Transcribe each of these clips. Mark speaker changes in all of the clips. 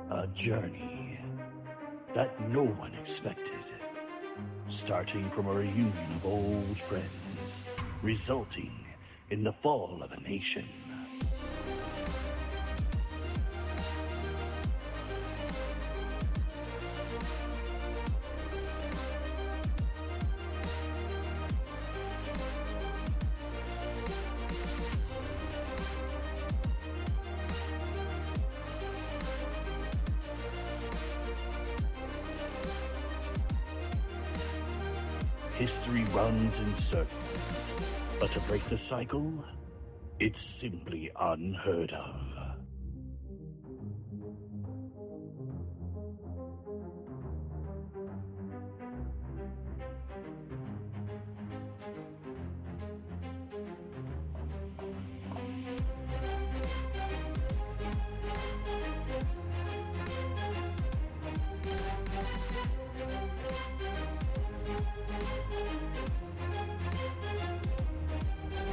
Speaker 1: A journey that no one expected, starting from a reunion of old friends, resulting in the fall of a nation. History runs in circles, but to break the cycle, it's simply unheard of.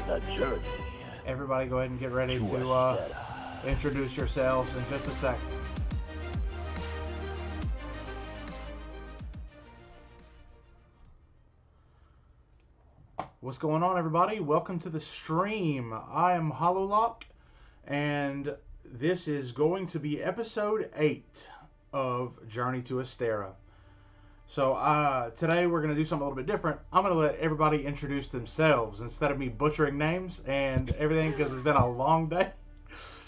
Speaker 1: The journey.
Speaker 2: Everybody go ahead and get ready to
Speaker 1: Astera.
Speaker 2: introduce yourselves in just a sec. What's going on, everybody? Welcome to the stream. I am Hollowlock, and this is going to be episode 8 of Journey to Astera. So today we're going to do something a little bit different. I'm going to let everybody introduce themselves instead of me butchering names and everything because it's been a long day.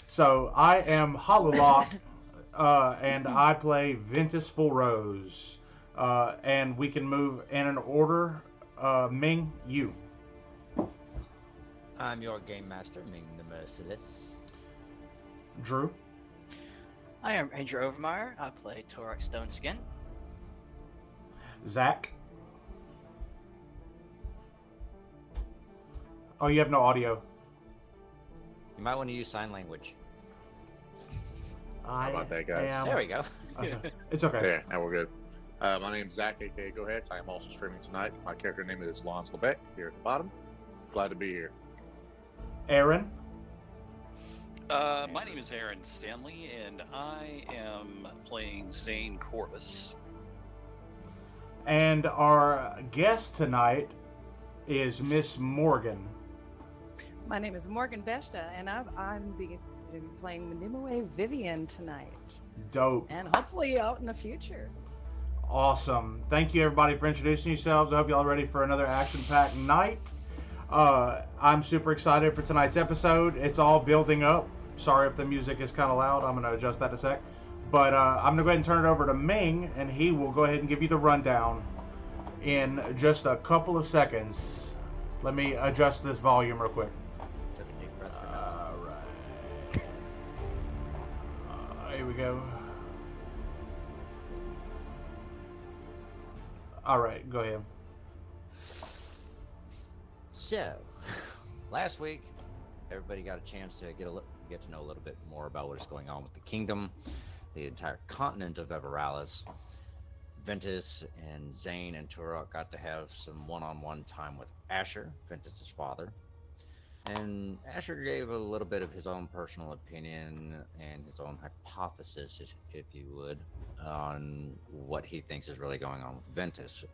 Speaker 2: So I am Hollowlock, and I play Ventus Full Rose. And we can move in an order. Ming, you.
Speaker 3: I'm your game master, Ming the Merciless.
Speaker 2: Drew.
Speaker 4: I am Ranger Overmeyer. I play Torok Stoneskin.
Speaker 2: Zach. Oh, you have no audio.
Speaker 3: You might want to use sign language.
Speaker 2: How
Speaker 5: about that, guys?
Speaker 3: There we go.
Speaker 2: It's okay.
Speaker 5: There, now we're good. My name's Zach, aka Go Ahead. I am also streaming tonight. My character name is Lons Lebec, here at the bottom. Glad to be here.
Speaker 2: Aaron.
Speaker 6: My name is Aaron Stanley, and I am playing Zane Corvus.
Speaker 2: And our guest tonight is Miss Morgan.
Speaker 7: My name is Morgan Beshta, and I'm be playing Nimue Vivian tonight.
Speaker 2: Dope.
Speaker 7: And hopefully out in the future.
Speaker 2: Awesome. Thank you, everybody, for introducing yourselves. I hope y'all are ready for another action-packed night. I'm super excited for tonight's episode. It's all building up. Sorry if the music is kind of loud. I'm going to adjust that in a sec. But I'm going to go ahead and turn it over to Ming, and he will go ahead and give you the rundown in just a couple of seconds. Let me adjust this volume real quick.
Speaker 3: Took a deep breath for nothing.
Speaker 2: All right. Here we go. All right, go ahead.
Speaker 3: So, last week, everybody got a chance to get to know a little bit more about what is going on with the kingdom, the entire continent of Everalis. Ventus and Zane and Turok got to have some one-on-one time with Asher, Ventus's father. And Asher gave a little bit of his own personal opinion and his own hypothesis, if you would, on what he thinks is really going on with Ventus.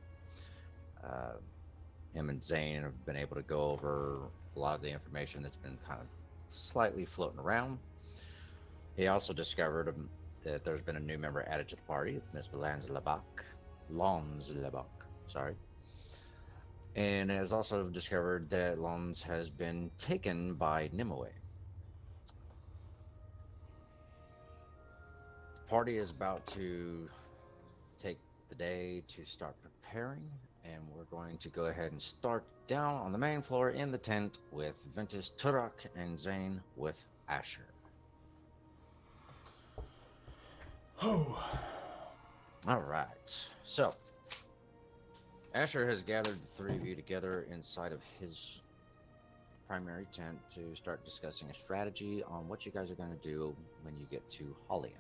Speaker 3: Him and Zane have been able to go over a lot of the information that's been kind of slightly floating around. He also discovered that there's been a new member added to the party, Miss Lons Lebec, sorry. And has also discovered that Lons has been taken by Nimue. The party is about to take the day to start preparing, and we're going to go ahead and start down on the main floor in the tent with Ventus, Turok, and Zane with Asher.
Speaker 2: Oh.
Speaker 3: All right. So, Asher has gathered the three of you together inside of his primary tent to start discussing a strategy on what you guys are going to do when you get to Hollia.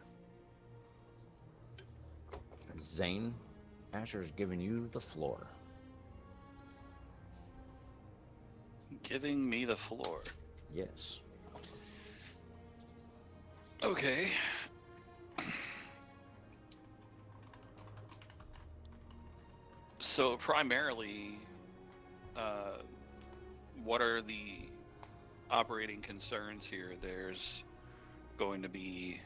Speaker 3: Zane, Asher is giving you the floor.
Speaker 6: Giving me the floor.
Speaker 3: Yes.
Speaker 6: Okay. So primarily, uh, what are the operating concerns here? There's going to be,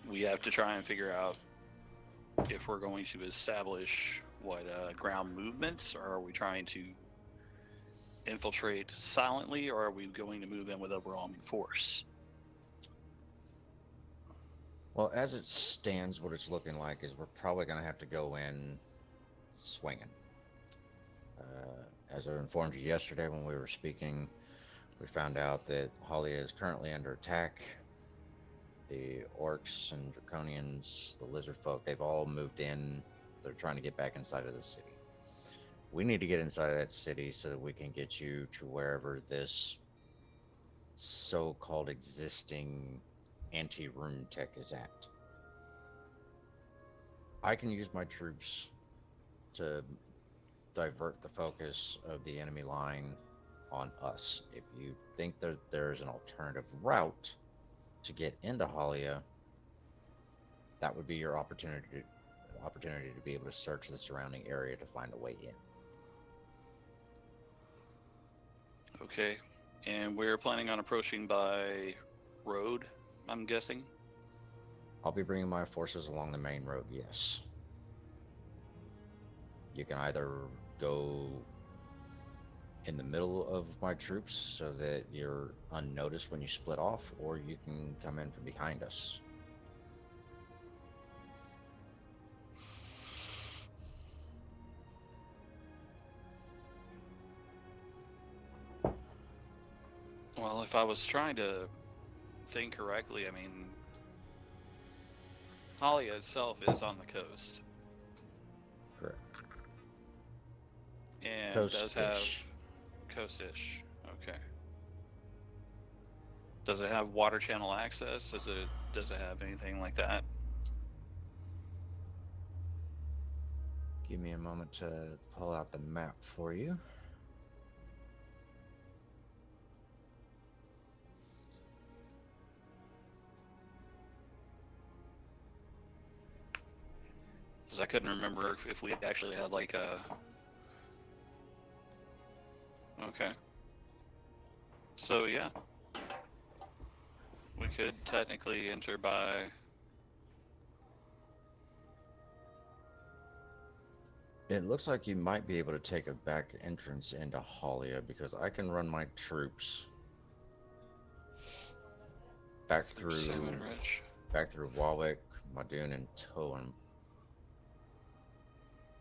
Speaker 6: we have to try and figure out if we're going to establish ground movements, or are we trying to infiltrate silently, or are we going to move in with overwhelming force?
Speaker 3: Well, as it stands, what it's looking like is we're probably going to have to go in swinging. As I informed you yesterday when we were speaking, we found out that Halia is currently under attack. The orcs and draconians, the lizard folk, they've all moved in. They're trying to get back inside of the city. We need to get inside of that city so that we can get you to wherever this so-called existing anti-rune tech is at. I can use my troops to divert the focus of the enemy line on us. If you think that there's an alternative route to get into Halia, that would be your opportunity to be able to search the surrounding area to find a way in.
Speaker 6: Okay, and we're planning on approaching by road, I'm guessing?
Speaker 3: I'll be bringing my forces along the main road, yes. You can either go in the middle of my troops so that you're unnoticed when you split off, or you can come in from behind us.
Speaker 6: Well, if I was trying to think correctly, I mean, Halia itself is on the coast.
Speaker 3: Correct.
Speaker 6: And
Speaker 3: Coast-ish.
Speaker 6: does have coast-ish. Okay. Does it have water channel access? Does it have anything like that?
Speaker 3: Give me a moment to pull out the map for you.
Speaker 6: Because I couldn't remember if we actually had like a... Okay. So yeah. We could technically enter by...
Speaker 3: It looks like you might be able to take a back entrance into Halia, because I can run my troops back through
Speaker 6: Salmon Ridge.
Speaker 3: Warwick, Madoon, and Towan.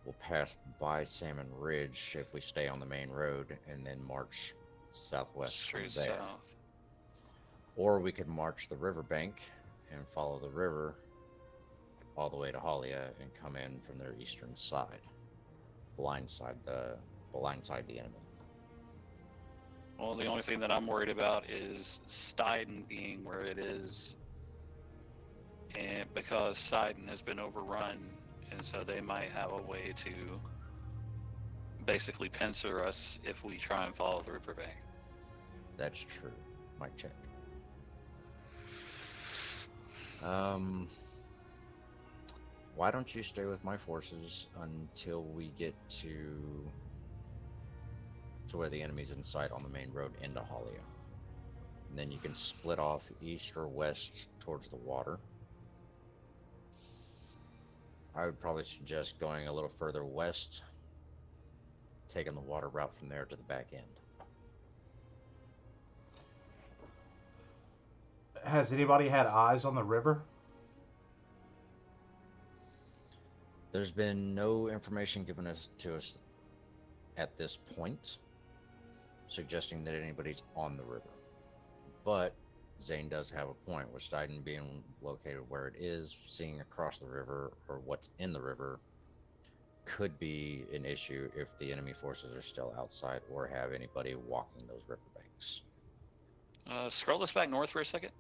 Speaker 3: We'll pass by Salmon Ridge if we stay on the main road, and then march southwest
Speaker 6: Straight
Speaker 3: from there.
Speaker 6: south.
Speaker 3: Or we could march the riverbank and follow the river all the way to Halia and come in from their eastern side, blindside the enemy.
Speaker 6: Well, the only thing that I'm worried about is Stein being where it is, and because Sidon has been overrun, and so they might have a way to basically pincer us if we try and follow the riverbank.
Speaker 3: That's true. Might check. Why don't you stay with my forces until we get to where the enemy's in sight on the main road into Halia. And then you can split off east or west towards the water. I would probably suggest going a little further west, taking the water route from there to the back end.
Speaker 2: Has anybody had eyes on the river?
Speaker 3: There's been no information given to us at this point suggesting that anybody's on the river. But Zane does have a point, with Stein being located where it is, seeing across the river or what's in the river could be an issue if the enemy forces are still outside or have anybody walking those riverbanks.
Speaker 6: Scroll this back north for a second.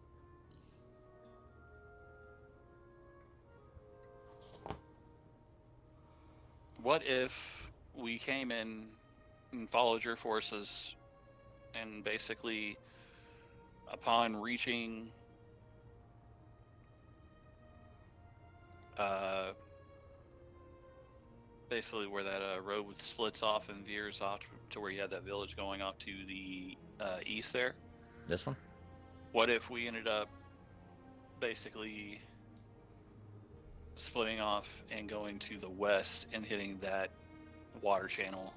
Speaker 6: What if we came in and followed your forces, and basically upon reaching basically where that road splits off and veers off to where you have that village going off to the east there.
Speaker 3: This one?
Speaker 6: What if we ended up basically splitting off and going to the west and hitting that water channel,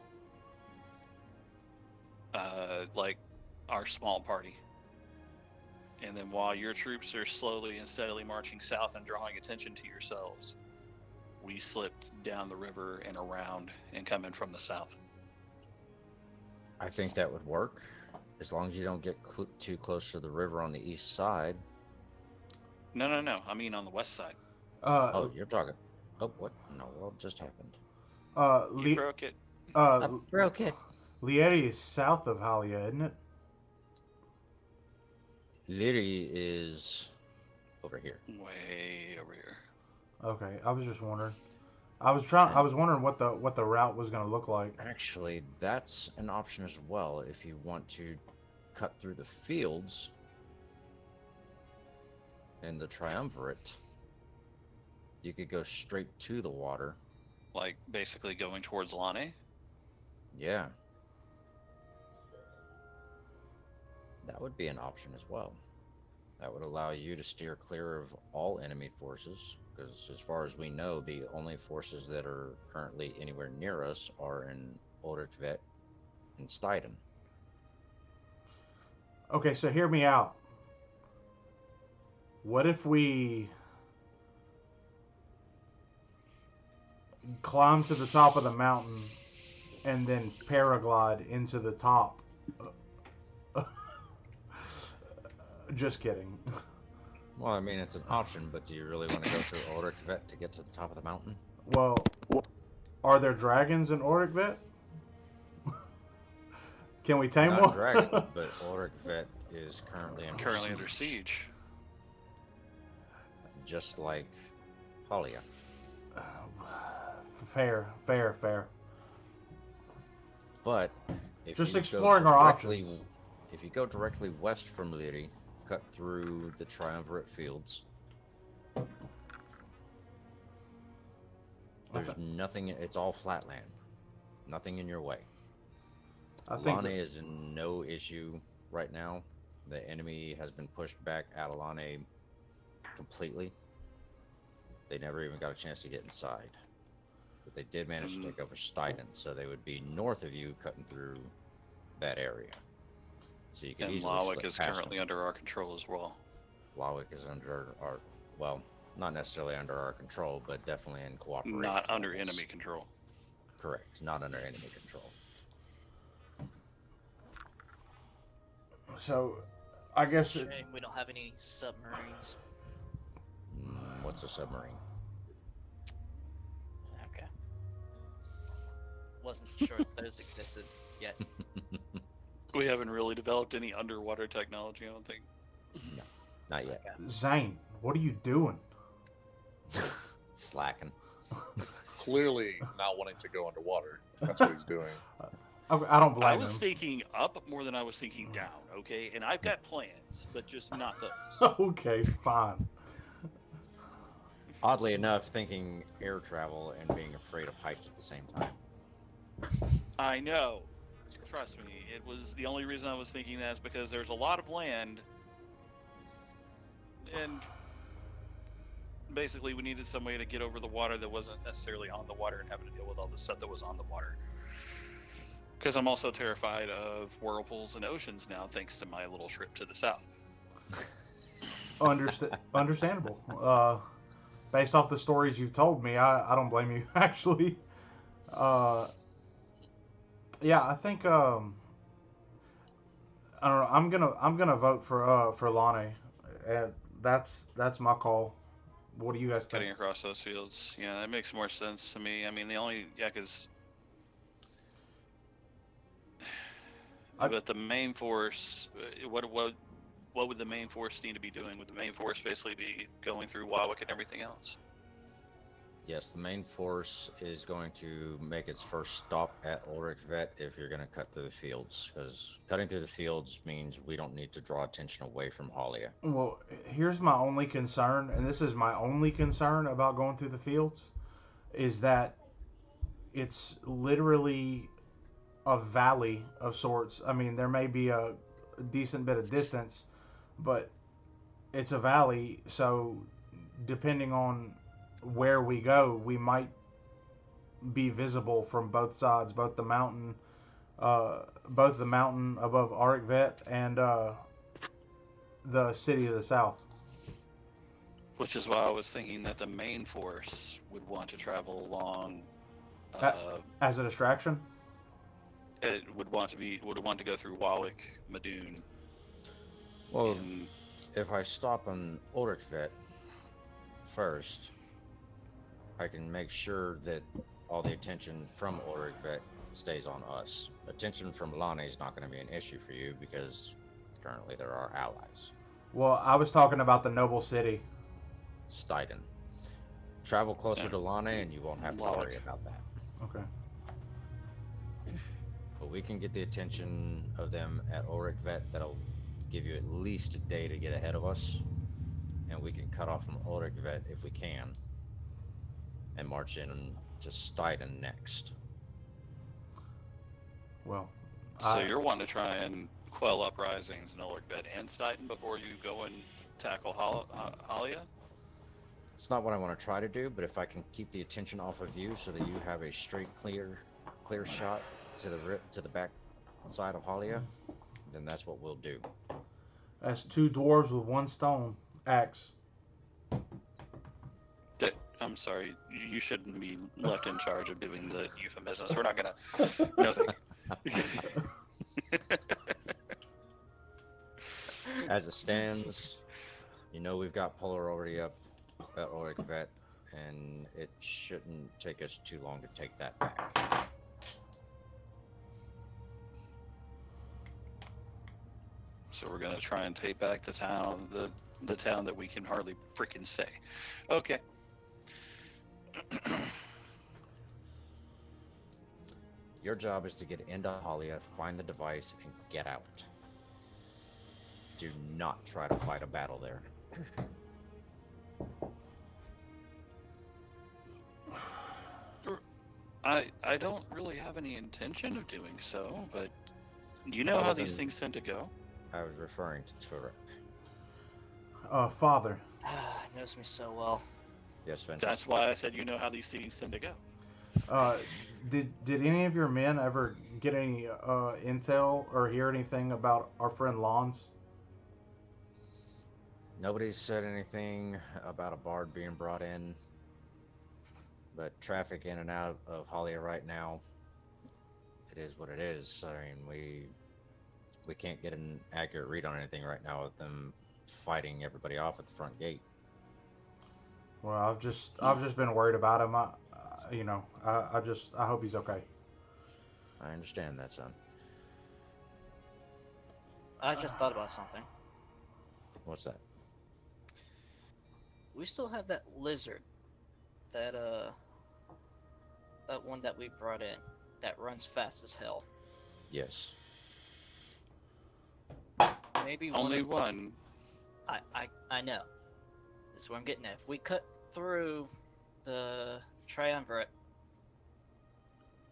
Speaker 6: like our small party? And then while your troops are slowly and steadily marching south and drawing attention to yourselves, we slip down the river and around and come in from the south.
Speaker 3: I think that would work, as long as you don't get too close to the river on the east side.
Speaker 6: No. I mean on the west side.
Speaker 3: Oh, you're talking. Oh, what in the world just happened?
Speaker 6: You broke it.
Speaker 3: I broke it.
Speaker 2: Lieri is south of Halia, isn't it?
Speaker 3: Liri is over here.
Speaker 6: Way over here.
Speaker 2: Okay, I was just wondering. I was wondering what the route was going to look like.
Speaker 3: Actually, that's an option as well. If you want to cut through the fields in the triumvirate, you could go straight to the water.
Speaker 6: Like basically going towards Lane.
Speaker 3: Yeah. That would be an option as well. That would allow you to steer clear of all enemy forces, because as far as we know, the only forces that are currently anywhere near us are in Ulrichvet and Steiden.
Speaker 2: Okay, so hear me out. What if we climb to the top of the mountain and then paraglide into the top? Just kidding.
Speaker 3: Well, I mean, it's an option, but do you really want to go through Ulrichvet to get to the top of the mountain?
Speaker 2: Well, are there dragons in Ulrichvet? Can we tame
Speaker 3: Not
Speaker 2: one?
Speaker 3: dragons, but Ulrichvet is currently under
Speaker 6: siege.
Speaker 3: Just like Halia.
Speaker 2: Fair.
Speaker 3: But if
Speaker 2: Just
Speaker 3: you
Speaker 2: exploring
Speaker 3: go
Speaker 2: our
Speaker 3: directly,
Speaker 2: options.
Speaker 3: If you go directly west from Liri, cut through the triumvirate fields, there's nothing. It's all flat land. Nothing in your way.
Speaker 2: I think
Speaker 3: Lane is in no issue right now. The enemy has been pushed back out of Lane completely. They never even got a chance to get inside. But they did manage to take over Steiden, so they would be north of you, cutting through that area. So you can
Speaker 6: And
Speaker 3: easily
Speaker 6: Lawick
Speaker 3: slip
Speaker 6: is
Speaker 3: past
Speaker 6: currently
Speaker 3: them.
Speaker 6: under our control as well.
Speaker 3: Lawick is under our, well, not necessarily under our control, but definitely in cooperation.
Speaker 6: Not under
Speaker 3: with us.
Speaker 6: enemy control.
Speaker 3: Correct, not under enemy control.
Speaker 2: so. I guess
Speaker 4: Shame we don't have any submarines.
Speaker 3: What's a submarine?
Speaker 4: Okay. Wasn't sure if those existed yet.
Speaker 6: We haven't really developed any underwater technology, I don't think.
Speaker 3: No, not yet.
Speaker 4: Okay.
Speaker 2: Zane, what are you doing?
Speaker 3: Slacking.
Speaker 5: Clearly not wanting to go underwater. That's what he's doing.
Speaker 2: I don't blame
Speaker 6: I
Speaker 2: him.
Speaker 6: was thinking up more than I was thinking down, okay? And I've got plans, but just not those.
Speaker 2: Okay, fine.
Speaker 3: Oddly enough, thinking air travel and being afraid of heights at the same time.
Speaker 6: I know. Trust me, it was the only reason I was thinking that is because there's a lot of land, and basically we needed some way to get over the water that wasn't necessarily on the water and having to deal with all the stuff that was on the water. Because I'm also terrified of whirlpools and oceans now, thanks to my little trip to the south.
Speaker 2: Understandable. Based off the stories you've told me, I don't blame you, actually. Yeah, I think I don't know. I'm gonna vote for Lane, and that's my call. What do you guys
Speaker 6: Cutting
Speaker 2: think?
Speaker 6: across those fields, yeah, that makes more sense to me. I mean, because but the main force, what would the main force need to be doing? Would the main force basically be going through Warwick and everything else?
Speaker 3: Yes, the main force is going to make its first stop at Ulrichvet if you're going to cut through the fields, because cutting through the fields means we don't need to draw attention away from Halia.
Speaker 2: Well, here's my only concern, and this is my only concern about going through the fields, is that it's literally a valley of sorts. I mean, there may be a decent bit of distance, but it's a valley, so depending on where we go, we might be visible from both sides, both the mountain above Arikvet and the city of the south.
Speaker 6: Which is why I was thinking that the main force would want to travel along.
Speaker 2: As a distraction?
Speaker 6: It would want to go through Walik, Madoon.
Speaker 3: Well,
Speaker 6: and
Speaker 3: if I stop on Ulrichvet first, I can make sure that all the attention from Ulrichvet stays on us. Attention from Lane is not going to be an issue for you because currently there are allies.
Speaker 2: Well, I was talking about the noble city.
Speaker 3: Steiden. Travel closer to Lane and you won't have to worry about that.
Speaker 2: Okay.
Speaker 3: But we can get the attention of them at Ulrichvet. That'll give you at least a day to get ahead of us. And we can cut off from Ulrichvet if we can. And march in to Steiden next.
Speaker 2: Well,
Speaker 6: so you're wanting to try and quell uprisings in Ulrichvet and Steiden before you go and tackle Halia?
Speaker 3: It's not what I want to try to do, but if I can keep the attention off of you so that you have a straight, clear shot to the back side of Halia, then that's what we'll do.
Speaker 2: That's two dwarves with one stone axe.
Speaker 6: I'm sorry, you shouldn't be left in charge of doing the euphemisms. We're not gonna. No, thank you.
Speaker 3: As it stands, you know we've got Polar already up at Ulrichvet, and it shouldn't take us too long to take that back.
Speaker 6: So we're gonna try and take back the town, the town that we can hardly freaking say. Okay.
Speaker 3: Your job is to get into Halia, find the device, and get out. Do not try to fight a battle there.
Speaker 6: I don't really have any intention of doing so, but you know how these things tend to go.
Speaker 3: I was referring to Turek.
Speaker 2: Father.
Speaker 4: Knows me so well.
Speaker 3: Yes, Vincent.
Speaker 6: That's why I said you know how these things tend to go.
Speaker 2: Did any of your men ever get any intel or hear anything about our friend Lons?
Speaker 3: Nobody's said anything about a bard being brought in, but traffic in and out of Halia right now, it is what it is. I mean, we can't get an accurate read on anything right now with them fighting everybody off at the front gate.
Speaker 2: Well, I've just been worried about him. I hope he's okay.
Speaker 3: I understand that, son.
Speaker 4: I just thought about something.
Speaker 3: What's that?
Speaker 4: We still have that lizard, that one that we brought in, that runs fast as hell.
Speaker 3: Yes.
Speaker 4: Maybe
Speaker 6: Only one.
Speaker 4: I know. This is where I'm getting at. If we cut through the triumvirate,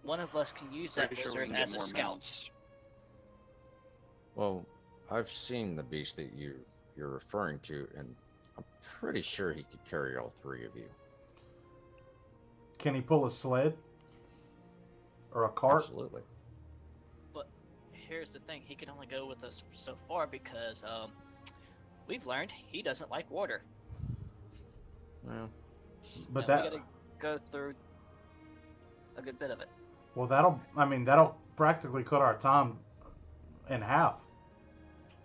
Speaker 4: one of us can use that
Speaker 6: Pretty sure we
Speaker 4: lizard
Speaker 6: can get
Speaker 4: as a
Speaker 6: more
Speaker 4: scout.
Speaker 6: mounts.
Speaker 3: Well, I've seen the beast that you're referring to, and I'm pretty sure he could carry all three of you.
Speaker 2: Can he pull a sled? Or a cart?
Speaker 3: Absolutely.
Speaker 4: But here's the thing, he can only go with us so far because we've learned he doesn't like water.
Speaker 3: Well,
Speaker 2: But
Speaker 4: We gotta go through a good bit of it.
Speaker 2: well, that'll practically cut our time in half.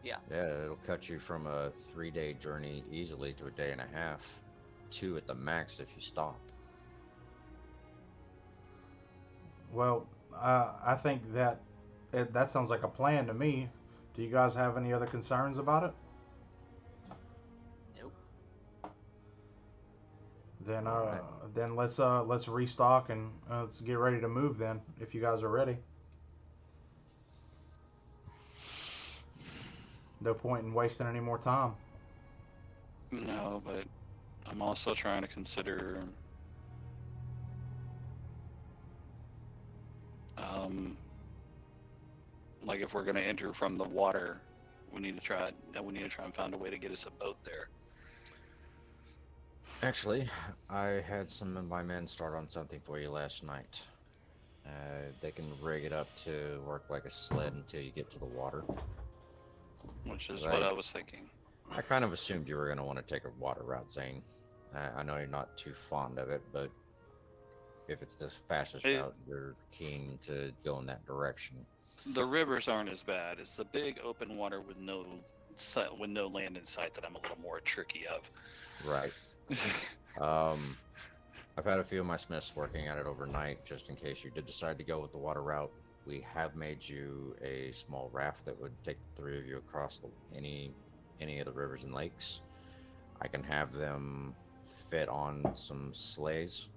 Speaker 3: yeah, it'll cut you from a 3-day journey easily to a day and a half, 2 at the max if you stop.
Speaker 2: Well, I think that sounds like a plan to me. Do you guys have any other concerns about it?
Speaker 4: Nope.
Speaker 2: Then
Speaker 3: Alright.
Speaker 2: then let's restock and let's get ready to move then if you guys are ready. No point in wasting any more time.
Speaker 6: No, but I'm also trying to consider Like if we're going to enter from the water, we need to try and find a way to get us a boat there.
Speaker 3: Actually, I had some of my men start on something for you last night. They can rig it up to work like a sled until you get to the water.
Speaker 6: Which is
Speaker 3: Right.
Speaker 6: what I was thinking.
Speaker 3: I kind of assumed you were going to want to take a water route, Zane. I know you're not too fond of it, but if it's the fastest route, you're keen to go in that direction.
Speaker 6: The rivers aren't as bad. It's the big open water with no land in sight that I'm a little more tricky of.
Speaker 3: Right. I've had a few of my smiths working at it overnight, just in case you did decide to go with the water route. We have made you a small raft that would take the three of you across any of the rivers and lakes. I can have them fit on some sleighs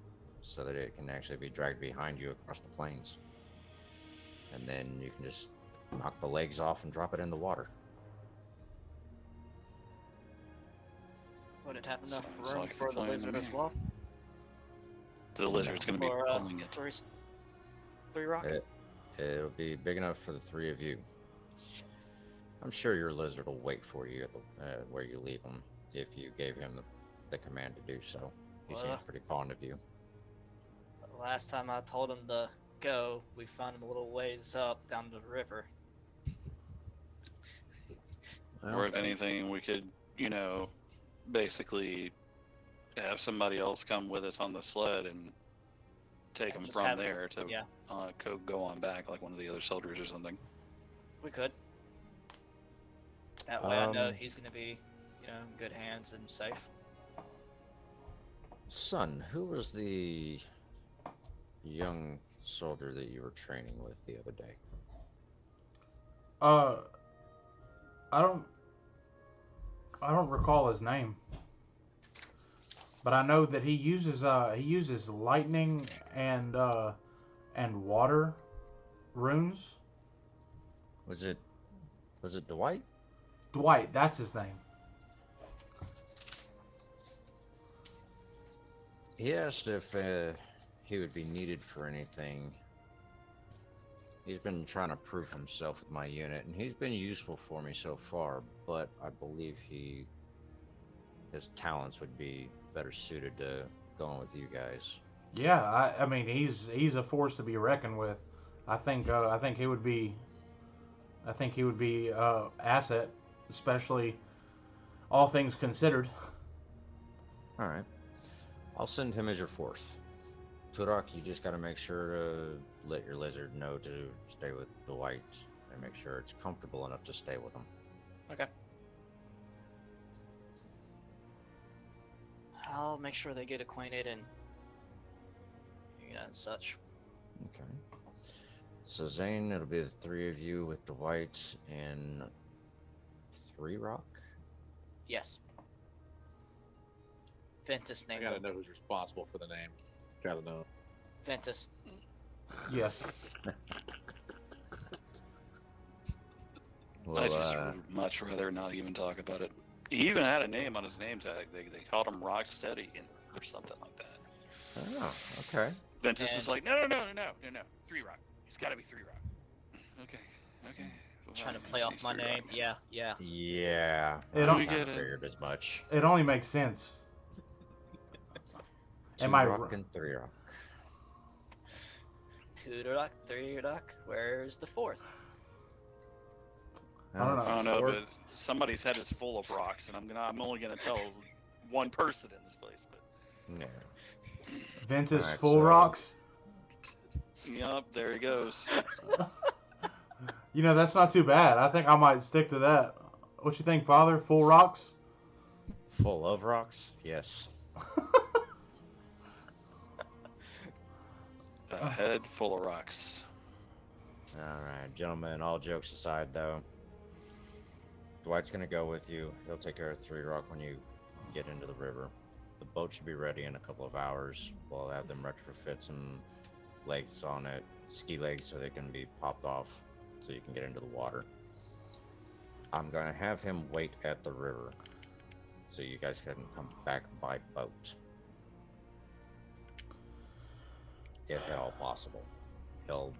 Speaker 3: so that it can actually be dragged behind you across the plains. And then you can just knock the legs off and drop it in the water.
Speaker 4: Would it have enough
Speaker 6: Sounds
Speaker 4: room
Speaker 6: like
Speaker 4: for
Speaker 6: the
Speaker 4: the
Speaker 6: plan to
Speaker 4: lizard
Speaker 6: me.
Speaker 4: as well?
Speaker 6: The lizard's going to be
Speaker 4: Or
Speaker 6: pulling it.
Speaker 4: three rock?
Speaker 3: It'll be big enough for the three of you. I'm sure your lizard will wait for you at the where you leave him if you gave him the command to do so. He
Speaker 4: Well,
Speaker 3: seems pretty fond of you.
Speaker 4: Last time I told him to go, we found him a little ways up down the river.
Speaker 6: Or if anything, we could, basically have somebody else come with us on the sled and take them
Speaker 4: Just
Speaker 6: from
Speaker 4: have-
Speaker 6: there to
Speaker 4: yeah.
Speaker 6: go on back like one of the other soldiers or something.
Speaker 4: We could. That way I know
Speaker 3: Um,
Speaker 4: he's going to be, in good hands and safe.
Speaker 3: Son, who was the young soldier that you were training with the other day?
Speaker 2: I don't recall his name, but I know that he uses lightning and water runes.
Speaker 3: Was it Dwight?
Speaker 2: Dwight, that's his name.
Speaker 3: He asked if he would be needed for anything. He's been trying to prove himself with my unit, and he's been useful for me so far, but I believe his talents would be better suited to going with you guys.
Speaker 2: Yeah, I mean he's a force to be reckoned with. I think he would be asset, especially all things considered.
Speaker 3: All right. I'll send him as your fourth. Turok, you just got to make sure to let your lizard know to stay with Dwight and make sure it's comfortable enough to stay with him.
Speaker 4: Okay. I'll make sure they get acquainted and and such.
Speaker 3: Okay. So Zane, it'll be the three of you with Dwight and Three Rock.
Speaker 4: Yes. Ventus
Speaker 5: I
Speaker 4: named
Speaker 5: gotta
Speaker 4: him.
Speaker 5: know who's responsible for the name. Gotta know.
Speaker 4: Ventus.
Speaker 2: Yes.
Speaker 3: Well,
Speaker 6: I just would much rather not even talk about it. He even had a name on his name tag. They called him Rocksteady or something like that.
Speaker 3: oh, okay.
Speaker 6: Ventus
Speaker 4: And-
Speaker 6: is like, no. 3 Rock. He's got to be 3 Rock. Okay.
Speaker 4: Trying to
Speaker 6: Well,
Speaker 4: play
Speaker 6: I
Speaker 4: off
Speaker 6: see
Speaker 4: my
Speaker 6: 3
Speaker 4: name.
Speaker 6: Rock.
Speaker 4: Yeah.
Speaker 3: Yeah.
Speaker 2: It
Speaker 3: I
Speaker 2: don't-
Speaker 3: kinda
Speaker 6: We get it.
Speaker 3: figured as much.
Speaker 2: It only makes sense.
Speaker 3: Two
Speaker 2: Am I
Speaker 3: Rock
Speaker 2: ri-
Speaker 3: and Three Rock.
Speaker 4: 2 rock, 3 rock. Where's the fourth?
Speaker 2: I don't know.
Speaker 6: I don't know, but
Speaker 3: Fourth.
Speaker 6: somebody's head is full of rocks, and I'm only gonna tell one person in this place. But
Speaker 3: Yeah.
Speaker 2: Ventus
Speaker 3: Alright,
Speaker 2: Full
Speaker 3: so-
Speaker 2: Rocks.
Speaker 6: yep, there he goes.
Speaker 2: That's not too bad. I think I might stick to that. What you think, Father? Full Rocks?
Speaker 3: Full of rocks? Yes.
Speaker 6: A head full of rocks.
Speaker 3: Alright, gentlemen, all jokes aside, though. Dwight's gonna go with you. He'll take care of Three Rock when you get into the river. The boat should be ready in a couple of hours. We'll have them retrofit some legs on it, ski legs, so they can be popped off so you can get into the water. I'm gonna have him wait at the river so you guys can come back by boat. If at all possible. He'll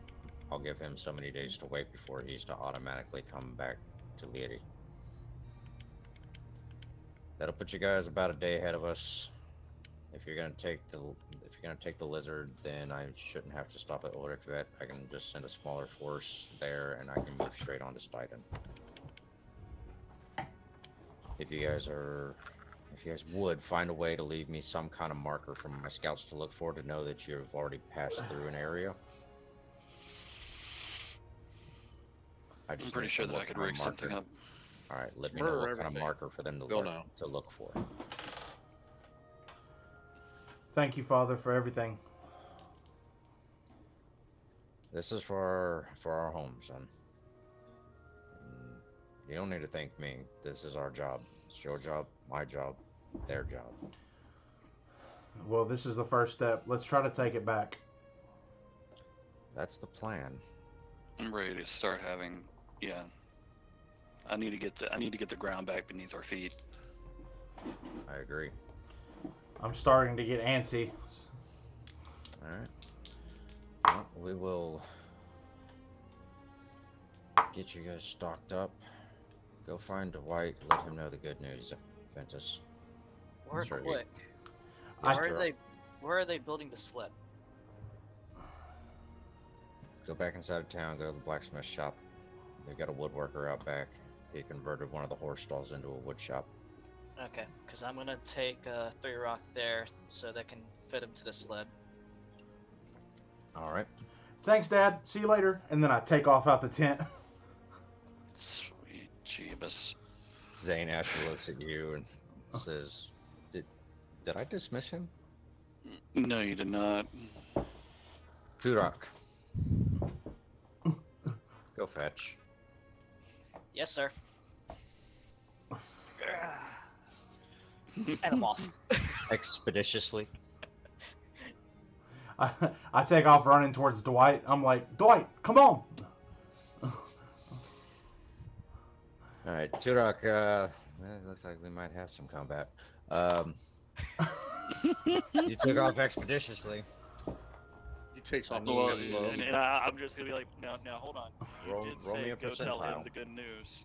Speaker 3: I'll give him so many days to wait before he's to automatically come back to Leary. That'll put you guys about a day ahead of us. If you're gonna take the lizard, then I shouldn't have to stop at Ulrichvet. I can just send a smaller force there, and I can move straight on to Steiden. If you guys would find a way to leave me some kind of marker for my scouts to look for to know that you've already passed through an area.
Speaker 6: I'm pretty sure that I could rig something up.
Speaker 3: All right, let me know what kind of marker for them to look for.
Speaker 2: Thank you, Father, for everything.
Speaker 3: This is for our home, son. You don't need to thank me. This is our job. It's your job, my job, their job.
Speaker 2: Well, this is the first step. Let's try to take it back.
Speaker 3: That's the plan.
Speaker 6: I'm ready to start having. Yeah. I need to get the ground back beneath our feet.
Speaker 3: I agree.
Speaker 2: I'm starting to get antsy.
Speaker 3: All right. Well, we will get you guys stocked up. Go find Dwight. Let him know the good news, Ventus.
Speaker 4: We're
Speaker 3: Sure,
Speaker 4: quick.
Speaker 3: Yes,
Speaker 4: Where are they building the slip?
Speaker 3: Go back inside of town. Go to the blacksmith shop. They've got a woodworker out back. He converted one of the horse stalls into a wood shop.
Speaker 4: Okay, because I'm gonna take 3 rock there so they can fit him to the sled.
Speaker 3: All right.
Speaker 2: Thanks, Dad. See you later. And then I take off out the tent.
Speaker 6: Sweet Jeebus.
Speaker 3: Zane Asher looks at you and says, "Did I dismiss him?"
Speaker 6: No, you did not.
Speaker 3: Tudok. Go fetch.
Speaker 4: Yes, sir. And I'm off.
Speaker 3: Expeditiously.
Speaker 2: I take off running towards Dwight. I'm like, Dwight, come on.
Speaker 3: All right, Tudok. It looks like we might have some combat. You took off expeditiously.
Speaker 5: He takes off.
Speaker 6: Well, and I'm just gonna be like, now, hold on. You
Speaker 3: Roll
Speaker 6: did
Speaker 3: me
Speaker 6: say
Speaker 3: a
Speaker 6: go tell him
Speaker 3: percentile.
Speaker 6: the good news.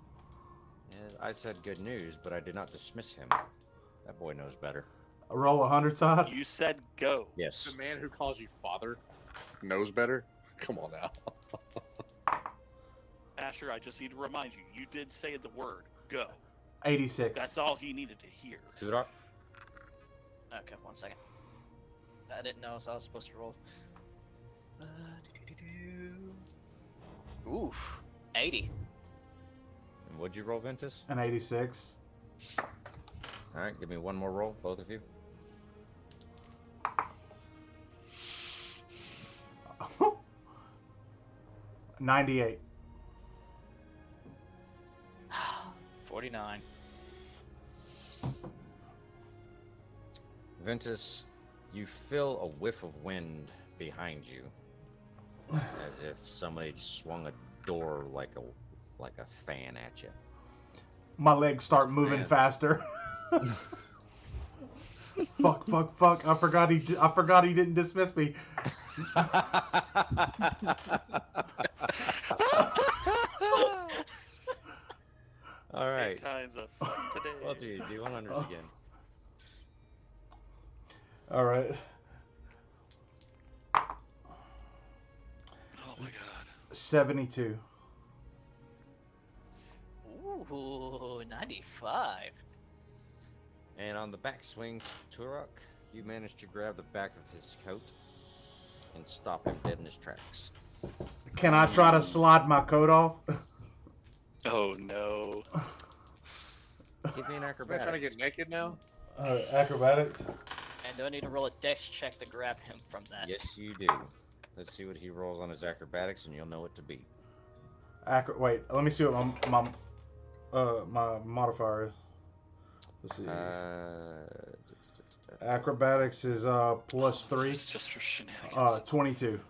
Speaker 3: Yeah, I said good news, but I did not dismiss him. That boy knows better.
Speaker 2: Roll 100 side.
Speaker 6: You said go.
Speaker 3: Yes.
Speaker 5: The man who calls you father knows better. Come on now.
Speaker 6: Asher, I just need to remind you, you did say the word go.
Speaker 2: 86.
Speaker 6: That's all he needed to hear.
Speaker 3: Tudok.
Speaker 4: Okay, 1 second. I didn't know, so I was supposed to roll. Oof, 80.
Speaker 3: And what'd you roll, Ventus?
Speaker 2: An 86.
Speaker 3: All right, give me one more roll, both of you.
Speaker 2: 98.
Speaker 4: 49.
Speaker 3: Ventus, you feel a whiff of wind behind you, as if somebody swung a door like a fan at you.
Speaker 2: My legs start moving
Speaker 3: Man.
Speaker 2: faster. Fuck. I forgot he didn't dismiss me.
Speaker 3: All right.
Speaker 6: Kinds of fun today.
Speaker 3: Well, do 100s again.
Speaker 2: All right.
Speaker 6: Oh my god.
Speaker 2: 72.
Speaker 4: Ooh, 95.
Speaker 3: And on the backswing, Turok, you managed to grab the back of his coat and stop him dead in his tracks.
Speaker 2: Can I try to slide my coat off?
Speaker 6: Oh no.
Speaker 3: Give me an
Speaker 5: Am I
Speaker 3: acrobatics.
Speaker 5: trying to get naked now?
Speaker 2: Acrobatics.
Speaker 4: And do I need to roll a dex check to grab him from that?
Speaker 3: Yes, you do. Let's see what he rolls on his acrobatics, and you'll know what to beat.
Speaker 2: Wait, let me see what my modifier is. Let's see. Acrobatics is +3.
Speaker 6: It's just for shenanigans.
Speaker 2: 22.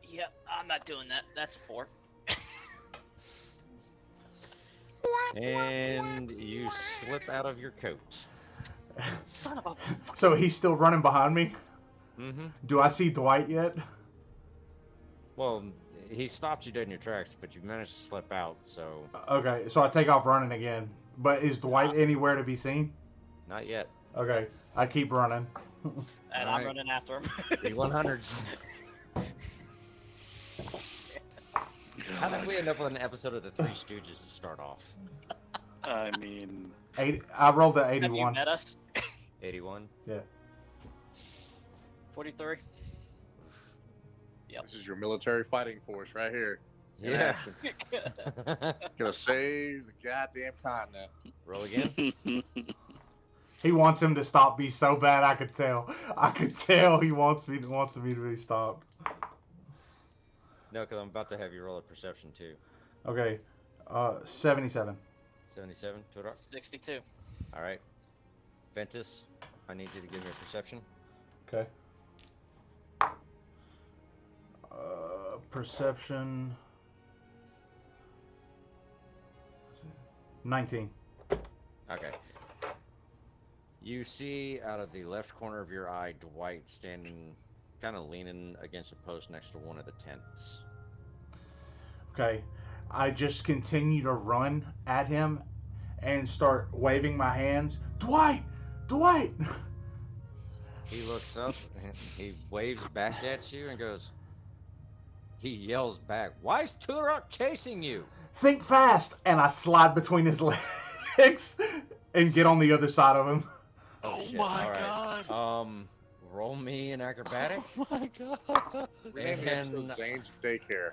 Speaker 4: Yep, I'm not doing that. That's 4.
Speaker 3: And you slip out of your coat.
Speaker 4: Son of a.
Speaker 2: So he's still running behind me?
Speaker 3: Mm-hmm.
Speaker 2: Do I see Dwight yet?
Speaker 3: Well, he stopped you dead in your tracks, but you managed to slip out, so
Speaker 2: Okay, so I take off running again. But is Dwight anywhere to be seen?
Speaker 3: not yet.
Speaker 2: Okay, I keep running.
Speaker 4: And I'm
Speaker 3: Alright.
Speaker 4: running after him.
Speaker 3: D100s. How did we end up with an episode of the Three Stooges to start off?
Speaker 6: I mean,
Speaker 2: I rolled a
Speaker 4: Have you
Speaker 2: 81.
Speaker 4: met us?
Speaker 3: 81?
Speaker 2: Yeah.
Speaker 4: 43. Yep.
Speaker 5: This is your military fighting force right here. In
Speaker 3: Yeah.
Speaker 5: action. Gonna save the goddamn continent.
Speaker 3: Roll again?
Speaker 2: He wants him to stop me so bad. I could tell. I could tell he wants me to be stopped.
Speaker 3: No, because I'm about to have you roll a perception too.
Speaker 2: Okay, 77.
Speaker 3: 77, Tudor.
Speaker 4: 62.
Speaker 3: All right. Ventus, I need you to give me a perception.
Speaker 2: Okay. Perception. 19.
Speaker 3: Okay. You see out of the left corner of your eye Dwight standing, kind of leaning against a post next to one of the tents.
Speaker 2: Okay. I just continue to run at him and start waving my hands. Dwight! Dwight!
Speaker 3: He looks up, and he waves back at you and goes, he yells back, "Why is Turok chasing you?"
Speaker 2: Think fast! And I slide between his legs and get on the other side of him.
Speaker 6: oh
Speaker 3: Shit,
Speaker 6: my
Speaker 3: all right.
Speaker 6: god!
Speaker 3: Roll me an acrobatic.
Speaker 6: Oh my god!
Speaker 5: Rename the episode Zane's Daycare.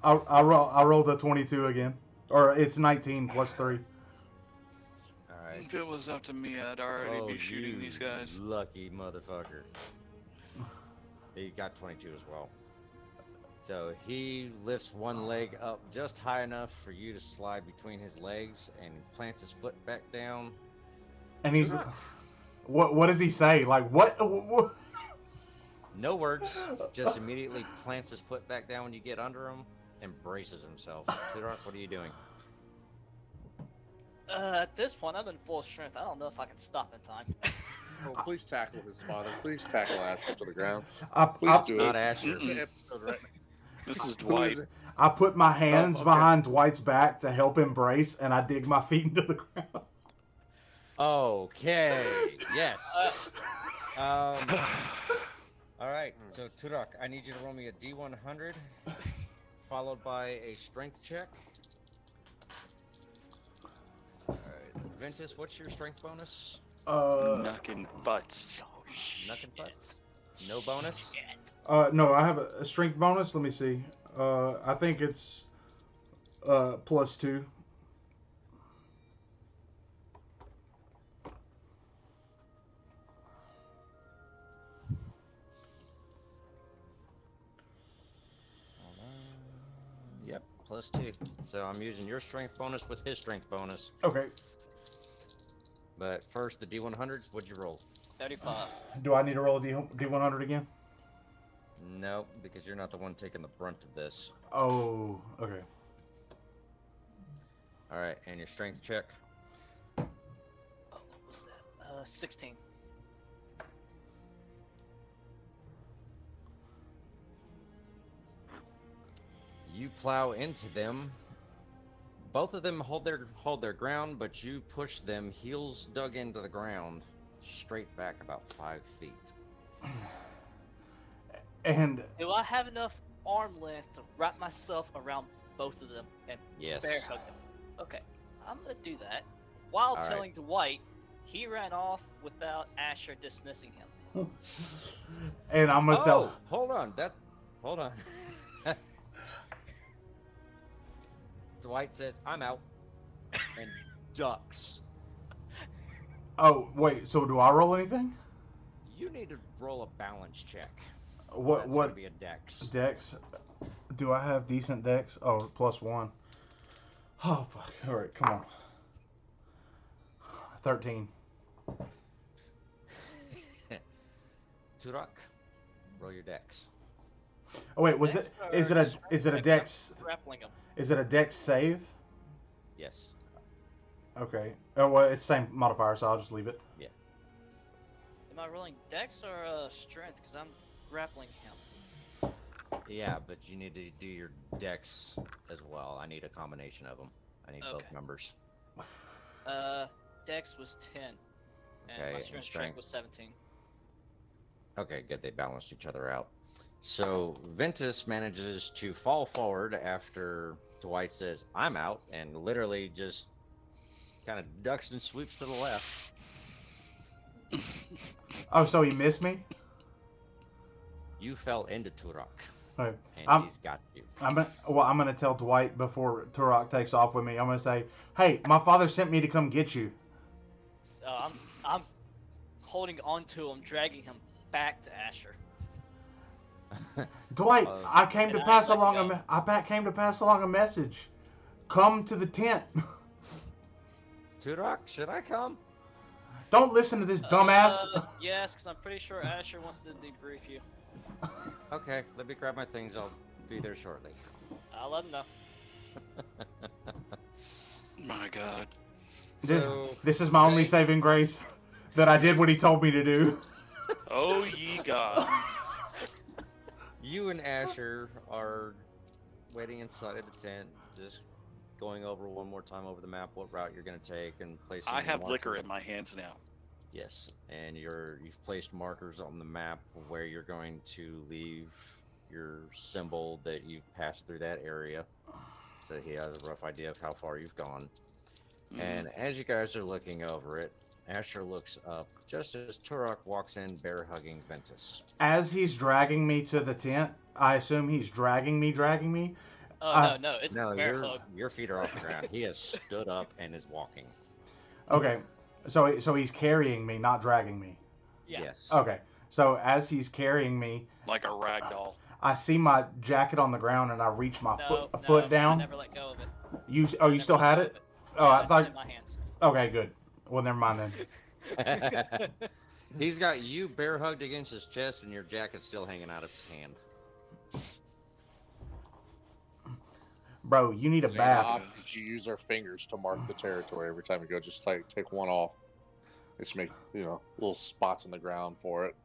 Speaker 2: I rolled a 22 again. Or it's 19 plus 3.
Speaker 3: Alright.
Speaker 6: If it was up to me, I'd already
Speaker 3: Oh,
Speaker 6: be shooting
Speaker 3: you
Speaker 6: these guys.
Speaker 3: lucky motherfucker. He got 22 as well. So he lifts one leg up just high enough for you to slide between his legs and plants his foot back down.
Speaker 2: And he's... What does he say? Like, what?
Speaker 3: No words, just immediately plants his foot back down when you get under him and braces himself. Tudor, what are you doing?
Speaker 4: At this point, I'm in full strength. I don't know if I can stop in time.
Speaker 5: Oh, please tackle his father. Please tackle Asher to the ground.
Speaker 2: I
Speaker 5: Please do
Speaker 3: Not
Speaker 5: it.
Speaker 3: Asher.
Speaker 5: The episode right
Speaker 6: This is
Speaker 5: Who
Speaker 6: Dwight.
Speaker 5: is it?
Speaker 2: I put my hands
Speaker 5: okay.
Speaker 2: behind Dwight's back to help him brace, and I dig my feet into the ground.
Speaker 3: Okay. Yes. All right. So Turok, I need you to roll me a D100, followed by a strength check. All right. Ventus, what's your strength bonus?
Speaker 6: Knocking butts.
Speaker 3: Nothing butts. No bonus.
Speaker 2: No, I have a strength bonus. Let me see. I think it's plus 2.
Speaker 3: Yep, plus 2. So I'm using your strength bonus with his strength bonus.
Speaker 2: Okay.
Speaker 3: But first, the D100s. What'd you roll?
Speaker 4: 35.
Speaker 2: Do I need to roll a D100 again?
Speaker 3: No, because you're not the one taking the brunt of this.
Speaker 2: Oh, okay.
Speaker 3: All right, and your strength check.
Speaker 4: Oh, what was that? 16.
Speaker 3: You plow into them. Both of them hold their ground, but you push them, heels dug into the ground, straight back about 5 feet.
Speaker 2: And
Speaker 4: Do I have enough arm length to wrap myself around both of them and
Speaker 3: Yes.
Speaker 4: bear hug them? Okay, I'm gonna do that. While
Speaker 3: All right.
Speaker 4: telling Dwight he ran off without Asher dismissing him.
Speaker 2: I'm gonna tell.
Speaker 3: Hold on. Hold on. Dwight says, "I'm out," and ducks.
Speaker 2: Oh, wait. So do I roll anything?
Speaker 3: You need to roll a balance check.
Speaker 2: What?
Speaker 3: That's
Speaker 2: What?
Speaker 3: gonna be a dex.
Speaker 2: Dex? Do I have decent dex? Oh, plus 1. Oh fuck! All right, come on. 13.
Speaker 3: Turok, roll your dex.
Speaker 2: Oh wait, was
Speaker 4: Dex
Speaker 2: it?
Speaker 4: or
Speaker 2: Is it a? Is it a
Speaker 4: strength?
Speaker 2: dex?
Speaker 4: Grappling him.
Speaker 2: Is it a dex save?
Speaker 3: Yes.
Speaker 2: Okay. Oh, well, it's the same modifier, so I'll just leave it.
Speaker 4: Am I rolling dex or strength? Because I'm grappling him.
Speaker 3: Yeah, but you need to do your dex as well. I need a combination of them. I need both
Speaker 4: Okay.
Speaker 3: numbers.
Speaker 4: Dex was 10, and
Speaker 3: Okay,
Speaker 4: my
Speaker 3: and
Speaker 4: strength check
Speaker 3: strength?
Speaker 4: was 17.
Speaker 3: Okay, good. They balanced each other out. So Ventus manages to fall forward after Dwight says, "I'm out," and literally just kind of ducks and swoops to the left.
Speaker 2: Oh, so he missed me?
Speaker 3: You fell into Turok,
Speaker 2: Okay.
Speaker 3: and he's got you.
Speaker 2: I'm gonna tell Dwight before Turok takes off with me. I'm gonna say, "Hey, my father sent me to come get you."
Speaker 4: I'm holding onto him, dragging him back to Asher.
Speaker 2: Dwight, I came
Speaker 4: and
Speaker 2: to
Speaker 4: I
Speaker 2: pass
Speaker 4: let
Speaker 2: along
Speaker 4: go.
Speaker 2: came to pass along a message. Come to the tent.
Speaker 3: Turok, should I come?
Speaker 2: Don't listen to this dumbass.
Speaker 4: Yes, because I'm pretty sure Asher wants to debrief you.
Speaker 3: Okay, let me grab my things. I'll be there shortly.
Speaker 4: I'll let him know.
Speaker 6: My God.
Speaker 3: So,
Speaker 2: This is my only
Speaker 3: Zane-
Speaker 2: saving grace, that I did what he told me to do.
Speaker 6: Oh, ye gods.
Speaker 3: you and Asher are waiting inside of the tent, just going over one more time over the map what route you're going to take and placing.
Speaker 6: I have liquor
Speaker 3: markers.
Speaker 6: in my hands now.
Speaker 3: Yes, and you've placed markers on the map where you're going to leave your symbol that you've passed through that area, so he has a rough idea of how far you've gone. And as you guys are looking over it, Asher looks up just as Turok walks in, bear hugging Ventus.
Speaker 2: As he's dragging me to the tent, I assume he's dragging me.
Speaker 4: Oh, no, it's
Speaker 3: No,
Speaker 4: bear hug.
Speaker 3: your feet are off the ground. He has stood up and is walking.
Speaker 2: Okay, so he's carrying me, not dragging me.
Speaker 4: Yeah.
Speaker 3: Yes.
Speaker 2: Okay, so as he's carrying me,
Speaker 6: Like a rag doll.
Speaker 2: I see my jacket on the ground and I reach my
Speaker 4: No,
Speaker 2: foot
Speaker 4: I
Speaker 2: down.
Speaker 4: never let go of it.
Speaker 2: You
Speaker 4: I
Speaker 2: still
Speaker 4: never
Speaker 2: had
Speaker 4: let
Speaker 2: it?
Speaker 4: go of
Speaker 2: Oh, I
Speaker 4: it's
Speaker 2: thought.
Speaker 4: in my hands.
Speaker 2: Okay, good. Well, never mind then.
Speaker 3: He's got you bear hugged against his chest, and your jacket's still hanging out of his hand.
Speaker 2: Bro, you need a
Speaker 5: Zane,
Speaker 2: bath.
Speaker 5: you use our fingers to mark the territory every time you go. Just like take one off. Just make little spots in the ground for it.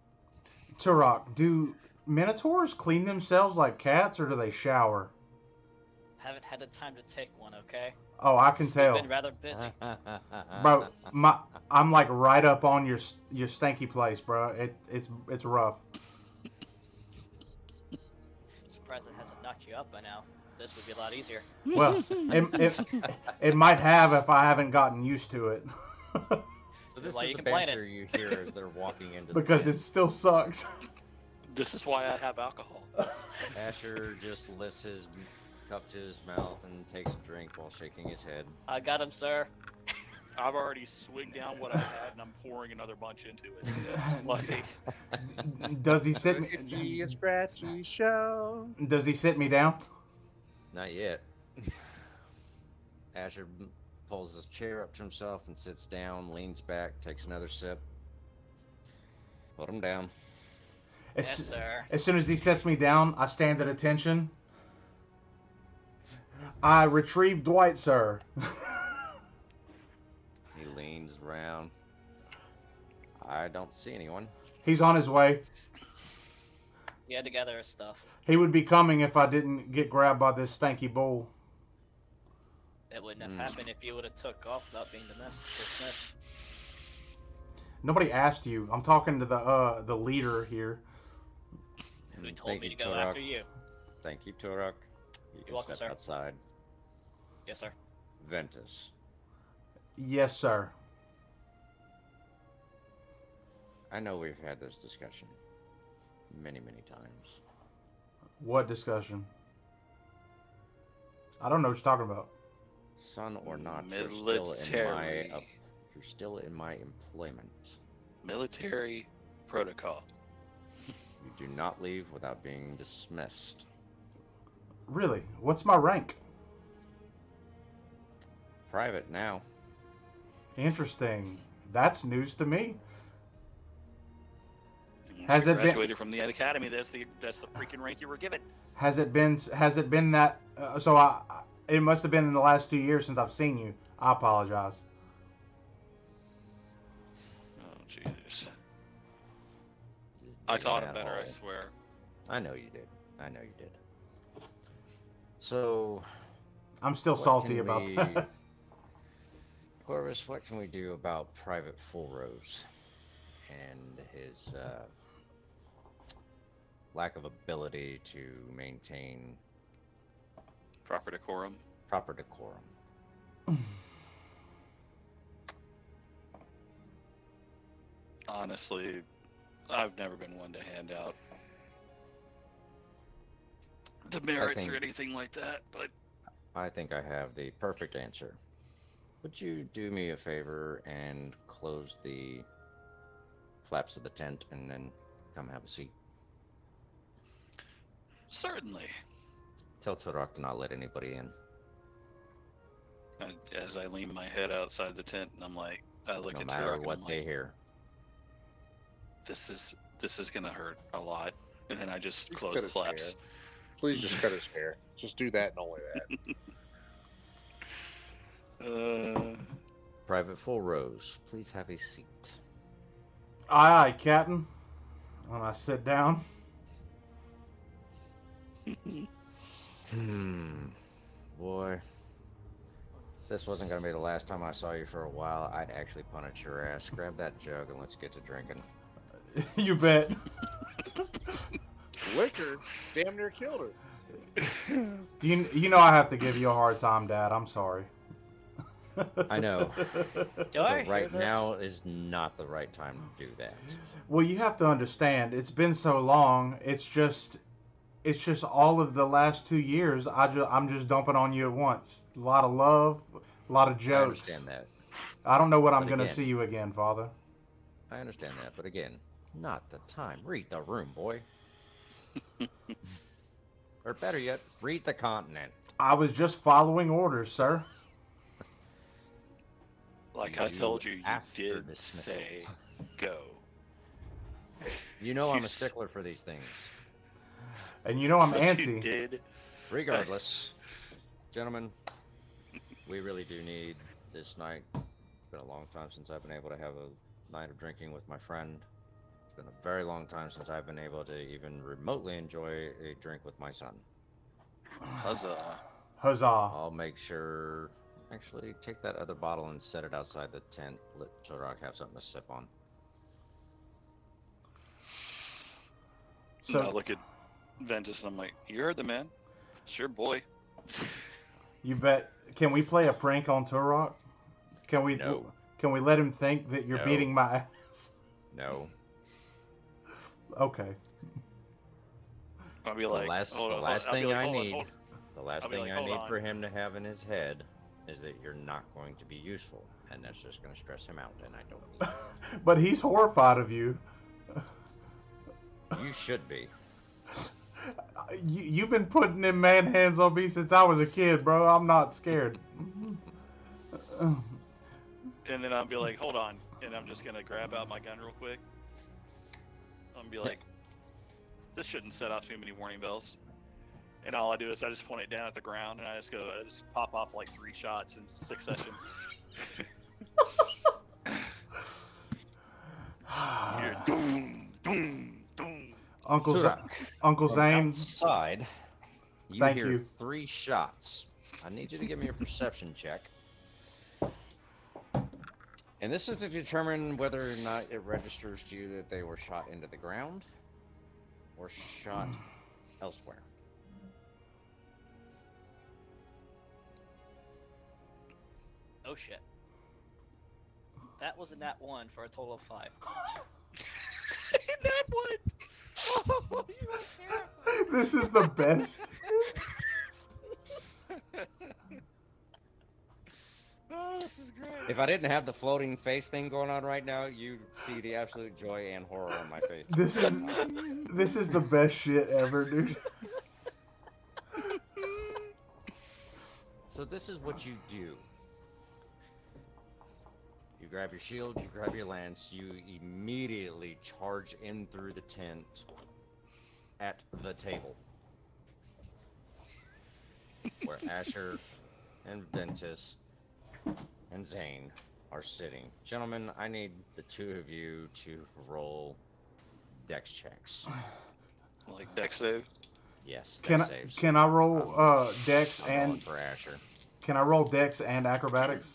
Speaker 2: Turok, do minotaurs clean themselves like cats, or do they shower?
Speaker 4: Haven't had the time to take one, okay?
Speaker 2: Oh, I can
Speaker 4: We've
Speaker 2: tell.
Speaker 4: been rather busy.
Speaker 2: Bro, I'm like right up on your stanky place, bro. It's rough.
Speaker 4: Surprised it hasn't knocked you up by now. This would be a lot easier.
Speaker 2: Well, it might have if I haven't gotten used to it.
Speaker 3: So this
Speaker 4: Why
Speaker 3: is
Speaker 4: you
Speaker 3: the
Speaker 4: complaining?
Speaker 3: banter you hear as they're walking into
Speaker 2: Because
Speaker 3: the
Speaker 2: it still sucks.
Speaker 6: This is why I have alcohol.
Speaker 3: tent. Asher just lifts his cup to his mouth and takes a drink while shaking his head.
Speaker 4: I got him, sir.
Speaker 6: I've already swigged down what I had, and I'm pouring another bunch into it. Like,
Speaker 2: Does he sit me?
Speaker 5: Itchy and scratchy show.
Speaker 2: Does he sit me down?
Speaker 3: Not yet. Asher pulls his chair up to himself and sits down, leans back, takes another sip. Put him down.
Speaker 2: As,
Speaker 4: Yes, sir.
Speaker 2: as soon as he sets me down, I stand at attention. I retrieve Dwight, sir.
Speaker 3: He leans around. I don't see anyone.
Speaker 2: He's on his way.
Speaker 4: He had to gather his stuff.
Speaker 2: He would be coming if I didn't get grabbed by this stanky bull.
Speaker 4: It wouldn't have happened if you would have took off without being dismissed.
Speaker 2: Nobody asked you. I'm talking to the leader here.
Speaker 4: Who told
Speaker 3: Thank
Speaker 4: me
Speaker 3: you,
Speaker 4: to go
Speaker 3: Turok.
Speaker 4: after you?
Speaker 3: Thank you, Turok. You can
Speaker 4: welcome,
Speaker 3: step
Speaker 4: sir.
Speaker 3: outside.
Speaker 4: Yes, sir.
Speaker 3: Ventus.
Speaker 2: Yes, sir.
Speaker 3: I know we've had this discussion many, many times.
Speaker 2: What discussion? I don't know what you're talking about.
Speaker 3: Son or not,
Speaker 6: Military.
Speaker 3: you're still in my employment.
Speaker 6: military protocol.
Speaker 3: You do not leave without being dismissed.
Speaker 2: Really? What's my rank?
Speaker 3: Private now.
Speaker 2: Interesting. That's news to me.
Speaker 6: Once
Speaker 2: Has
Speaker 6: you
Speaker 2: it been-
Speaker 6: graduated from the academy? That's the freaking rank you were given.
Speaker 2: Has it been that? It must have been in the last 2 years since I've seen you. I apologize.
Speaker 6: use. I taught him better, I swear.
Speaker 3: I know you did. I know you did. So,
Speaker 2: I'm still
Speaker 3: what
Speaker 2: salty
Speaker 3: can
Speaker 2: about
Speaker 3: we-
Speaker 2: that.
Speaker 3: Corvus, what can we do about Private Full Rose and his lack of ability to maintain
Speaker 6: Proper decorum.
Speaker 3: proper decorum?
Speaker 6: Honestly, I've never been one to hand out demerits or
Speaker 3: think-
Speaker 6: anything like that, but
Speaker 3: I think I have the perfect answer. Would you do me a favor and close the flaps of the tent and then come have a seat?
Speaker 6: certainly.
Speaker 3: Tell Todok to not let anybody in.
Speaker 6: As I lean my head outside the tent, and I'm like, I look
Speaker 3: No
Speaker 6: at
Speaker 3: matter
Speaker 6: Turok and
Speaker 3: what
Speaker 6: I'm
Speaker 3: they
Speaker 6: like,
Speaker 3: hear.
Speaker 6: this is gonna hurt a lot, and then I just
Speaker 5: Just
Speaker 6: close
Speaker 5: cut
Speaker 6: the
Speaker 5: his
Speaker 6: flaps.
Speaker 5: hair. Please just cut his hair. Just do that and only that.
Speaker 3: Private Full Rose, please have a seat.
Speaker 2: Aye, aye, Captain. When I sit down.
Speaker 3: Boy. This wasn't going to be the last time I saw you for a while. I'd actually punish your ass. Grab that jug and let's get to drinking.
Speaker 2: You bet.
Speaker 5: Liquor damn near killed her.
Speaker 2: You know I have to give you a hard time, Dad. I'm sorry.
Speaker 3: I know.
Speaker 4: Do I
Speaker 3: But right
Speaker 4: hear this?
Speaker 3: now is not the right time to do that.
Speaker 2: Well, you have to understand. It's been so long. It's just all of the last 2 years. I'm just dumping on you at once. A lot of love, a lot of
Speaker 3: I
Speaker 2: jokes.
Speaker 3: understand that.
Speaker 2: I don't know what I'm
Speaker 3: But
Speaker 2: going to
Speaker 3: again-
Speaker 2: see you again, Father.
Speaker 3: I understand that. But again, not the time. Read the room, boy. Or better yet, read the continent.
Speaker 2: I was just following orders, sir.
Speaker 6: Like I
Speaker 3: You
Speaker 6: told you, you
Speaker 3: after
Speaker 6: did
Speaker 3: dismissal.
Speaker 6: say go.
Speaker 3: You know I'm a
Speaker 6: You
Speaker 3: stickler for these things.
Speaker 2: And you know I'm
Speaker 6: But
Speaker 2: antsy.
Speaker 6: You did.
Speaker 3: Regardless, gentlemen, we really do need this night. It's been a long time since I've been able to have a night of drinking with my friend. It's been a very long time since I've been able to even remotely enjoy a drink with my son.
Speaker 6: Huzzah.
Speaker 2: Huzzah.
Speaker 3: I'll make sure. Actually, take that other bottle and set it outside the tent. Let Torok have something to sip on.
Speaker 2: So
Speaker 6: I look at Ventus and I'm like, you heard the man. Sure, boy.
Speaker 2: you bet. Can we play a prank on Turok? Can we?
Speaker 3: No.
Speaker 2: Can we let him think that you're
Speaker 3: No.
Speaker 2: beating my ass?
Speaker 3: No.
Speaker 2: Okay.
Speaker 6: I'll be like,
Speaker 3: the last
Speaker 6: hold on,
Speaker 3: thing
Speaker 6: I'll be like,
Speaker 3: I
Speaker 6: hold on,
Speaker 3: need,
Speaker 6: hold on.
Speaker 3: the last
Speaker 6: I'll be
Speaker 3: thing
Speaker 6: like,
Speaker 3: I
Speaker 6: hold
Speaker 3: need
Speaker 6: on.
Speaker 3: for him to have in his head is that you're not going to be useful, and that's just going to stress him out, and I don't need that.
Speaker 2: But he's horrified of you.
Speaker 3: You should be.
Speaker 2: You've been putting them man hands on me since I was a kid, bro. I'm not scared.
Speaker 6: And then I'll be like, hold on. And I'm just going to grab out my gun real quick. I'm going to be like, this shouldn't set off too many warning bells. And all I do is I just point it down at the ground and I just pop off like 3 shots in succession. You're doom, doom, doom.
Speaker 2: Uncle
Speaker 3: Turok,
Speaker 2: Uncle
Speaker 3: from
Speaker 2: Zane.
Speaker 3: outside, you
Speaker 2: Thank
Speaker 3: hear
Speaker 2: you.
Speaker 3: 3 shots. I need you to give me a perception check. And this is to determine whether or not it registers to you that they were shot into the ground or shot elsewhere.
Speaker 4: Oh shit. That was a nat 1 for a total of 5.
Speaker 6: That one! Oh, you are terrible.
Speaker 2: This is the best.
Speaker 6: Oh, this is great.
Speaker 3: If I didn't have the floating face thing going on right now, you'd see the absolute joy and horror on my face.
Speaker 2: This is the best shit ever, dude.
Speaker 3: So this is what you do. You grab your shield, you grab your lance, you immediately charge in through the tent at the table. Where Asher and Ventus and Zane are sitting. Gentlemen, I need the two of you to roll dex checks.
Speaker 6: Like deck save.
Speaker 3: Yes,
Speaker 2: Can
Speaker 3: dex
Speaker 2: I
Speaker 3: saves.
Speaker 2: can I roll Dex
Speaker 3: I'm rolling
Speaker 2: and
Speaker 3: for Asher.
Speaker 2: can I roll Dex and acrobatics?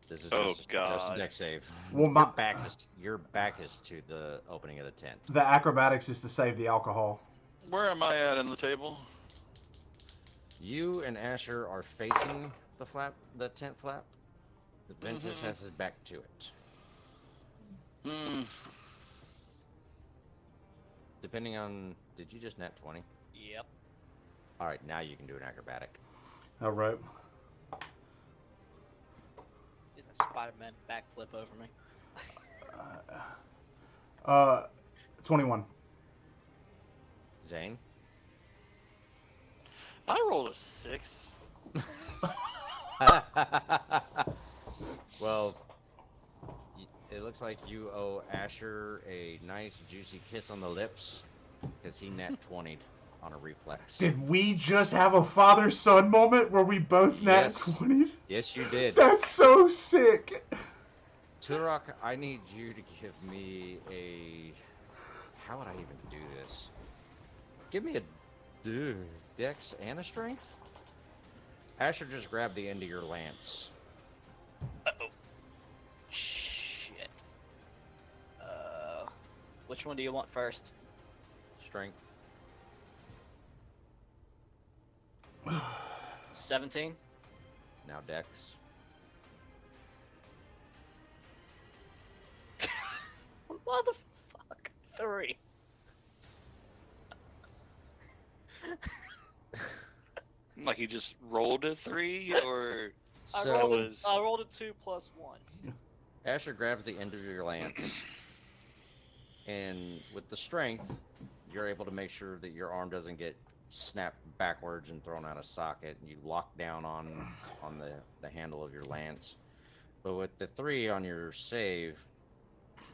Speaker 3: This is
Speaker 6: Oh,
Speaker 3: just a
Speaker 6: God.
Speaker 3: dex save.
Speaker 2: Well,
Speaker 3: Your back is to the opening of the tent.
Speaker 2: The acrobatics is to save the alcohol.
Speaker 6: Where am I at in the table?
Speaker 3: You and Asher are facing the tent flap. Ventus has his back to it.
Speaker 6: Hmm.
Speaker 3: Depending on, did you just nat 20?
Speaker 4: Yep.
Speaker 3: All right, now you can do an acrobatic.
Speaker 2: All right.
Speaker 4: He's a Spider-Man backflip over me.
Speaker 2: 21.
Speaker 3: Zane?
Speaker 6: I rolled a 6.
Speaker 3: Well, it looks like you owe Asher a nice juicy kiss on the lips because he nat 20'd on a reflex.
Speaker 2: Did we just have a father-son moment where we both nat
Speaker 3: Yes.
Speaker 2: 20s?
Speaker 3: Yes, you did.
Speaker 2: That's so sick.
Speaker 3: Turok, I need you to give me a... How would I even do this? Give me a dex and a strength? Asher just grabbed the end of your lance.
Speaker 4: Uh-oh. Shit. Which one do you want first?
Speaker 3: Strength.
Speaker 4: 17?
Speaker 3: Now dex.
Speaker 4: What the fuck? 3.
Speaker 6: Like you just rolled a 3, or
Speaker 3: So,
Speaker 4: I rolled a 2 plus 1.
Speaker 3: Asher grabs the end of your lance, and with the strength, you're able to make sure that your arm doesn't get snapped backwards and thrown out of socket. You lock down on the handle of your lance. But with the 3 on your save,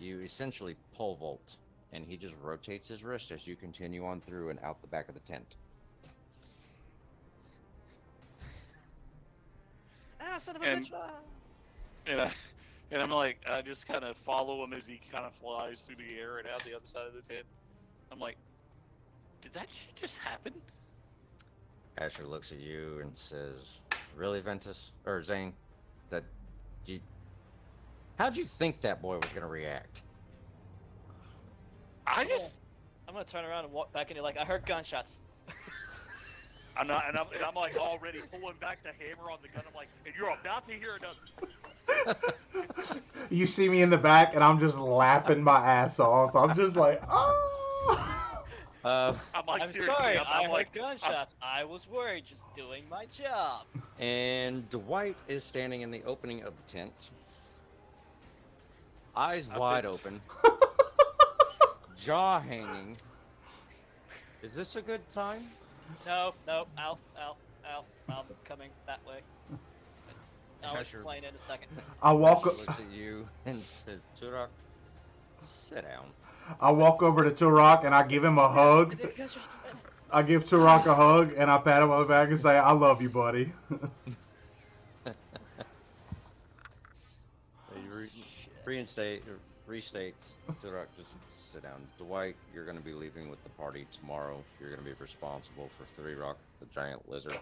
Speaker 3: you essentially pole vault, and he just rotates his wrist as you continue on through and out the back of the tent.
Speaker 4: Ah, son of a
Speaker 6: And-
Speaker 4: bitch! Ah.
Speaker 6: and I'm like, I just kind of follow him as he kind of flies through the air and out the other side of the tent. I'm like, did that shit just happen?
Speaker 3: Asher looks at you and says, "Really, Ventus? Or Zane? That you... How'd you think that boy was gonna react?"
Speaker 6: I just,
Speaker 4: I'm gonna turn around and walk back into like I heard gunshots.
Speaker 6: I'm not, and I'm like already pulling back the hammer on the gun. I'm like, and you're about to hear another.
Speaker 2: You see me in the back, and I'm just laughing my ass off. I'm just like, oh.
Speaker 6: I'm like,
Speaker 4: I'm
Speaker 6: seriously,
Speaker 4: sorry,
Speaker 6: I'm
Speaker 4: I heard
Speaker 6: like,
Speaker 4: gunshots. I was worried, just doing my job.
Speaker 3: And Dwight is standing in the opening of the tent, eyes wide open, jaw hanging. Is this a good time?
Speaker 4: No, Al, I'm coming that way. I'll
Speaker 3: Asher.
Speaker 4: explain in a second.
Speaker 2: I walk.
Speaker 3: Asher looks at you and says, "Turok, sit down."
Speaker 2: I walk over to Turok and I give him a hug. I give Turok a hug and I pat him on the back and say, "I love you, buddy."
Speaker 3: Restates. Turok, just sit down. Dwight, you're going to be leaving with the party tomorrow. You're going to be responsible for Three Rock, the giant lizard.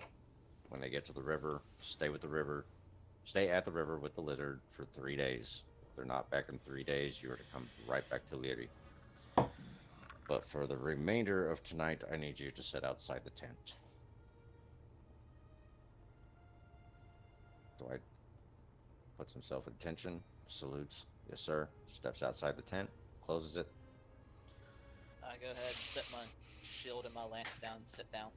Speaker 3: When they get to the river, stay at the river with the lizard for 3 days. If they're not back in 3 days, you are to come right back to Leary. But for the remainder of tonight, I need you to sit outside the tent. Dwight puts himself at attention, salutes. Yes, sir. Steps outside the tent, closes it.
Speaker 4: I go ahead and set my shield and my lance down and sit down.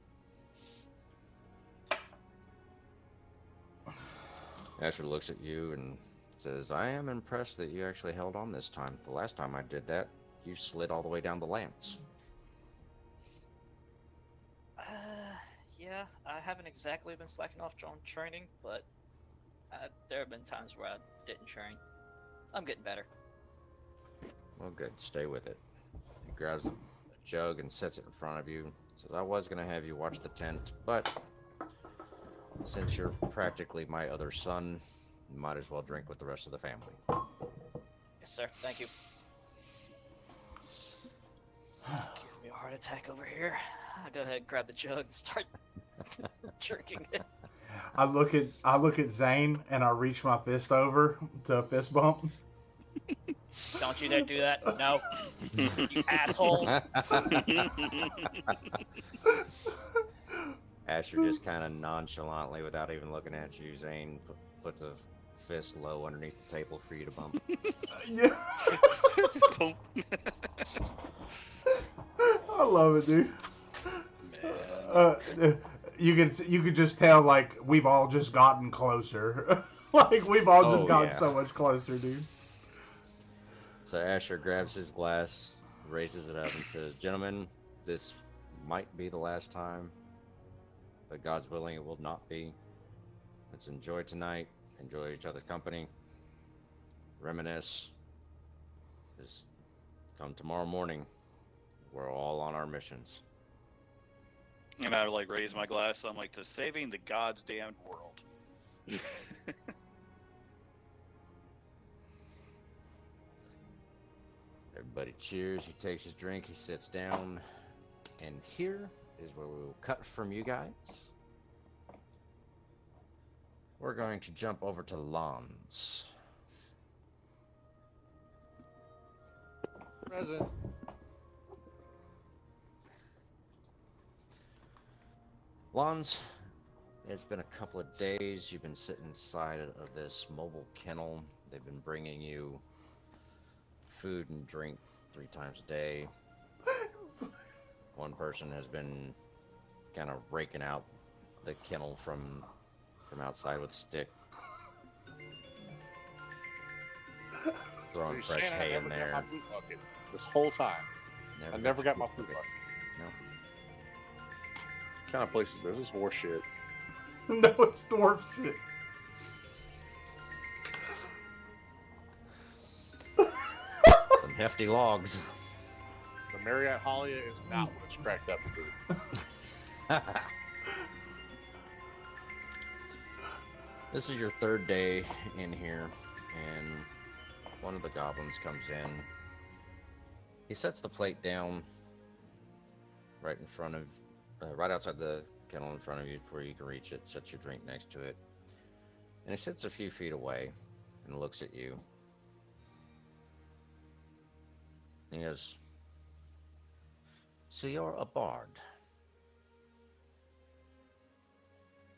Speaker 3: Asher looks at you and says, "I am impressed that you actually held on this time. The last time I did that, you slid all the way down the lance."
Speaker 4: Yeah, I haven't exactly been slacking off on training, but there have been times where I didn't train. I'm getting better.
Speaker 3: Well, good. Stay with it. He grabs a jug and sets it in front of you. Says, "I was going to have you watch the tent, but since you're practically my other son, You might as well drink with the rest of the family.
Speaker 4: Yes, sir. Thank you. Give me a heart attack over here. I'll go ahead and grab the jug and start drinking it.
Speaker 2: I look at Zane and I reach my fist over to a fist bump.
Speaker 4: Don't you dare do that. No. You assholes.
Speaker 3: Asher just kind of nonchalantly, without even looking at you, Zane puts a fist low underneath the table for you to bump.
Speaker 2: Yeah. I love it, dude. You could just tell, like, we've all just gotten closer. Like, we've all just gotten so much closer, dude.
Speaker 3: So Asher grabs his glass, raises it up, and says, "Gentlemen, this might be the last time, but God's willing it will not be. Let's enjoy tonight, enjoy each other's company, reminisce. Just come tomorrow morning, we're all on our missions."
Speaker 6: And I like raise my glass. I'm like, to saving the God's damned world.
Speaker 3: Everybody cheers. He takes his drink. He sits down. And here is where we will cut from you guys. We're going to jump over to Lons.
Speaker 5: Present.
Speaker 3: Lons, it's been a couple of days. You've been sitting inside of this mobile kennel. They've been bringing you food and drink 3 times a day. One person has been kind of raking out the kennel from outside with a stick, throwing fresh hay in there.
Speaker 5: Got my food bucket this whole time. I never got my food bucket.
Speaker 3: No.
Speaker 5: What kind of place is this? This is horse shit.
Speaker 2: No, it's dwarf shit.
Speaker 3: Some hefty logs.
Speaker 5: The Marriott Hollia is not what it's cracked up to be.
Speaker 3: This is your 3rd day in here, and one of the goblins comes in. He sets the plate down right in front of, right outside the kennel in front of you before you can reach it, sets your drink next to it. And he sits a few feet away and looks at you. And he goes, "So you're a bard?"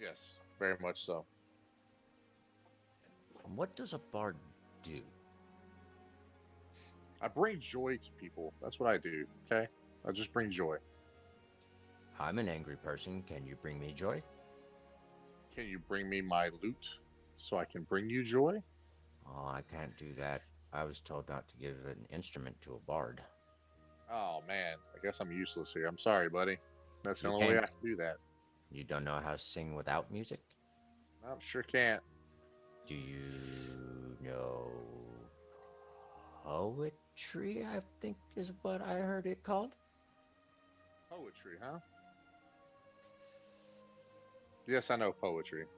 Speaker 5: Yes, very much so.
Speaker 3: What does a bard do?
Speaker 5: I bring joy to people. That's what I do, okay? I just bring joy.
Speaker 3: I'm an angry person. Can you bring me joy?
Speaker 5: Can you bring me my loot so I can bring you joy?
Speaker 3: Oh, I can't do that. I was told not to give an instrument to a bard.
Speaker 5: Oh, man. I guess I'm useless here. I'm sorry, buddy. That's the only way I can do that.
Speaker 3: You don't know how to sing without music?
Speaker 5: I sure can't.
Speaker 3: Do you know poetry, I think is what I heard it called?
Speaker 5: Poetry, huh? Yes, I know poetry.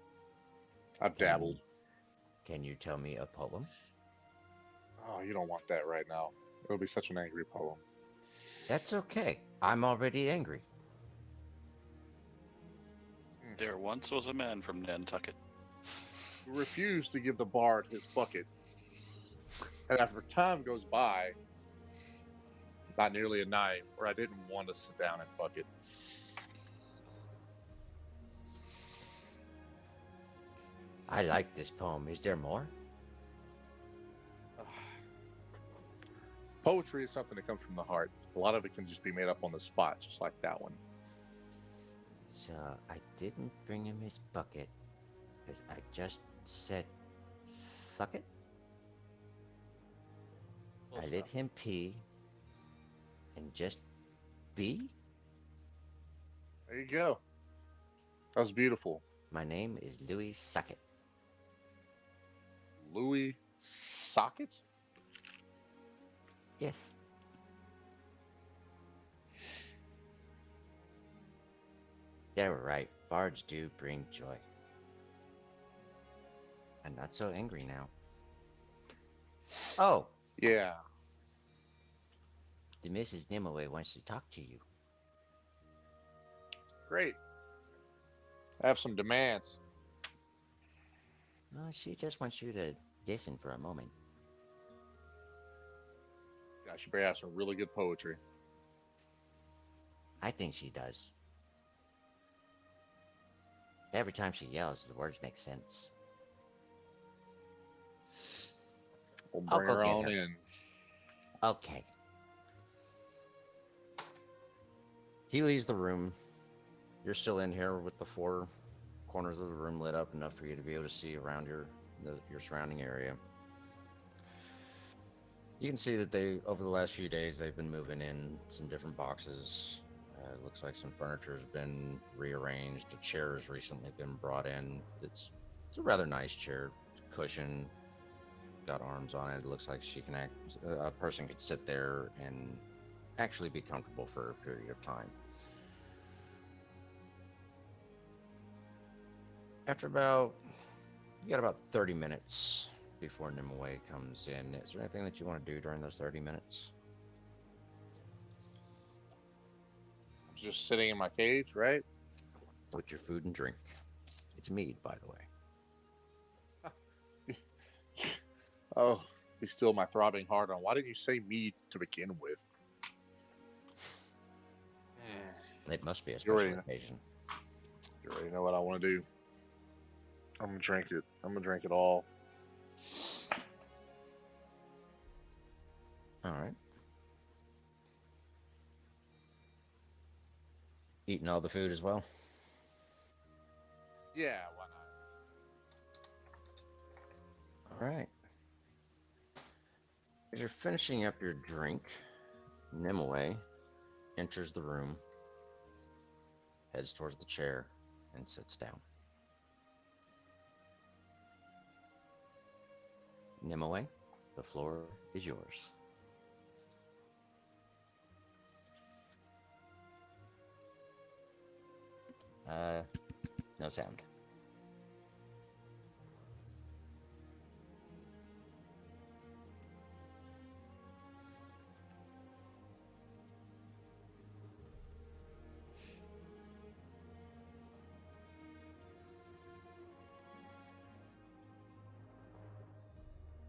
Speaker 5: I've dabbled.
Speaker 3: Can you tell me a poem?
Speaker 5: Oh, you don't want that right now. It'll be such an angry poem.
Speaker 3: That's okay. I'm already angry.
Speaker 6: There once was a man from Nantucket
Speaker 5: Who refused to give the bard his bucket. And after time goes by, not nearly a night, where I didn't want to sit down and bucket.
Speaker 3: I like this poem. Is there more?
Speaker 5: Poetry is something that comes from the heart. A lot of it can just be made up on the spot, just like that one.
Speaker 3: So I didn't bring him his bucket because I just said, fuck it. I let him pee and just be.
Speaker 5: There you go. That was beautiful.
Speaker 3: My name is Louis Suckett.
Speaker 5: Louis Socket?
Speaker 3: Yes. They were right. Bards do bring joy. I'm not so angry now. Oh,
Speaker 5: Yeah.
Speaker 3: the Mrs. Nimue wants to talk to you.
Speaker 5: Great. I have some demands.
Speaker 3: She just wants you to listen for a moment.
Speaker 5: Gosh, you better have some really good poetry.
Speaker 3: I think she does. Every time she yells, the words make sense.
Speaker 5: We'll
Speaker 3: I'll
Speaker 5: bring
Speaker 3: go
Speaker 5: her
Speaker 3: get
Speaker 5: on
Speaker 3: her.
Speaker 5: in.
Speaker 3: Okay. He leaves the room. You're still in here with the four corners of the room lit up enough for you to be able to see around your surrounding area. You can see that over the last few days, they've been moving in some different boxes. It looks like some furniture has been rearranged. A chair has recently been brought in. It's a rather nice chair, cushion, got arms on it. It looks like a person could sit there and actually be comfortable for a period of time. You got about 30 minutes before Nimue comes in. Is there anything that you want to do during those 30 minutes?
Speaker 5: Just sitting in my cage, right?
Speaker 3: With your food and drink. It's mead, by the way.
Speaker 5: Oh, you still my throbbing heart on. Why didn't you say me to begin with?
Speaker 3: It must be a special occasion.
Speaker 5: You already know what I want to do. I'm gonna drink it. I'm gonna drink it all.
Speaker 3: All right. Eating all the food as well?
Speaker 5: Yeah, why not?
Speaker 3: All right. As you're finishing up your drink, Nimue enters the room, heads towards the chair, and sits down. Nimue, the floor is yours. No sound.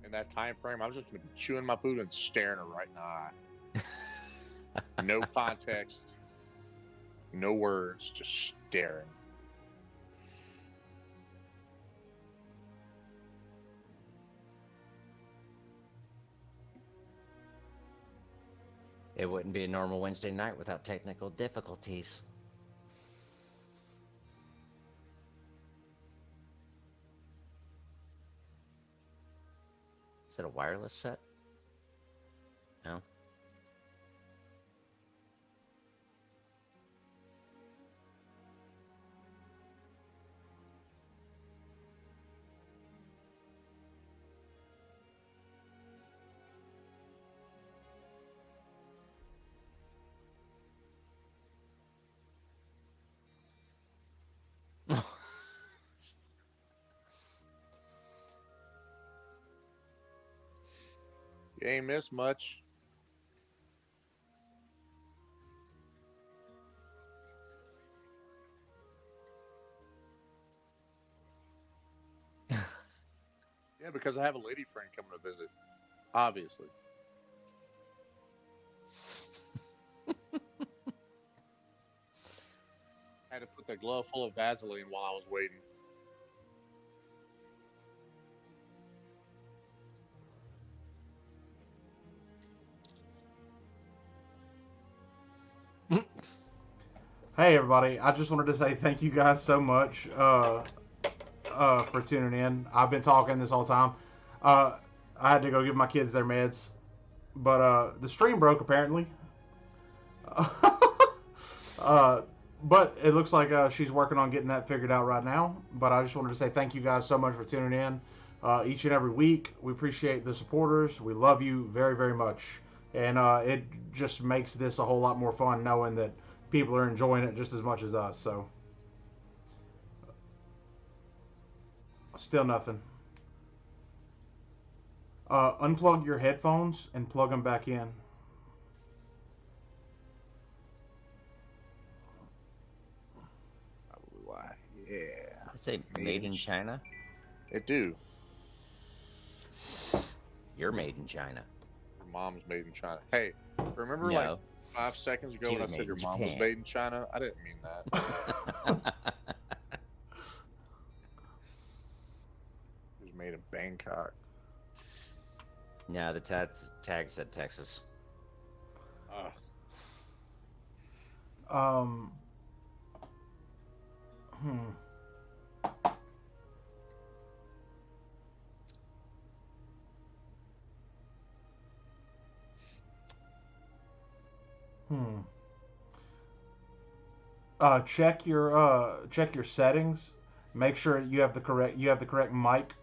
Speaker 5: In that time frame, I'm just gonna be chewing my food and staring her right in the eye. No context, no words, just staring.
Speaker 3: It wouldn't be a normal Wednesday night without technical difficulties. Is it a wireless set? No?
Speaker 5: You ain't missed much. Yeah, because I have a lady friend coming to visit. Obviously. I had to put the glove full of Vaseline while I was waiting.
Speaker 2: Hey everybody, I just wanted to say thank you guys so much for tuning in. I've been talking this whole time. I had to go give my kids their meds, but the stream broke apparently. But it looks like she's working on getting that figured out right now. But I just wanted to say thank you guys so much for tuning in each and every week. We appreciate the supporters. We love you very, very much. And it just makes this a whole lot more fun knowing that people are enjoying it just as much as us. So, still nothing. Unplug your headphones and plug them back in.
Speaker 5: Probably why. Yeah.
Speaker 3: I say made in China.
Speaker 5: It do.
Speaker 3: You're made in China.
Speaker 5: Your mom's made in China. Hey, remember
Speaker 3: No.
Speaker 5: like 5 seconds ago when I said
Speaker 3: Made
Speaker 5: your
Speaker 3: in
Speaker 5: mom was
Speaker 3: Japan.
Speaker 5: made in China? I didn't mean that. It was made in Bangkok.
Speaker 3: No, the tag said Texas.
Speaker 2: Um. Hmm. Hmm. Check your settings. Make sure you have the correct mic.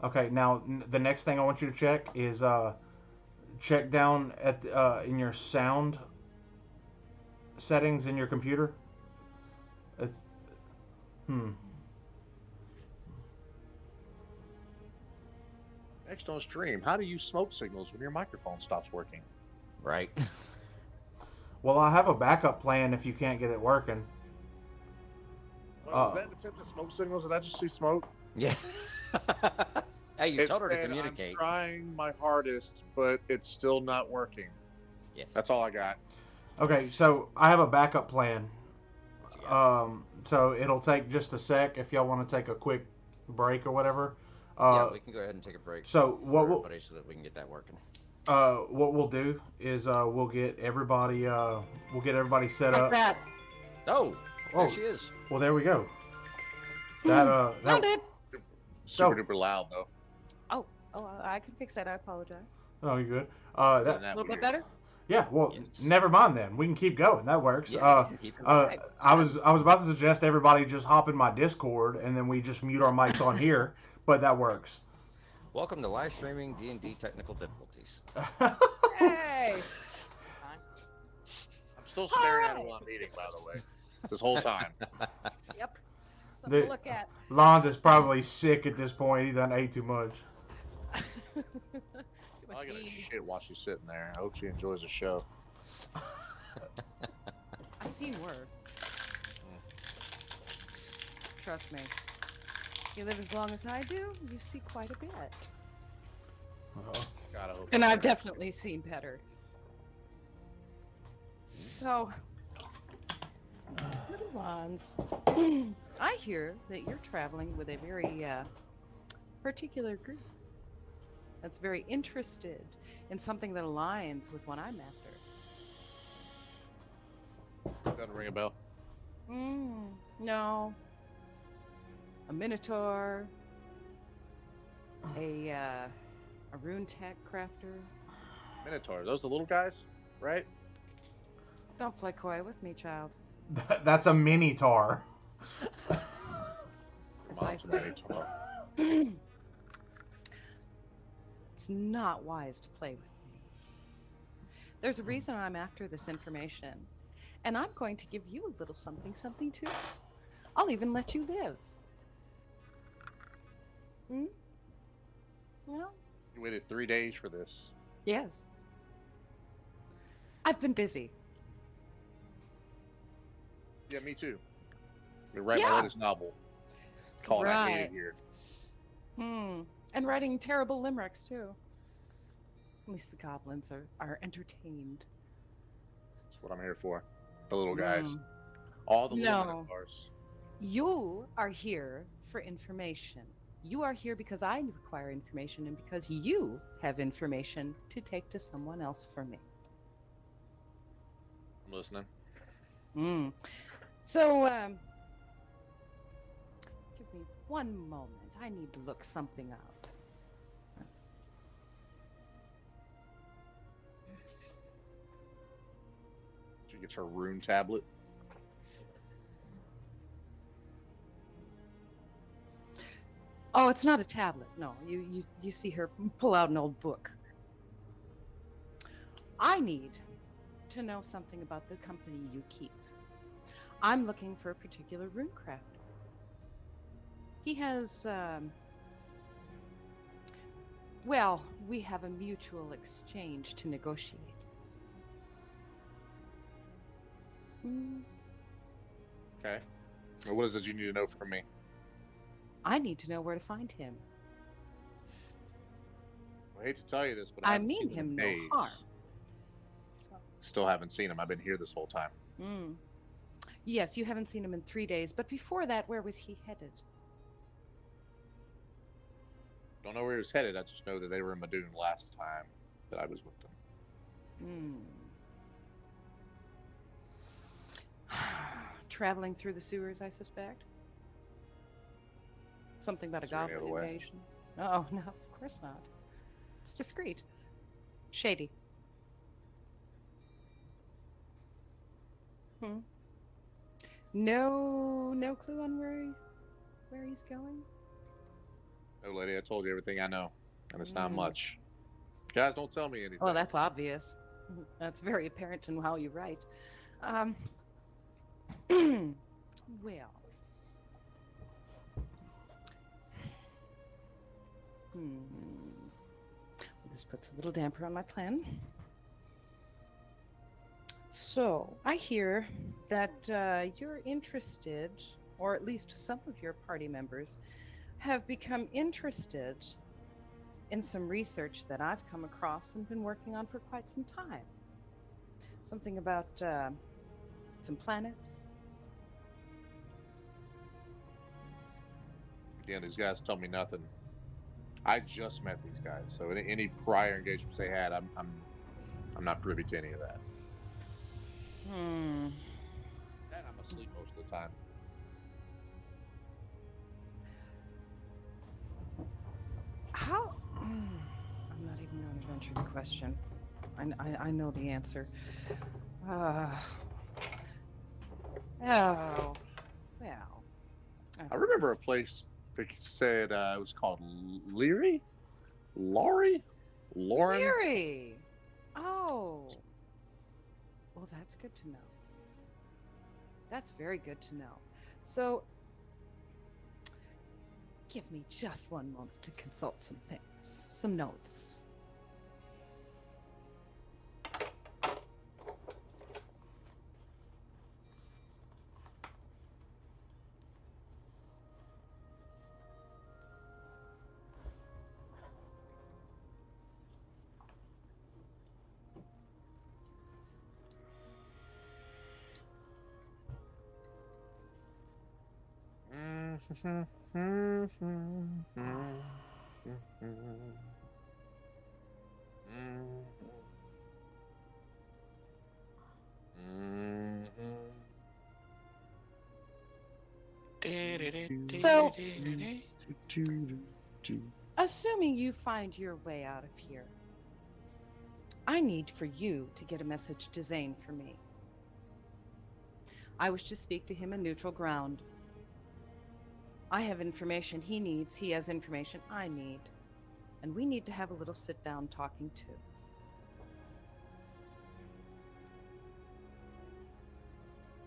Speaker 2: Okay. Now the next thing I want you to check is check down at in your sound settings in your computer. It's
Speaker 5: Next on stream, how do you smoke signals when your microphone stops working?
Speaker 3: Right.
Speaker 2: Well, I have a backup plan if you can't get it working.
Speaker 5: Well, was that an attempt at smoke signals? Did I just see smoke?
Speaker 3: Yeah. Hey, you
Speaker 5: It
Speaker 3: told her to
Speaker 5: said,
Speaker 3: communicate.
Speaker 5: I'm trying my hardest, but it's still not working.
Speaker 3: Yes.
Speaker 5: That's all I got.
Speaker 2: Okay, so I have a backup plan.
Speaker 3: What you got?
Speaker 2: So it'll take just a sec if y'all want to take a quick break or whatever.
Speaker 3: Yeah, we can go ahead and take a break.
Speaker 2: So
Speaker 3: for
Speaker 2: what we'll
Speaker 3: everybody so that we can get that working.
Speaker 2: what we'll do is we'll get everybody set up.
Speaker 7: That.
Speaker 3: Oh,
Speaker 2: Oh.
Speaker 3: there she is.
Speaker 2: Well, there we go. That
Speaker 7: Found it.
Speaker 5: Super duper loud though.
Speaker 7: Oh, I can fix that. I apologize.
Speaker 2: oh, you good?
Speaker 5: Other than
Speaker 2: That
Speaker 5: that,
Speaker 7: A little bit
Speaker 5: weird.
Speaker 7: better.
Speaker 2: yeah. Well,
Speaker 3: Yes.
Speaker 2: never mind then. We can keep going. That works.
Speaker 3: Yeah, we can keep it.
Speaker 7: Right.
Speaker 2: I was about to suggest everybody just hop in my Discord and then we just mute our mics on here, but that works.
Speaker 3: Welcome to live streaming D&D technical difficulties.
Speaker 7: Hey.
Speaker 5: I'm still staring at it while I'm eating, by the way. This whole time.
Speaker 7: Yep.
Speaker 2: The-
Speaker 7: Something to look at.
Speaker 2: Lons is probably sick at this point. He done ate too much.
Speaker 7: Too
Speaker 5: I
Speaker 7: much
Speaker 5: gotta
Speaker 7: eating.
Speaker 5: shit while she's sitting there. I hope she enjoys the show.
Speaker 7: I've seen worse. Trust me. You live as long as I do, you see quite a bit.
Speaker 5: God, I hope
Speaker 7: And I've definitely seen better. So, little ones, I hear that you're traveling with a very particular group that's very interested in something that aligns with what I'm after.
Speaker 5: doesn't ring a bell.
Speaker 7: No. A minotaur. A rune tech crafter.
Speaker 5: Minotaur. Those the little guys, right?
Speaker 7: Don't play coy with me, child.
Speaker 2: That's a mini tar.
Speaker 5: Mom's a Minotaur.
Speaker 7: It's not wise to play with me. There's a reason I'm after this information, and I'm going to give you a little something too. I'll even let you live. Well,
Speaker 5: You waited 3 days for this.
Speaker 7: yes. I've been busy.
Speaker 5: Yeah, me too. We write
Speaker 7: Yeah.
Speaker 5: my latest novel. Called I Hate It
Speaker 7: Right.
Speaker 5: Here.
Speaker 7: And writing terrible limericks too. At least the goblins are entertained.
Speaker 5: That's what I'm here for. The little guys.
Speaker 7: Mm.
Speaker 5: All the little
Speaker 7: No.
Speaker 5: Minotaurs.
Speaker 7: You are here for information. You are here because I require information and because you have information to take to someone else for me.
Speaker 5: I'm listening.
Speaker 7: So, give me one moment. I need to look something up.
Speaker 5: She gets her rune tablet.
Speaker 7: Oh, it's not a tablet. No, you see her pull out an old book. I need to know something about the company you keep. I'm looking for a particular rune crafter. He has Well, we have a mutual exchange to negotiate. Hmm,
Speaker 5: Okay. Well, what is it you need to know from me?
Speaker 7: I need to know where to find him.
Speaker 5: I hate to tell you this, but I
Speaker 7: I
Speaker 5: haven't
Speaker 7: mean
Speaker 5: seen him in
Speaker 7: him no
Speaker 5: days.
Speaker 7: harm.
Speaker 5: Still haven't seen him. I've been here this whole time.
Speaker 7: Mm. Yes, you haven't seen him in 3 days, but before that, where was he headed?
Speaker 5: Don't know where he was headed. I just know that they were in Madoon last time that I was with them.
Speaker 7: Traveling through the sewers, I suspect. Something about a
Speaker 5: Is there any
Speaker 7: goblin
Speaker 5: other way?
Speaker 7: invasion. Oh, no, of course not. It's discreet. Shady. No clue on where he's going?
Speaker 5: No, lady, I told you everything I know, and it's not much. Guys, don't tell me anything.
Speaker 7: Well, that's obvious. That's very apparent in how you write. Well. This puts a little damper on my plan. So, I hear that you're interested, or at least some of your party members have become interested in some research that I've come across and been working on for quite some time. Something about some planets.
Speaker 5: Again, these guys tell me nothing. I just met these guys, so any prior engagements they had, I'm not privy to any of that. And I'm asleep most of the time.
Speaker 7: How? I'm not even going to venture the question. I know the answer. Oh, well.
Speaker 5: I remember a place that said it was called Leary? Laurie? Lauren?
Speaker 7: Leary! Oh. Well, that's good to know. That's very good to know. So, give me just one moment to consult some things, some notes. So, assuming you find your way out of here, I need for you to get a message to Zane for me. I wish to speak to him in neutral ground. I have information he needs, he has information I need, and we need to have a little sit-down talking too.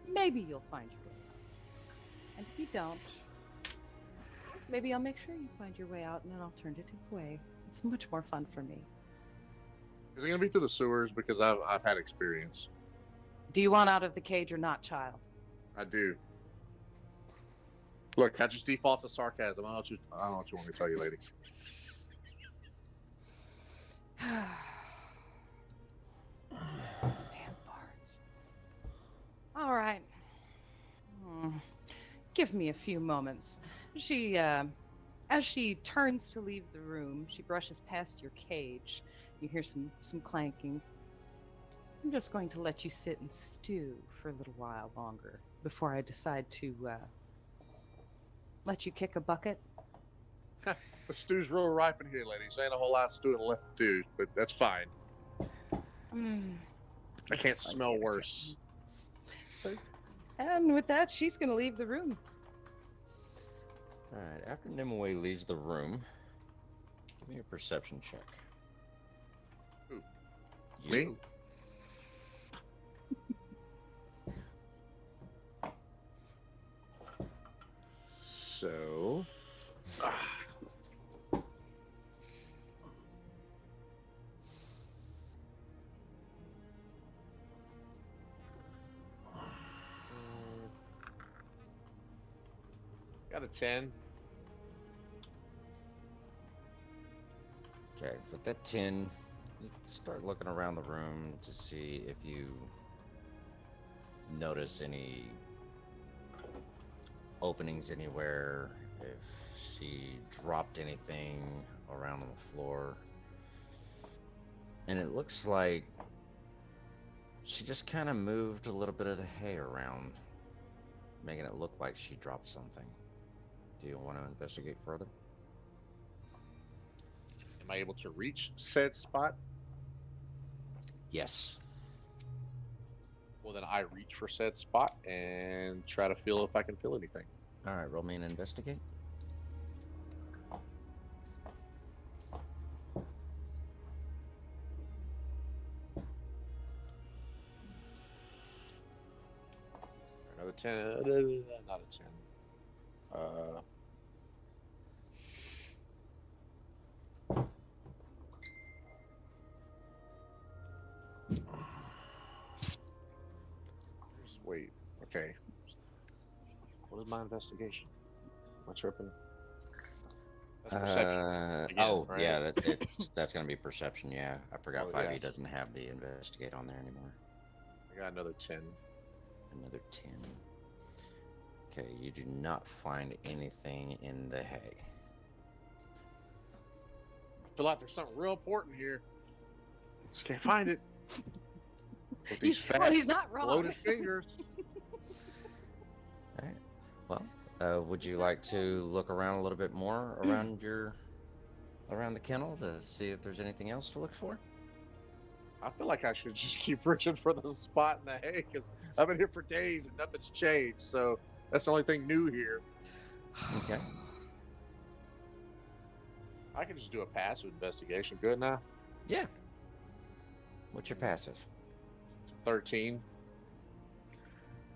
Speaker 7: Maybe you'll find your way out. And if you don't, maybe I'll make sure you find your way out in an alternative way. It's much more fun for me.
Speaker 5: Is it going to be through the sewers? Because I've had experience.
Speaker 7: Do you want out of the cage or not, child?
Speaker 5: I do. Look, I just default to sarcasm. I don't know what you want me to tell you, lady.
Speaker 7: Damn bards. All right. Give me a few moments. As she turns to leave the room, she brushes past your cage. You hear some clanking. I'm just going to let you sit and stew for a little while longer before I decide to let you kick a bucket.
Speaker 5: The stew's real ripe in here, ladies. Ain't a whole lot of stew left to do, but that's fine. I can't smell worse.
Speaker 7: So, and with that, she's going to leave the room.
Speaker 3: All right. After Nimue leaves the room, give me a perception check.
Speaker 5: Who?
Speaker 3: You.
Speaker 5: Me? So, Got a 10.
Speaker 3: Okay, with that 10, you start looking around the room to see if you notice any openings anywhere, if she dropped anything around on the floor. And it looks like she just kind of moved a little bit of the hay around, making it look like she dropped something. Do you want to investigate further?
Speaker 5: Am I able to reach said spot?
Speaker 3: Yes.
Speaker 5: Well, then I reach for said spot and try to feel if I can feel anything.
Speaker 3: All right, roll me an investigate.
Speaker 5: Another 10. Not a 10. Wait. Okay. What is my investigation? Am I tripping? That's perception. Again,
Speaker 3: Oh,
Speaker 5: right?
Speaker 3: yeah, that's going to be perception, yeah. I forgot
Speaker 5: Oh,
Speaker 3: 5e
Speaker 5: yes.
Speaker 3: doesn't have the investigate on there anymore.
Speaker 5: I got another 10.
Speaker 3: Another 10. Okay, you do not find anything in the hay.
Speaker 5: I feel like there's something real important here. Just can't find it. With these fat,
Speaker 7: Well, he's not wrong.
Speaker 5: bloated fingers.
Speaker 3: All right. Well, would you like to look around a little bit more around the kennel to see if there's anything else to look for?
Speaker 5: I feel like I should just keep reaching for the spot in the hay because I've been here for days and nothing's changed. So that's the only thing new here.
Speaker 3: Okay.
Speaker 5: I can just do a passive investigation. Good now.
Speaker 3: Yeah. What's your passive?
Speaker 5: It's a 13.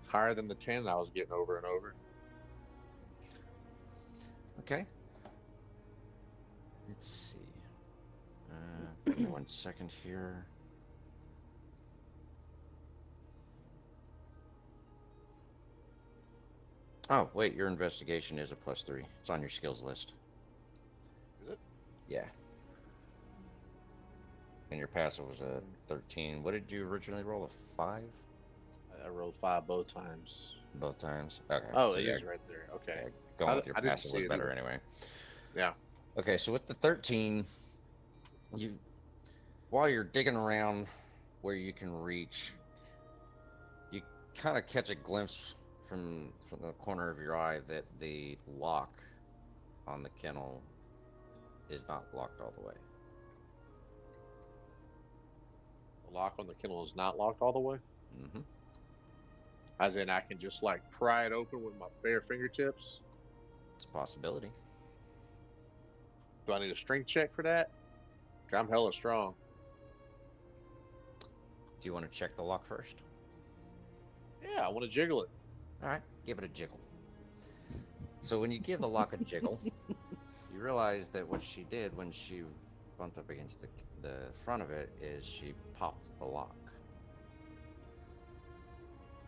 Speaker 5: It's higher than the 10 I was getting over and over.
Speaker 3: Okay. Let's see. Give me 1 second here. Oh, wait, your investigation is a +3. It's on your skills list.
Speaker 5: Is it?
Speaker 3: Yeah. And your passive was a 13. What did you originally roll? A 5?
Speaker 5: I rolled 5 both times.
Speaker 3: Both times? Okay.
Speaker 5: Oh,
Speaker 3: so
Speaker 5: it
Speaker 3: yeah,
Speaker 5: is right there. Okay.
Speaker 3: yeah, going with your
Speaker 5: I didn't
Speaker 3: passive
Speaker 5: see
Speaker 3: was
Speaker 5: it
Speaker 3: better
Speaker 5: either.
Speaker 3: anyway.
Speaker 5: Yeah.
Speaker 3: Okay, so with the 13, while you're digging around where you can reach, you kind of catch a glimpse from the corner of your eye that the lock on the kennel is not locked all the way.
Speaker 5: The lock on the kennel is not locked all the way.
Speaker 3: Mm-hmm.
Speaker 5: As in, I can just like pry it open with my bare fingertips.
Speaker 3: It's a possibility.
Speaker 5: Do I need a strength check for that? I'm hella strong.
Speaker 3: Do you want to check the lock first?
Speaker 5: Yeah, I want to jiggle it.
Speaker 3: All right, give it a jiggle. So when you give the lock a jiggle, you realize that what she did when she bumped up against the front of it is she popped the lock.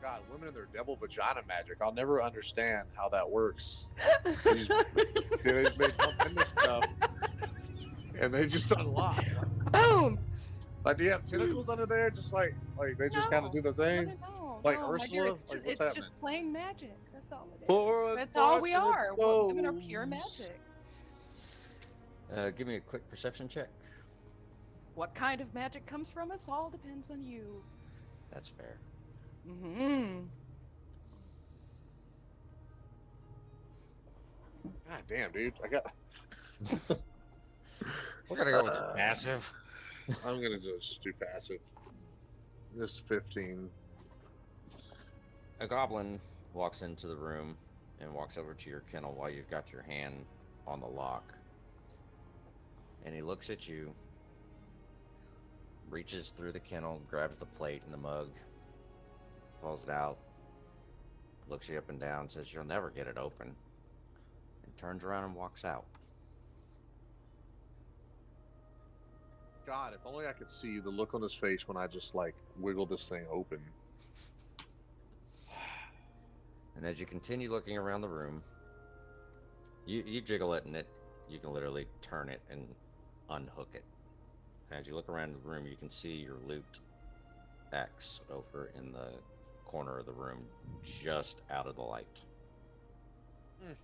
Speaker 5: God, women and their devil vagina magic. I'll never understand how that works. They bump into stuff and they just unlock.
Speaker 7: Boom!
Speaker 5: Like, do you have tentacles under there? Just like they just kind of do the thing?
Speaker 7: No,
Speaker 5: Like
Speaker 7: no, my dear,
Speaker 5: Ursula?
Speaker 7: it's,
Speaker 5: Like,
Speaker 7: just,
Speaker 5: what's
Speaker 7: it's
Speaker 5: happening?
Speaker 7: just plain magic. That's all it is.
Speaker 5: Poor
Speaker 7: That's all we
Speaker 5: unfortunate
Speaker 7: are. Women are pure
Speaker 5: souls.
Speaker 7: magic.
Speaker 3: Give me a quick perception check.
Speaker 7: What kind of magic comes from us all depends on you.
Speaker 3: That's fair.
Speaker 7: Mm-hmm.
Speaker 5: God damn, dude. I got.
Speaker 3: We're gonna go with your passive.
Speaker 5: I'm gonna just do passive. This 15.
Speaker 3: A goblin walks into the room and walks over to your kennel while you've got your hand on the lock. And he looks at you, reaches through the kennel, grabs the plate and the mug, pulls it out, looks you up and down, says, "You'll never get it open," and turns around and walks out.
Speaker 5: God, if only I could see the look on his face when I just like wiggle this thing open.
Speaker 3: And as you continue looking around the room, You jiggle it, and you can literally turn it and unhook it. As you look around the room, you can see your loot X over in the corner of the room, just out of the light.
Speaker 5: I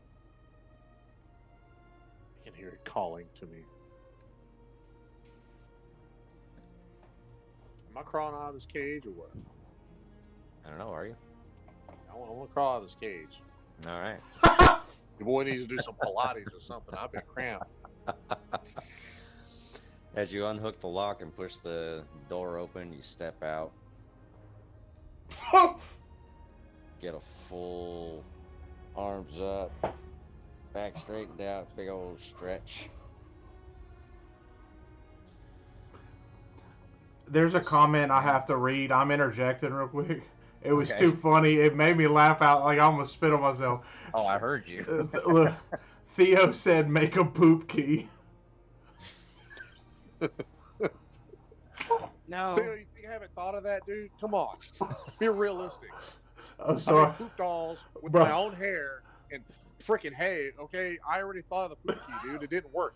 Speaker 5: can hear it calling to me. Am I crawling out of this cage or what?
Speaker 3: I don't know. Are you?
Speaker 5: I want to crawl out of this cage.
Speaker 3: All right.
Speaker 5: The boy needs to do some Pilates or something. I've been cramped.
Speaker 3: As you unhook the lock and push the door open, you step out. Get a full arms up, back straightened out, big old stretch.
Speaker 2: There's a comment I have to read. I'm interjecting real quick. It was
Speaker 3: Okay.
Speaker 2: too funny. It made me laugh out. Like I almost spit on myself.
Speaker 3: Oh, I heard you.
Speaker 2: Look, Theo said, "Make a poop key."
Speaker 7: No.
Speaker 5: Theo, you think I haven't thought of that, dude? Come on. Be realistic.
Speaker 2: I'm
Speaker 5: I
Speaker 2: sorry.
Speaker 5: made poop dolls with
Speaker 2: Bro.
Speaker 5: my own hair and freaking hay, okay? I already thought of the poop key, dude. It didn't work.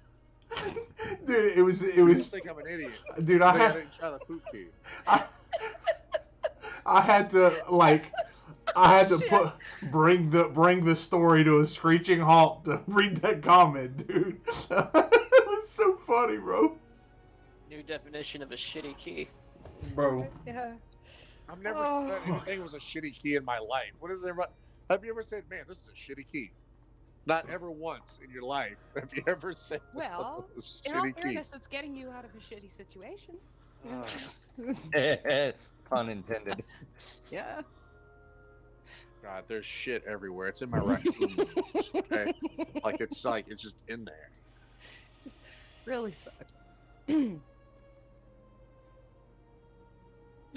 Speaker 2: Dude, it was.
Speaker 5: You just think I'm an idiot.
Speaker 2: Dude,
Speaker 5: I
Speaker 2: I
Speaker 5: think I
Speaker 2: had.
Speaker 5: didn't try the poop key.
Speaker 2: I had to
Speaker 7: Shit.
Speaker 2: bring the story to a screeching halt to read that comment, dude. It was so funny, bro.
Speaker 4: New definition of a shitty key.
Speaker 2: Bro.
Speaker 7: Yeah.
Speaker 5: I've never
Speaker 7: Oh.
Speaker 5: said anything was a shitty key in my life. What is there about? Have you ever said, man, this is a shitty key? Not ever once in your life have you ever said this
Speaker 7: Well,
Speaker 5: is a
Speaker 7: in all
Speaker 5: shitty key.
Speaker 7: fairness, it's getting you out of a shitty situation.
Speaker 3: Pun intended.
Speaker 7: Yeah.
Speaker 5: God, there's shit everywhere. It's in my raccoon nose, okay? It's just in there.
Speaker 7: Just really sucks.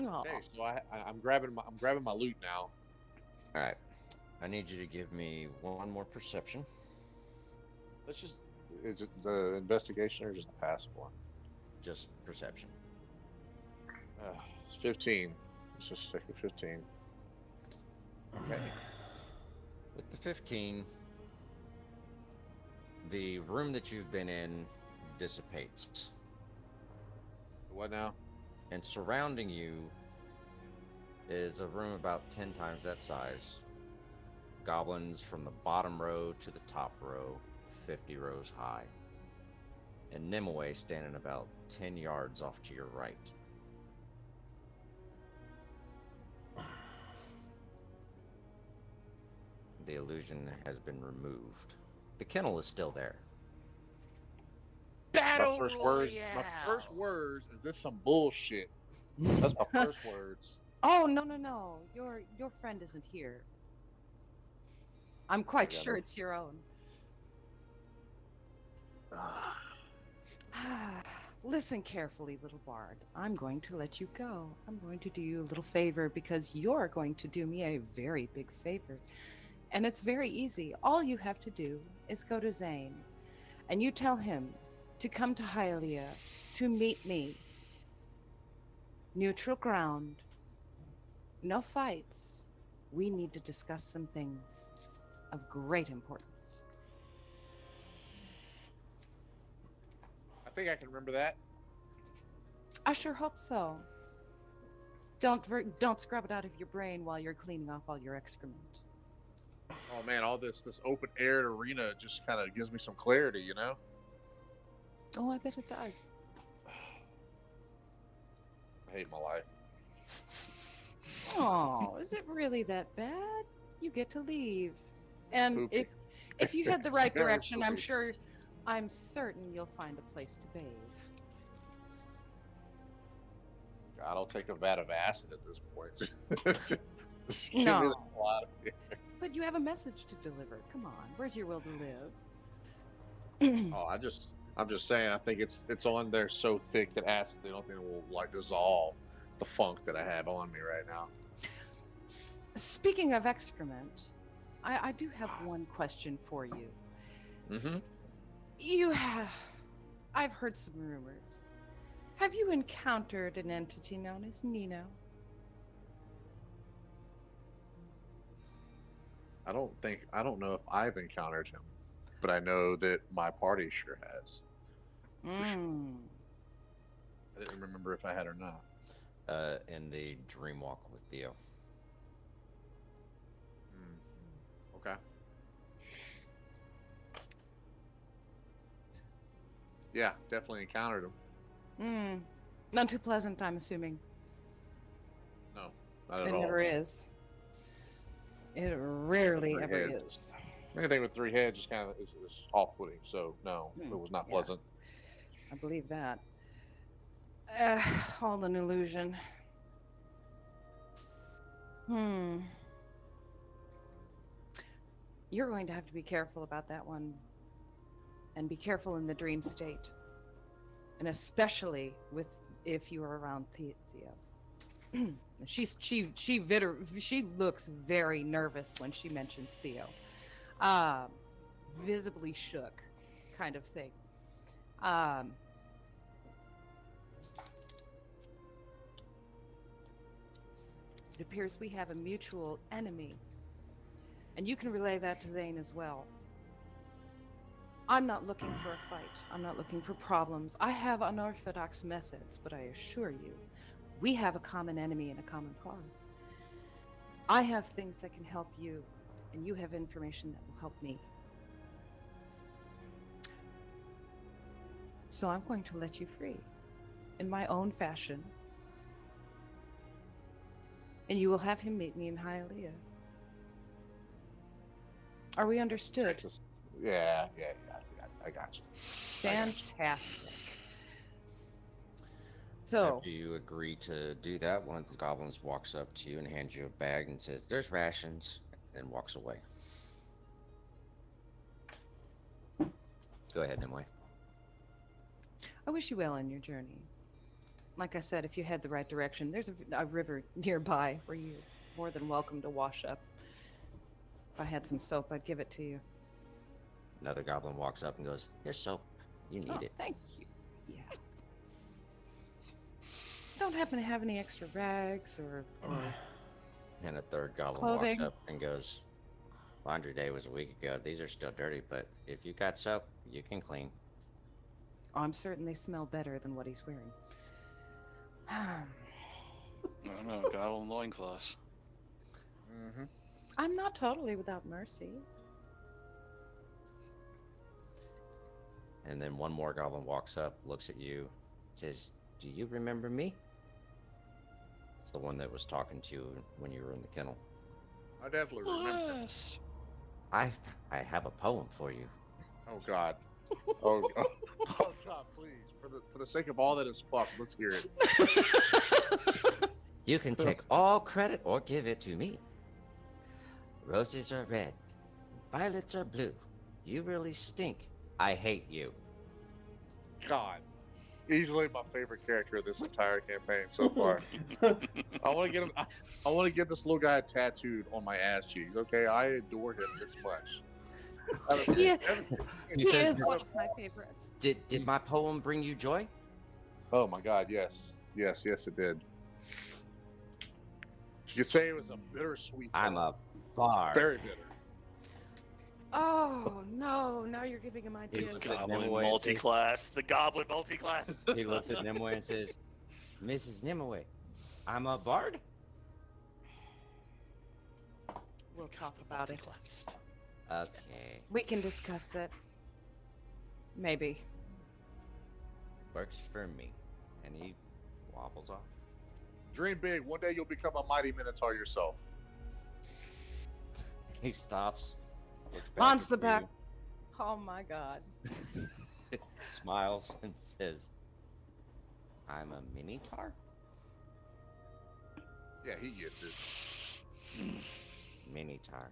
Speaker 7: Aw.
Speaker 5: Okay, so I'm grabbing my loot now.
Speaker 3: All right. I need you to give me one more perception.
Speaker 5: Let's just is it the investigation or just the passive one?
Speaker 3: Just perception.
Speaker 5: It's 15. Let's just stick with 15.
Speaker 3: Okay. With the 15, the room that you've been in dissipates.
Speaker 5: What now?
Speaker 3: And surrounding you is a room about 10 times that size. Goblins from the bottom row to the top row, 50 rows high. And Nimue standing about 10 yards off to your right. The illusion has been removed. The kennel is still there.
Speaker 5: My first words is this some bullshit. That's my first words.
Speaker 7: Oh, no. Your friend isn't here. I'm quite
Speaker 5: got
Speaker 7: sure
Speaker 5: it.
Speaker 7: it's your own. Listen carefully, little bard. I'm going to let you go. I'm going to do you a little favor because you're going to do me a very big favor. And it's very easy. All you have to do is go to Zane and you tell him to come to Hylia to meet me. Neutral ground. No fights. We need to discuss some things of great importance.
Speaker 5: I think I can remember that.
Speaker 7: I sure hope so. Don't scrub it out of your brain while you're cleaning off all your excrement.
Speaker 5: Oh man, all this open air arena just kind of gives me some clarity, you know?
Speaker 7: Oh, I bet it does.
Speaker 5: I hate my life.
Speaker 7: Oh, is it really that bad? You get to leave. And
Speaker 5: Poopy.
Speaker 7: if you head the right
Speaker 5: Very
Speaker 7: direction,
Speaker 5: poopy.
Speaker 7: I'm certain you'll find a place to bathe.
Speaker 5: God, I'll take a vat of acid at this point. Just give me
Speaker 7: No.
Speaker 5: the hell out of here.
Speaker 7: But you have a message to deliver. Come on, where's your will to live?
Speaker 5: Oh, I'm just saying. I think it's on there so thick that acid, I don't think it will like dissolve the funk that I have on me right now.
Speaker 7: Speaking of excrement, I do have one question for you.
Speaker 5: Mm-hmm.
Speaker 7: I've heard some rumors. Have you encountered an entity known as Nino?
Speaker 5: I don't know if I've encountered him. but I know that my party sure has.
Speaker 7: Mm.
Speaker 5: I didn't remember if I had or not.
Speaker 3: In the dream walk with Theo.
Speaker 5: Okay. Yeah, definitely encountered him.
Speaker 7: Mm. Not too pleasant, I'm assuming.
Speaker 5: No, not at
Speaker 7: It
Speaker 5: all.
Speaker 7: never is. It rarely
Speaker 5: Three
Speaker 7: ever
Speaker 5: heads.
Speaker 7: is.
Speaker 5: Anything with three heads is kind of is off-putting. So no,
Speaker 7: Hmm,
Speaker 5: it was not
Speaker 7: yeah.
Speaker 5: pleasant.
Speaker 7: I believe that. All an illusion. You're going to have to be careful about that one. And be careful in the dream state. And especially with if you are around Theo. She looks very nervous when she mentions Theo. Visibly shook kind of thing. It appears we have a mutual enemy. And you can relay that to Zane as well. I'm not looking for a fight. I'm not looking for problems. I have unorthodox methods, but I assure you, we have a common enemy and a common cause. I have things that can help you, and you have information that will help me. So I'm going to let you free, in my own fashion. And you will have him meet me in Hialeah. Are we understood?
Speaker 5: Yeah. I got you.
Speaker 7: Fantastic. So,
Speaker 3: After you agree to do that, one of the goblins walks up to you and hands you a bag and says, "There's rations," and walks away. Go ahead, Nimue.
Speaker 7: I wish you well on your journey. Like I said, if you head the right direction, there's a river nearby where you're more than welcome to wash up. If I had some soap, I'd give it to you.
Speaker 3: Another goblin walks up and goes, "Here's soap. You need it."
Speaker 7: Thank you. Yeah. Don't happen to have any extra rags or
Speaker 3: And a third goblin
Speaker 7: clothing?
Speaker 3: walks up and goes, "Laundry day was a week ago. These are still dirty, but if you got soap, you can clean."
Speaker 7: Oh, I'm certain they smell better than what he's wearing.
Speaker 6: I don't know, goblin loincloths.
Speaker 5: Mm-hmm.
Speaker 7: I'm not totally without mercy.
Speaker 3: And then one more goblin walks up, looks at you, says, "Do you remember me?" It's the one that was talking to you when you were in the kennel.
Speaker 5: I definitely remember.
Speaker 6: Yes.
Speaker 3: I have a poem for you.
Speaker 5: Oh God. Oh God, please. For the sake of all that is fucked, let's hear it.
Speaker 3: You can take all credit or give it to me. Roses are red, violets are blue. You really stink. I hate you.
Speaker 5: God. Easily my favorite character of this entire campaign so far. I want to get him. I want to get this little guy tattooed on my ass cheeks. Okay, I adore him this much.
Speaker 7: Yeah.
Speaker 3: He
Speaker 7: He
Speaker 3: says,
Speaker 7: is one of my favorites.
Speaker 3: Did my poem bring you joy?
Speaker 5: Oh my God, yes, it did. You could say it was a bittersweet.
Speaker 3: I'm
Speaker 5: poem.
Speaker 3: a bard.
Speaker 5: Very bitter.
Speaker 7: Oh no! Now you're giving him
Speaker 3: He
Speaker 7: ideas.
Speaker 3: looks at
Speaker 6: Goblin
Speaker 3: Nimue and says-
Speaker 6: multi-class. The goblin multi-class.
Speaker 3: He looks at Nimue and says, "Mrs. Nimue, I'm a bard."
Speaker 7: We'll talk about it.
Speaker 6: Multi-class.
Speaker 3: Okay,
Speaker 7: We can discuss it. Maybe.
Speaker 3: works for me. And he wobbles off.
Speaker 5: Dream big. One day you'll become a mighty minotaur yourself.
Speaker 3: He stops, looks back
Speaker 7: Wants
Speaker 3: at
Speaker 7: the
Speaker 3: you,
Speaker 7: back. Oh my God.
Speaker 3: smiles and says, "I'm a minotaur."
Speaker 5: Yeah, he gets it.
Speaker 3: Minotaur.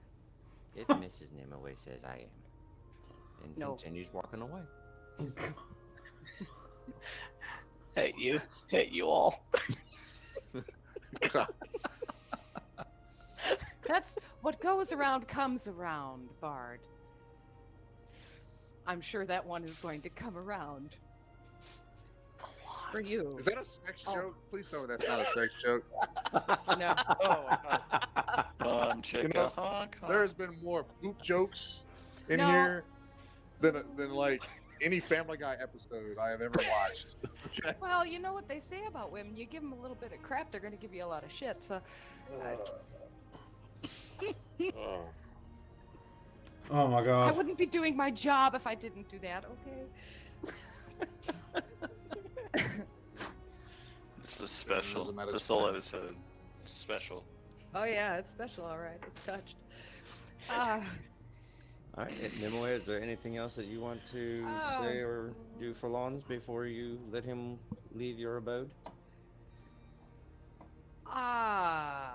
Speaker 3: If Mrs. Nimue says I am. And
Speaker 7: No.
Speaker 3: continues walking away.
Speaker 4: Hate you all.
Speaker 7: That's what goes around comes around, Bard. I'm sure that one is going to come around. For you.
Speaker 5: Is that a sex
Speaker 7: Oh.
Speaker 5: joke? Please tell me that's not a sex joke.
Speaker 7: No.
Speaker 5: Oh my God.
Speaker 6: Chica,
Speaker 5: You know,
Speaker 6: honk, honk.
Speaker 5: There's been more poop jokes in
Speaker 7: No.
Speaker 5: here than like any Family Guy episode I have ever watched. Okay?
Speaker 7: Well, you know what they say about women. You give them a little bit of crap, they're going to give you a lot of shit. So,
Speaker 2: Oh my
Speaker 7: I
Speaker 2: god.
Speaker 7: wouldn't be doing my job if I didn't do that, okay?
Speaker 6: This is special.
Speaker 5: Doesn't matter.
Speaker 6: This whole episode is special.
Speaker 7: Oh, yeah, it's special, all right. It's touched.
Speaker 3: All right, Nimue, is there anything else that you want to say or do for Lons before you let him leave your abode?
Speaker 7: I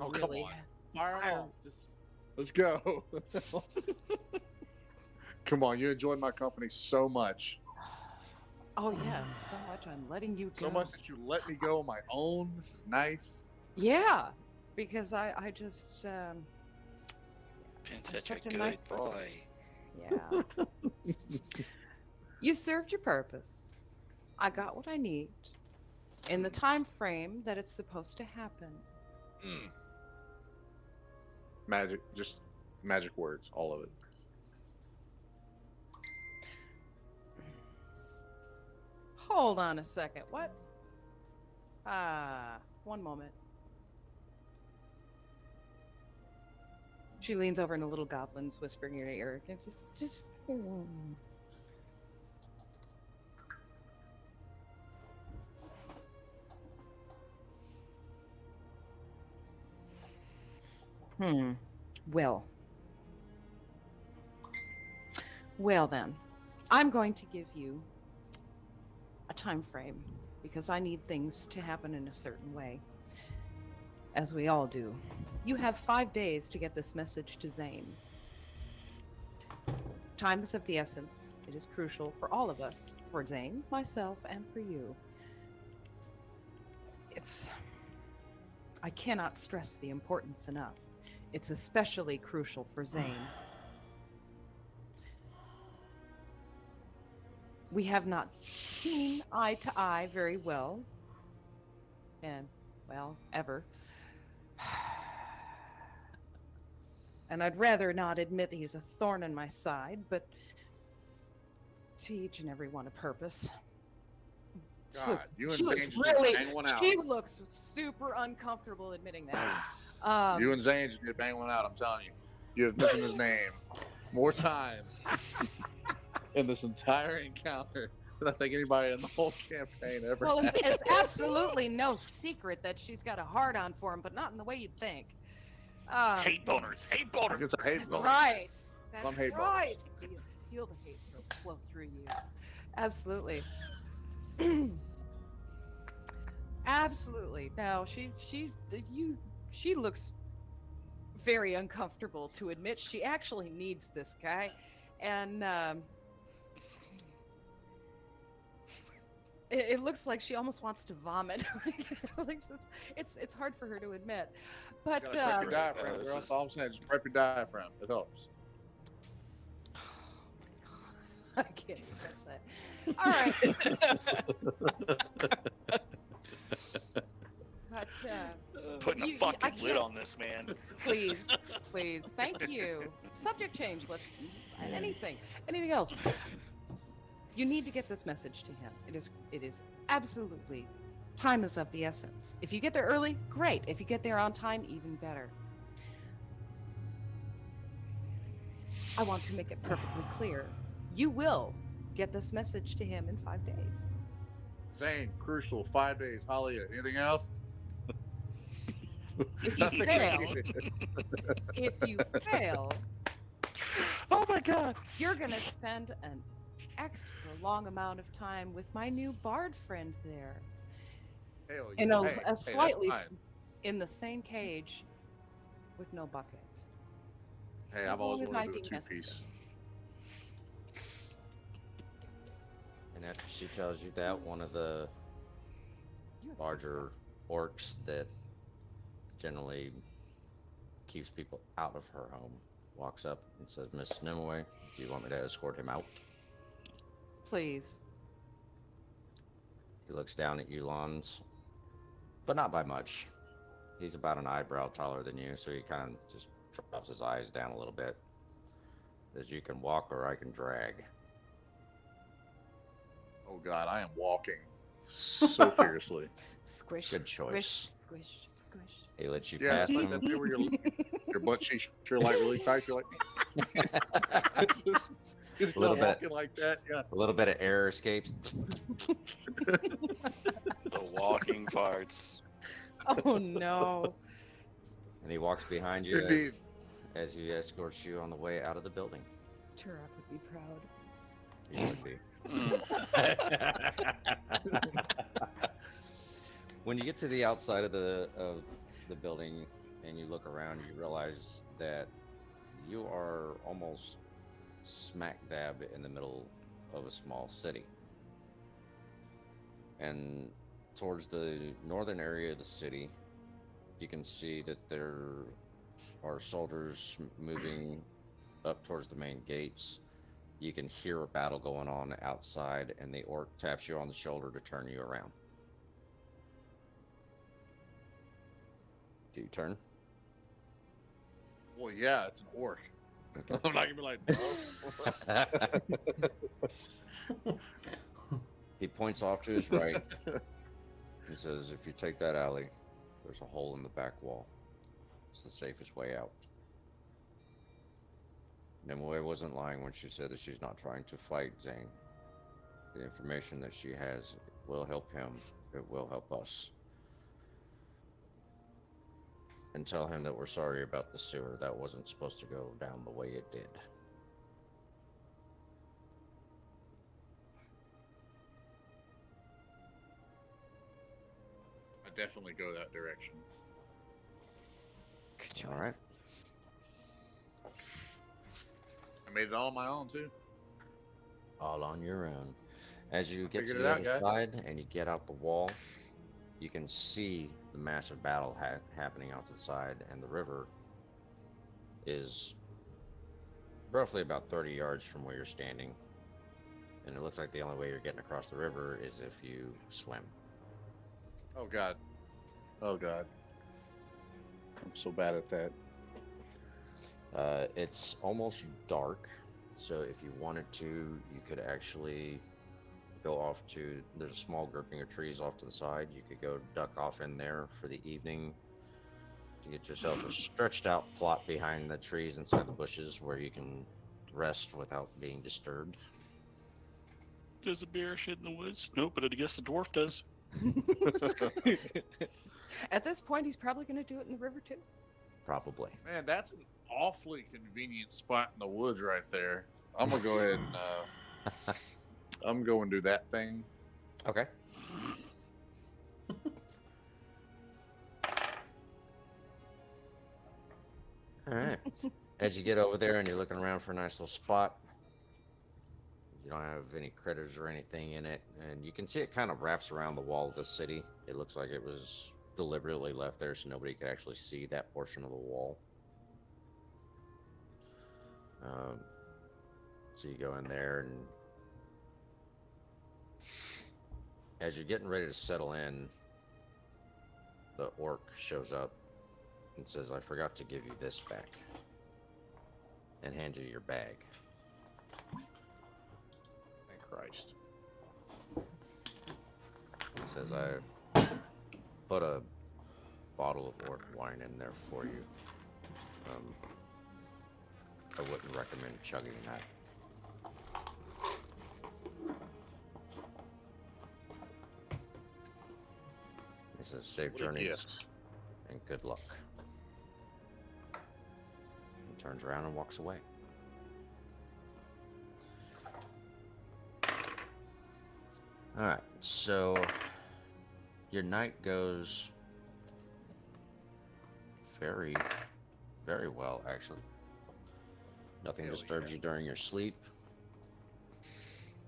Speaker 5: Oh, come
Speaker 7: really.
Speaker 5: on. Fire off. Just let's go. Come on, you enjoyed my company so much.
Speaker 7: Oh, yes, so much. I'm letting you go.
Speaker 5: So much that you let me go on my own. This is nice.
Speaker 7: Yeah, because I just.
Speaker 6: Been
Speaker 7: I'm
Speaker 6: such
Speaker 7: such
Speaker 6: a
Speaker 7: a
Speaker 6: good
Speaker 7: nice person.
Speaker 6: boy.
Speaker 7: Yeah. You served your purpose. I got what I need in the time frame that it's supposed to happen.
Speaker 5: Magic, just magic words, all of it.
Speaker 7: Hold on a second. What? One moment. She leans over and a little goblin's whispering in your ear. Just. Well. Well then, I'm going to give you a time frame because I need things to happen in a certain way, as we all do. You have 5 days to get this message to Zane. Time is of the essence. It is crucial for all of us, for Zane, myself, and for you. I cannot stress the importance enough. It's especially crucial for Zane. We have not seen eye to eye very well, and, well, ever. And I'd rather not admit that he's a thorn in my side, but to each and every one a purpose.
Speaker 5: God, you and
Speaker 7: She
Speaker 5: Zane
Speaker 7: looks
Speaker 5: just
Speaker 7: really,
Speaker 5: bang one out.
Speaker 7: she looks super uncomfortable admitting that.
Speaker 5: You and Zane just need to bang one out, I'm telling you. You have mentioned his name more times in this entire encounter than I think anybody in the whole campaign ever
Speaker 7: Well,
Speaker 5: had.
Speaker 7: it's absolutely no secret that she's got a hard on for him, but not in the way you'd think.
Speaker 6: Hate boners. Hate boners.
Speaker 5: It's a hate
Speaker 7: That's
Speaker 5: vote.
Speaker 7: right. That's
Speaker 5: Some hate
Speaker 7: right. Feel the hate flow through you. Absolutely. Absolutely. No, she looks very uncomfortable to admit she actually needs this guy, and it looks like she almost wants to vomit. It's hard for her to admit, but
Speaker 5: You gotta prep your diaphragm, girl. That's all I'm saying. Just prep your diaphragm. It helps.
Speaker 7: I can't even that. All right. But
Speaker 6: Putting a
Speaker 7: I
Speaker 6: fucking lid
Speaker 7: can't-
Speaker 6: on this, man.
Speaker 7: please, thank you. Subject change. Let's anything else. You need to get this message to him. It is absolutely, time is of the essence. If you get there early, great. If you get there on time, even better. I want to make it perfectly clear. You will get this message to him in 5 days.
Speaker 5: Zane, crucial, 5 days. Holly, anything else?
Speaker 7: If you fail,
Speaker 6: Oh my god.
Speaker 7: you're gonna spend an extra long amount of time with my new bard friend there.
Speaker 5: Hell
Speaker 7: In
Speaker 5: yeah.
Speaker 7: a,
Speaker 5: Hey,
Speaker 7: a slightly
Speaker 5: that's fine.
Speaker 7: in the same cage with no bucket.
Speaker 5: Hey,
Speaker 7: as
Speaker 5: I've
Speaker 7: long
Speaker 5: always
Speaker 7: as
Speaker 5: wanted
Speaker 7: I
Speaker 5: to do a
Speaker 7: deem
Speaker 5: two-piece.
Speaker 3: And after she tells you that, one of the larger orcs that generally keeps people out of her home walks up and says, "Miss Nimue, do you want me to escort him out?"
Speaker 7: Please.
Speaker 3: He looks down at you, Lons, but not by much. He's about an eyebrow taller than you, so he kind of just drops his eyes down a little bit. As you can walk or I can drag.
Speaker 5: Oh God, I am walking so fiercely.
Speaker 7: Squish.
Speaker 3: Good choice.
Speaker 7: Squish. Squish. Squish.
Speaker 3: He lets you
Speaker 5: Yeah,
Speaker 3: pass
Speaker 5: it's like
Speaker 3: him.
Speaker 5: that thing where your butt cheeks are like really tight. You're like, just
Speaker 3: Little bit.
Speaker 5: walking like that. Yeah.
Speaker 3: A little bit of air escapes.
Speaker 6: The walking farts.
Speaker 7: Oh no.
Speaker 3: And he walks behind you
Speaker 5: Indeed.
Speaker 3: as he escorts you on the way out of the building.
Speaker 7: Turok would be proud.
Speaker 3: He would be. When you get to the outside of the building and you look around, you realize that you are almost smack dab in the middle of a small city. And towards the northern area of the city, you can see that there are soldiers moving up towards the main gates. You can hear a battle going on outside, and the orc taps you on the shoulder to turn you around. Do you turn?
Speaker 5: Well, yeah, it's an orc. I'm not gonna be like, no.
Speaker 3: He points off to his right and says, if you take that alley, there's a hole in the back wall. It's the safest way out. Nimue wasn't lying when she said that she's not trying to fight Zane. The information that she has will help him. It will help us. And tell him that we're sorry about the sewer. That wasn't supposed to go down the way it did.
Speaker 5: I definitely go that direction.
Speaker 7: Good choice.
Speaker 3: All right.
Speaker 5: I made it all on my own too.
Speaker 3: All on your own. As you get to
Speaker 5: Figured it
Speaker 3: the
Speaker 5: out,
Speaker 3: other
Speaker 5: guys.
Speaker 3: side and you get out the wall, you can see the massive battle happening out to the side, and the river is roughly about 30 yards from where you're standing. And it looks like the only way you're getting across the river is if you swim.
Speaker 5: Oh God. Oh God. I'm so bad at that.
Speaker 3: It's almost dark, so if you wanted to, you could actually go off to, there's a small grouping of trees off to the side. You could go duck off in there for the evening to get yourself a stretched out plot behind the trees inside the bushes where you can rest without being disturbed.
Speaker 6: Does a bear shit in the woods? Nope, but I guess the dwarf does.
Speaker 7: At this point, he's probably going to do it in the river too.
Speaker 3: Probably.
Speaker 5: Man, that's an awfully convenient spot in the woods right there. I'm gonna go ahead and I'm going to do that thing.
Speaker 3: Okay. All right. As you get over there and you're looking around for a nice little spot, you don't have any critters or anything in it, and you can see it kind of wraps around the wall of the city. It looks like it was deliberately left there so nobody could actually see that portion of the wall. So you go in there, and as you're getting ready to settle in, the orc shows up and says, I forgot to give you this back, and hands you your bag.
Speaker 5: Thank Christ.
Speaker 3: He says, I put a bottle of orc wine in there for you. I wouldn't recommend chugging that. He says, safe
Speaker 5: What a
Speaker 3: journeys
Speaker 5: gift.
Speaker 3: and good luck. He turns around and walks away. Alright, so your night goes very, very well, actually. Nothing
Speaker 5: Hell
Speaker 3: disturbs
Speaker 5: yeah.
Speaker 3: you during your sleep.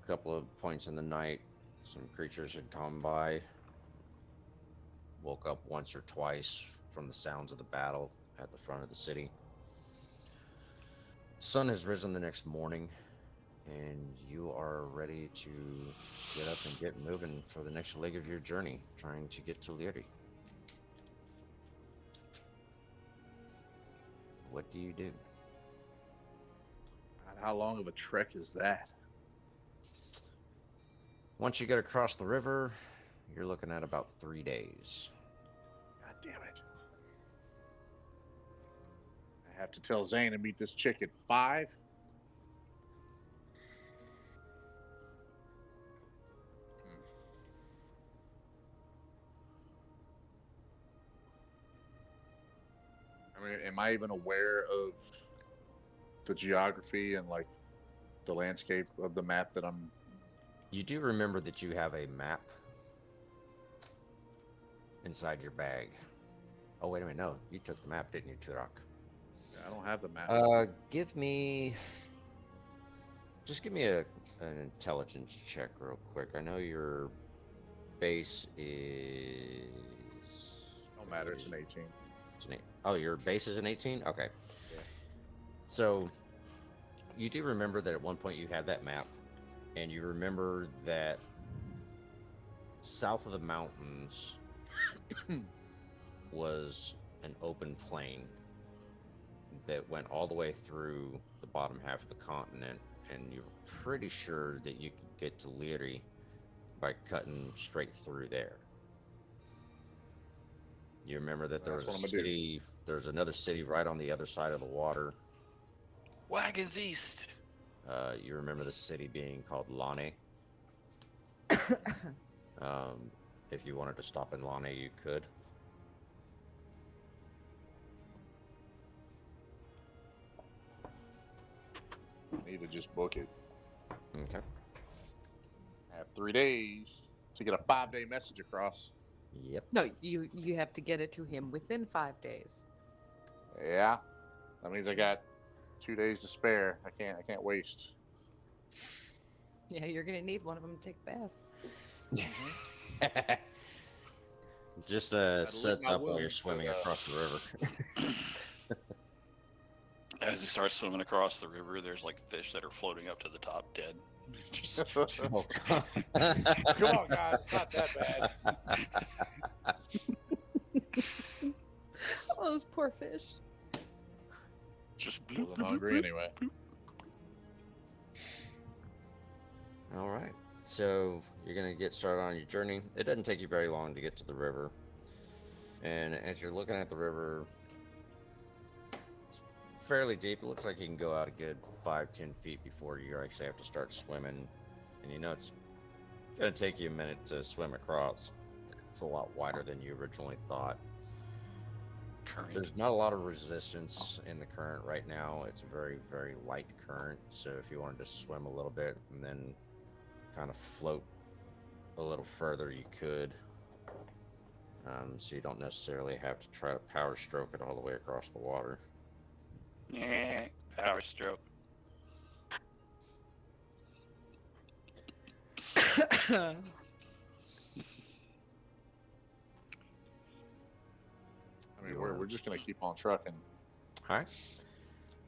Speaker 3: A couple of points in the night, some creatures had come by. Woke up once or twice from the sounds of the battle at the front of the city. Sun has risen the next morning, and you are ready to get up and get moving for the next leg of your journey, trying to get to Leary. What do you do?
Speaker 5: How long of a trek is that?
Speaker 3: Once you get across the river, you're looking at about 3 days.
Speaker 5: God damn it. I have to tell Zane to meet this chick at 5. I mean, am I even aware of the geography and like the landscape of the map that I'm?
Speaker 3: You do remember that you have a map inside your bag. Oh, wait a minute. No, you took the map, didn't you, Turok?
Speaker 5: I don't have the map.
Speaker 3: Just give me an intelligence check real quick. I know your base is...
Speaker 5: Don't matter. It's an 18.
Speaker 3: It's an 8. Oh, your base is an 18? Okay.
Speaker 5: Yeah.
Speaker 3: So, you do remember that at one point you had that map, and you remember that south of the mountains was an open plain that went all the way through the bottom half of the continent, and you're pretty sure that you could get to Leary by cutting straight through there. You remember that there was a city, there's another city right on the other side of the water.
Speaker 6: Wagons East.
Speaker 3: You remember the city being called Lane. If you wanted to stop in Lane, you could.
Speaker 5: I need to just book it.
Speaker 3: Okay.
Speaker 5: I have 3 days to get a 5-day message across.
Speaker 3: Yep.
Speaker 7: No, you have to get it to him within 5 days.
Speaker 5: Yeah, that means I got 2 days to spare. I can't waste.
Speaker 7: Yeah, you're gonna need one of them to take a bath.
Speaker 3: Just sets up while you're swimming across the river.
Speaker 6: As he starts swimming across the river, there's like fish that are floating up to the top dead.
Speaker 3: Oh,
Speaker 5: Come on, guys, it's not that bad.
Speaker 7: Oh, those poor fish.
Speaker 6: Just
Speaker 5: I'm hungry anyway.
Speaker 3: All right. So you're going to get started on your journey. It doesn't take you very long to get to the river. And as you're looking at the river, it's fairly deep. It looks like you can go out a good 5-10 feet before you actually have to start swimming. And you know it's going to take you a minute to swim across. It's a lot wider than you originally thought.
Speaker 6: current.
Speaker 3: There's not a lot of resistance in the current right now. It's a very, very light current. So if you wanted to swim a little bit and then kind of float a little further, you could. So you don't necessarily have to try to power stroke it all the way across the water.
Speaker 6: Yeah, power stroke.
Speaker 5: I mean, we're just gonna keep on trucking
Speaker 3: All right.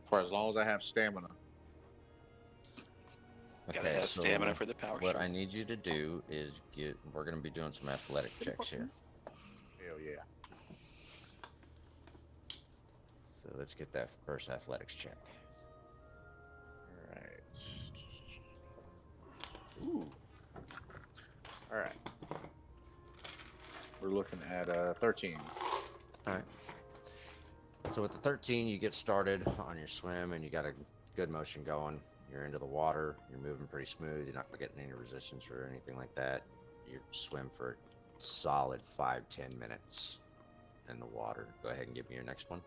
Speaker 5: for as long as I have stamina.
Speaker 6: Gotta have stamina for the power
Speaker 3: What
Speaker 6: stroke.
Speaker 3: I need you to do is we're going to be doing some athletic checks here.
Speaker 5: Hell yeah.
Speaker 3: So let's get that first athletics check.
Speaker 5: All right. Ooh. All right. We're looking at 13.
Speaker 3: All right. So with the 13, you get started on your swim and you got a good motion going. You're into the water. You're moving pretty smooth. You're not getting any resistance or anything like that. You swim for a solid 5-10 minutes in the water. Go ahead and give me your next one.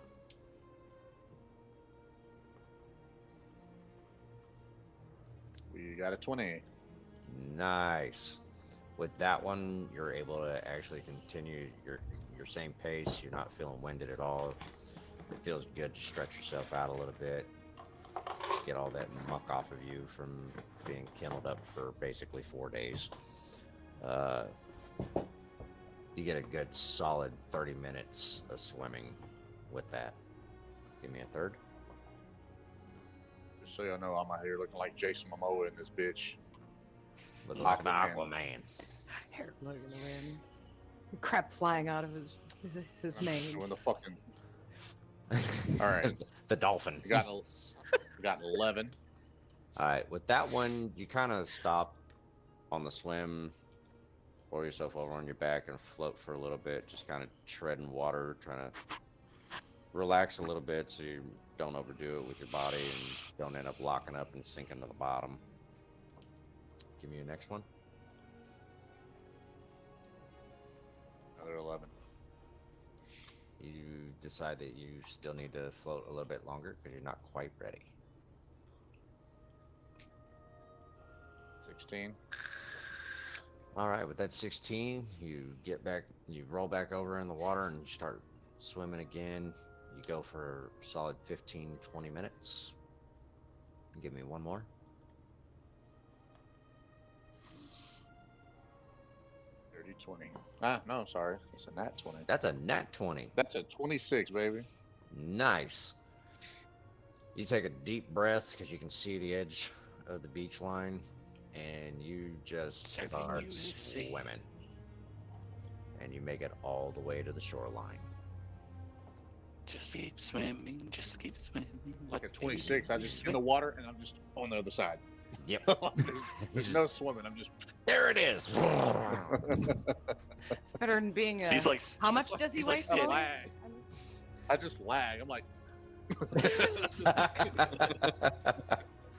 Speaker 5: We got a 20.
Speaker 3: Nice. With that one, you're able to actually continue your same pace. You're not feeling winded at all. It feels good to stretch yourself out a little bit. Get all that muck off of you from being kenneled up for basically 4 days. You get a good solid 30 minutes of swimming with that. Give me a third.
Speaker 5: Just so y'all know, I'm out here looking like Jason Momoa in this bitch.
Speaker 3: Looking like an
Speaker 5: Aquaman.
Speaker 3: Aquaman.
Speaker 7: Hair blowing in the wind. Crap flying out of his mane.
Speaker 5: Doing the fucking. All right.
Speaker 3: The dolphin.
Speaker 5: We got an 11.
Speaker 3: All right, with that one, you kind of stop on the swim, roll yourself over on your back, and float for a little bit, just kind of treading water, trying to relax a little bit so you don't overdo it with your body and don't end up locking up and sinking to the bottom. Give me your next one.
Speaker 5: Another 11.
Speaker 3: You decide that you still need to float a little bit longer because you're not quite ready.
Speaker 5: 16.
Speaker 3: All right, with that 16, you get back, you roll back over in the water and you start swimming again. You go for a solid 15, 20 minutes. Give me one more.
Speaker 5: 30, 20. Ah, no, sorry. It's a nat 20.
Speaker 3: That's a nat 20.
Speaker 5: That's a 26, baby.
Speaker 3: Nice. You take a deep breath because you can see the edge of the beach line, and you just start swimming. And you make it all the way to the shoreline.
Speaker 6: Just keep swimming, just keep swimming.
Speaker 5: Like a 26, I just in the water and I'm just on the other side.
Speaker 3: Yep.
Speaker 5: There's no swimming. I'm just.
Speaker 3: There it is.
Speaker 7: It's better than being a.
Speaker 6: He's like,
Speaker 7: How much does he
Speaker 6: he's
Speaker 7: weigh?
Speaker 6: like
Speaker 7: Flo?
Speaker 5: lag. I just lag. I'm like.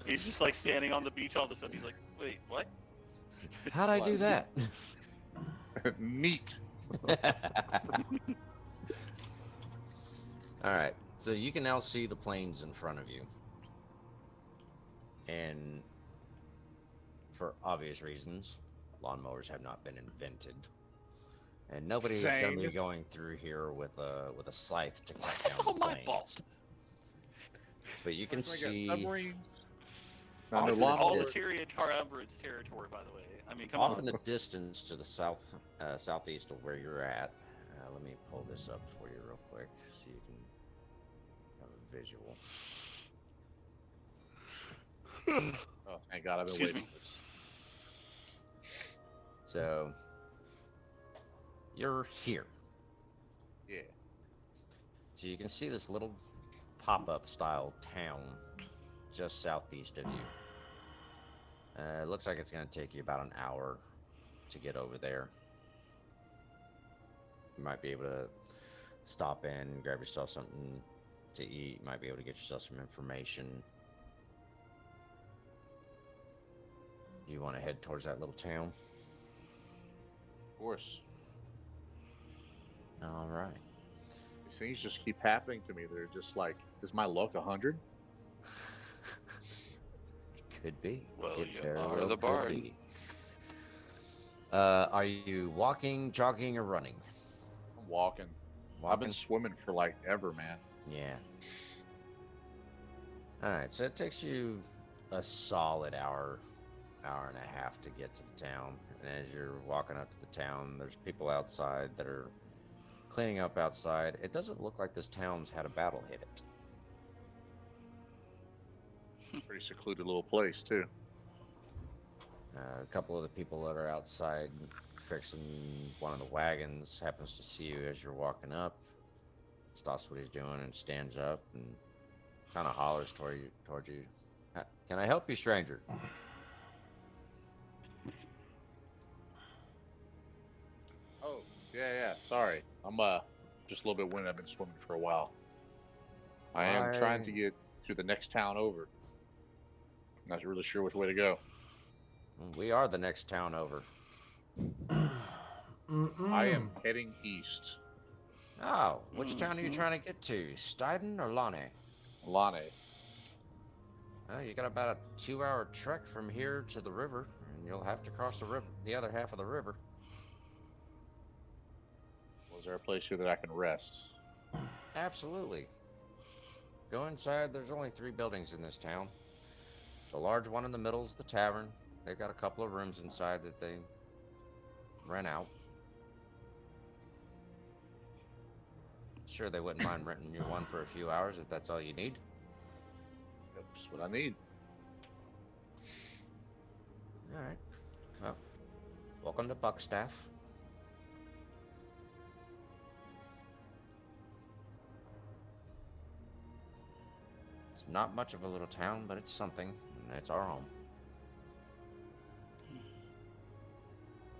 Speaker 6: he's just like standing on the beach all of a sudden. He's like, wait, what?
Speaker 3: How'd I do that?
Speaker 5: Neat.
Speaker 3: All right, so you can now see the plains in front of you. And for obvious reasons, lawnmowers have not been invented. And nobody is going to be going through here with a scythe to cut
Speaker 6: This is
Speaker 3: down
Speaker 6: all
Speaker 3: the
Speaker 6: my
Speaker 3: plains.
Speaker 6: fault.
Speaker 3: But you can
Speaker 5: I got
Speaker 3: see
Speaker 5: submarines.
Speaker 6: This is
Speaker 5: Under
Speaker 6: all
Speaker 5: lawnmowers.
Speaker 6: Tyrion Tarumbrian's territory, by the way. I mean, come
Speaker 3: off
Speaker 6: on.
Speaker 3: in the distance to the southeast of where you're at. Let me pull this up for you real quick so you can have a visual.
Speaker 5: Oh, thank God, I've been
Speaker 6: Excuse
Speaker 5: waiting
Speaker 6: me.
Speaker 5: for this.
Speaker 3: So you're here.
Speaker 5: Yeah.
Speaker 3: So you can see this little pop-up style town just southeast of you. It looks like it's going to take you about an hour to get over there. You might be able to stop in, grab yourself something to eat. You might be able to get yourself some information. You want to head towards that little town?
Speaker 5: Of course.
Speaker 3: All right.
Speaker 5: These things just keep happening to me. They're just like, is my luck 100?
Speaker 3: Could be.
Speaker 6: Well,
Speaker 3: It
Speaker 6: you
Speaker 3: very
Speaker 6: are
Speaker 3: well
Speaker 6: the
Speaker 3: could
Speaker 6: bard.
Speaker 3: be. Are you walking, jogging, or running?
Speaker 5: I'm walking. I've been swimming for like ever, man.
Speaker 3: Yeah. All right, so it takes you a solid hour and a half to get to the town. And as you're walking up to the town, there's people outside that are cleaning up outside. It doesn't look like this town's had a battle hit it.
Speaker 5: Pretty secluded little place too.
Speaker 3: A couple of the people that are outside fixing one of the wagons happens to see you as you're walking up, stops what he's doing and stands up and kind of hollers towards you. Can I help you, stranger?
Speaker 5: Oh, yeah. Sorry. I'm just a little bit winded. I've been swimming for a while. I am trying to get to the next town over. Not really sure which way to go.
Speaker 3: We are the next town over.
Speaker 5: I am heading east.
Speaker 3: Oh, which town are you trying to get to? Steiden or Lane?
Speaker 5: Lane.
Speaker 3: Well, you got about a 2-hour trek from here to the river, and you'll have to cross the river, the other half of the river.
Speaker 5: Was there a place here that I can rest?
Speaker 3: Absolutely. Go inside. There's only 3 buildings in this town. The large one in the middle is the tavern. They've got a couple of rooms inside that they rent out. Sure, they wouldn't mind renting you one for a few hours if that's all you need.
Speaker 5: That's what I need.
Speaker 3: All right. Well, welcome to Buckstaff. It's not much of a little town, but it's something. It's our home.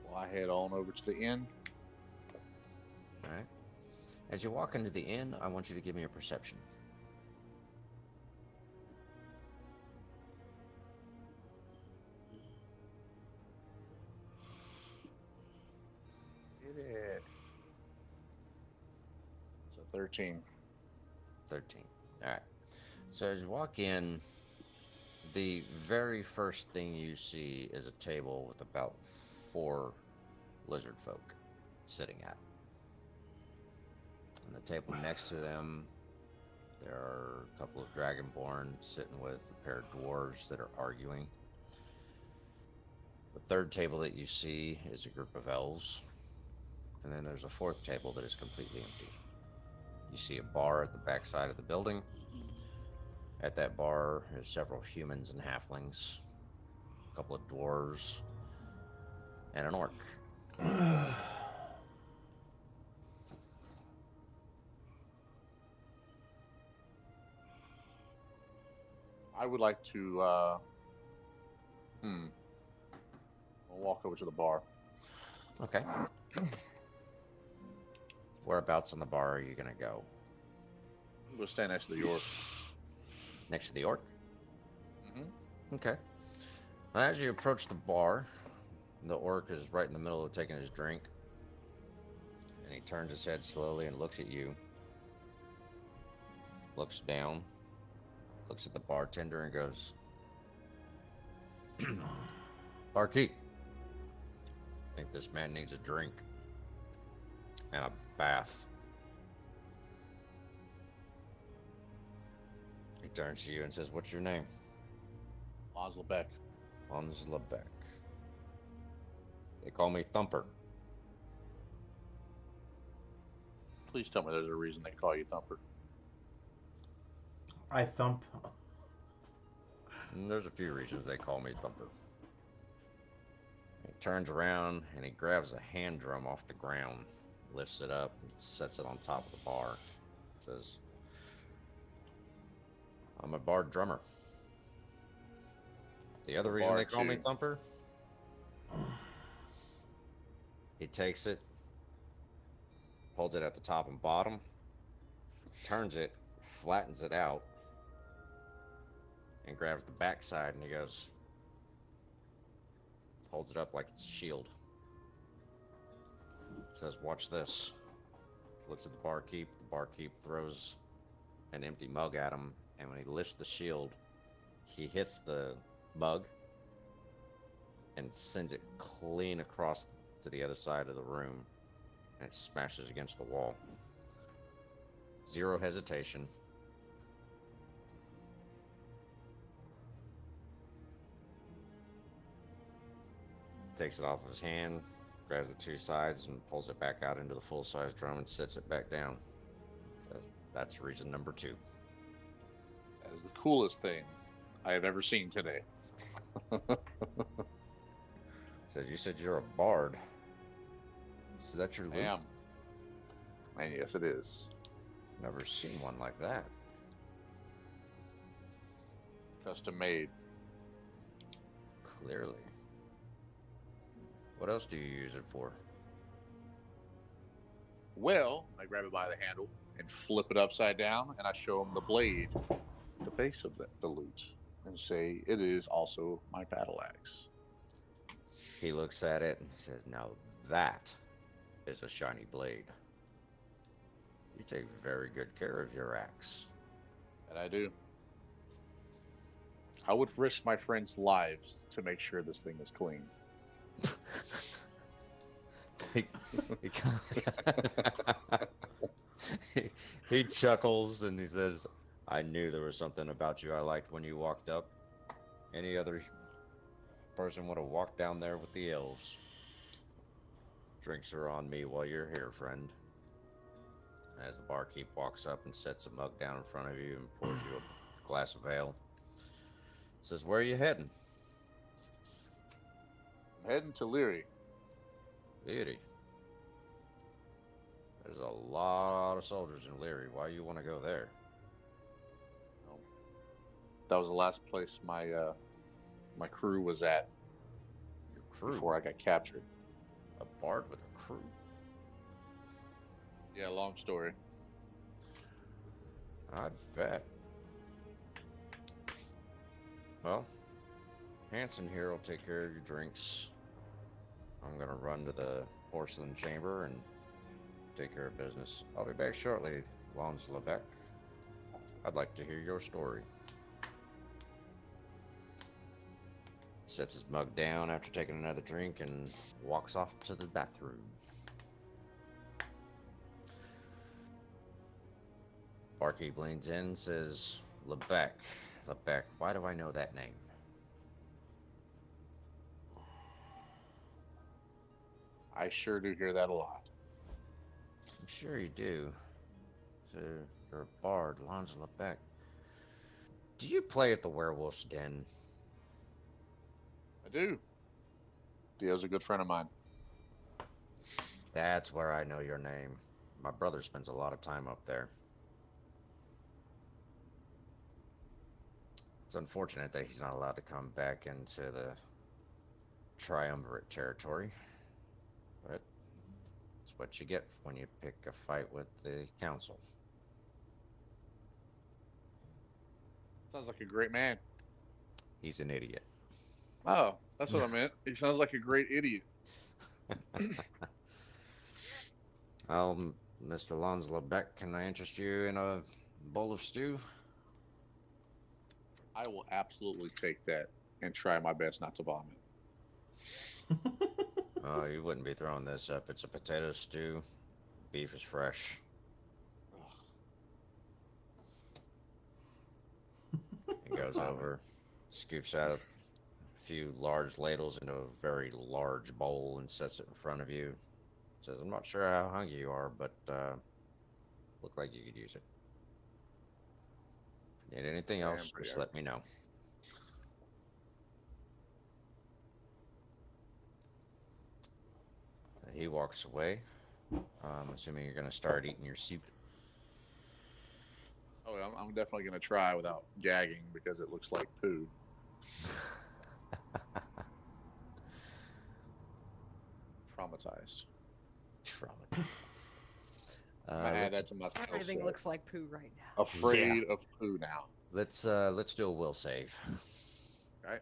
Speaker 5: Well, I head on over to the inn.
Speaker 3: All right. As you walk into the inn, I want you to give me a perception.
Speaker 5: Did it. So 13.
Speaker 3: 13. All right. So as you walk in, the very first thing you see is a table with about 4 lizard folk sitting at. And the table next to them, there are a couple of dragonborn sitting with a pair of dwarves that are arguing. The third table that you see is a group of elves. And then there's a fourth table that is completely empty. You see a bar at the backside of the building. At that bar is several humans and halflings, a couple of dwarves, and an orc.
Speaker 5: I would like to. I'll walk over to the bar.
Speaker 3: Okay. Whereabouts on the bar are you gonna go?
Speaker 5: We'll stand next to the orc.
Speaker 3: Next to the orc?
Speaker 5: Mm-hmm.
Speaker 3: Okay. As you approach the bar, the orc is right in the middle of taking his drink. And he turns his head slowly and looks at you. Looks down. Looks at the bartender and goes, "Barkeep, I think this man needs a drink. And a bath." He turns to you and says, "What's your name?"
Speaker 5: Oslo Beck.
Speaker 3: Hans Lebeck. They call me Thumper.
Speaker 5: Please tell me there's a reason they call you Thumper.
Speaker 2: I thump.
Speaker 3: And there's a few reasons they call me Thumper. He turns around and he grabs a hand drum off the ground, lifts it up, and sets it on top of the bar. Says, "I'm a bard drummer." The other reason they call me Thumper, he takes it, holds it at the top and bottom, turns it, flattens it out, and grabs the backside and he goes, holds it up like it's a shield. Says, "Watch this." Looks at the barkeep. The barkeep throws an empty mug at him, and when he lifts the shield, he hits the mug and sends it clean across to the other side of the room, and it smashes against the wall. Zero hesitation. Takes it off of his hand, grabs the 2 sides and pulls it back out into the full-size drum and sets it back down. Says, "That's reason number 2.
Speaker 5: That is the coolest thing I have ever seen today.
Speaker 3: Says, "You said you're a bard. Is that your
Speaker 5: I
Speaker 3: loot?"
Speaker 5: am. And yes, it is.
Speaker 3: Never seen one like that.
Speaker 5: Custom made.
Speaker 3: Clearly. What else do you use it for?
Speaker 5: Well, I grab it by the handle and flip it upside down, and I show him the blade, the base of the loot, and say, "It is also my battle axe."
Speaker 3: He looks at it and says, "Now that is a shiny blade. You take very good care of your axe."
Speaker 5: And I do. I would risk my friends' lives to make sure this thing is clean.
Speaker 3: he, he, he chuckles and he says, "I knew there was something about you I liked when you walked up. Any other person would have walked down there with the elves. Drinks are on me while you're here, friend." As the barkeep walks up and sets a mug down in front of you and pours you a glass of ale, says, "Where are you heading?"
Speaker 5: I'm heading to Leary.
Speaker 3: Leary. There's a lot of soldiers in Leary. Why you want to go there?
Speaker 5: That was the last place my my crew was at
Speaker 3: Your crew.
Speaker 5: before I got captured.
Speaker 3: A bard with a crew.
Speaker 5: Yeah, long story.
Speaker 3: I bet. Well, Hanson here will take care of your drinks. I'm gonna run to the porcelain chamber and take care of business. I'll be back shortly, Lons Lebec. I'd like to hear your story. Sets his mug down after taking another drink and walks off to the bathroom. Barkeep leans in, says, Lebec. Lebec, why do I know that name?
Speaker 5: I sure do hear that a lot.
Speaker 3: I'm sure you do. So, you're a bard, Lons Lebec. Do you play at the Werewolf's Den?
Speaker 5: I do. Dio's a good friend of mine.
Speaker 3: That's where I know your name. My brother spends a lot of time up there. It's unfortunate that he's not allowed to come back into the triumvirate territory, but it's what you get when you pick a fight with the council.
Speaker 5: Sounds like a great man.
Speaker 3: He's an idiot.
Speaker 5: Oh, that's what I meant. He sounds like a great idiot.
Speaker 3: Well, Mr. Lons Lebec, can I interest you in a bowl of stew?
Speaker 5: I will absolutely take that and try my best not to vomit.
Speaker 3: Oh, you wouldn't be throwing this up. It's a potato stew. Beef is fresh. He goes over, scoops out a few large ladles into a very large bowl and sets it in front of you. Says, I'm not sure how hungry you are, but look like you could use it. Need anything else, just let me know. He walks away. I'm assuming you're going to start eating your soup.
Speaker 5: Oh, I'm definitely going to try without gagging because it looks like poo. Traumatized. I'm gonna add that to my skill
Speaker 7: Everything
Speaker 5: set.
Speaker 7: looks like poo right now.
Speaker 5: Afraid of poo now.
Speaker 3: Let's do a will save.
Speaker 5: Right?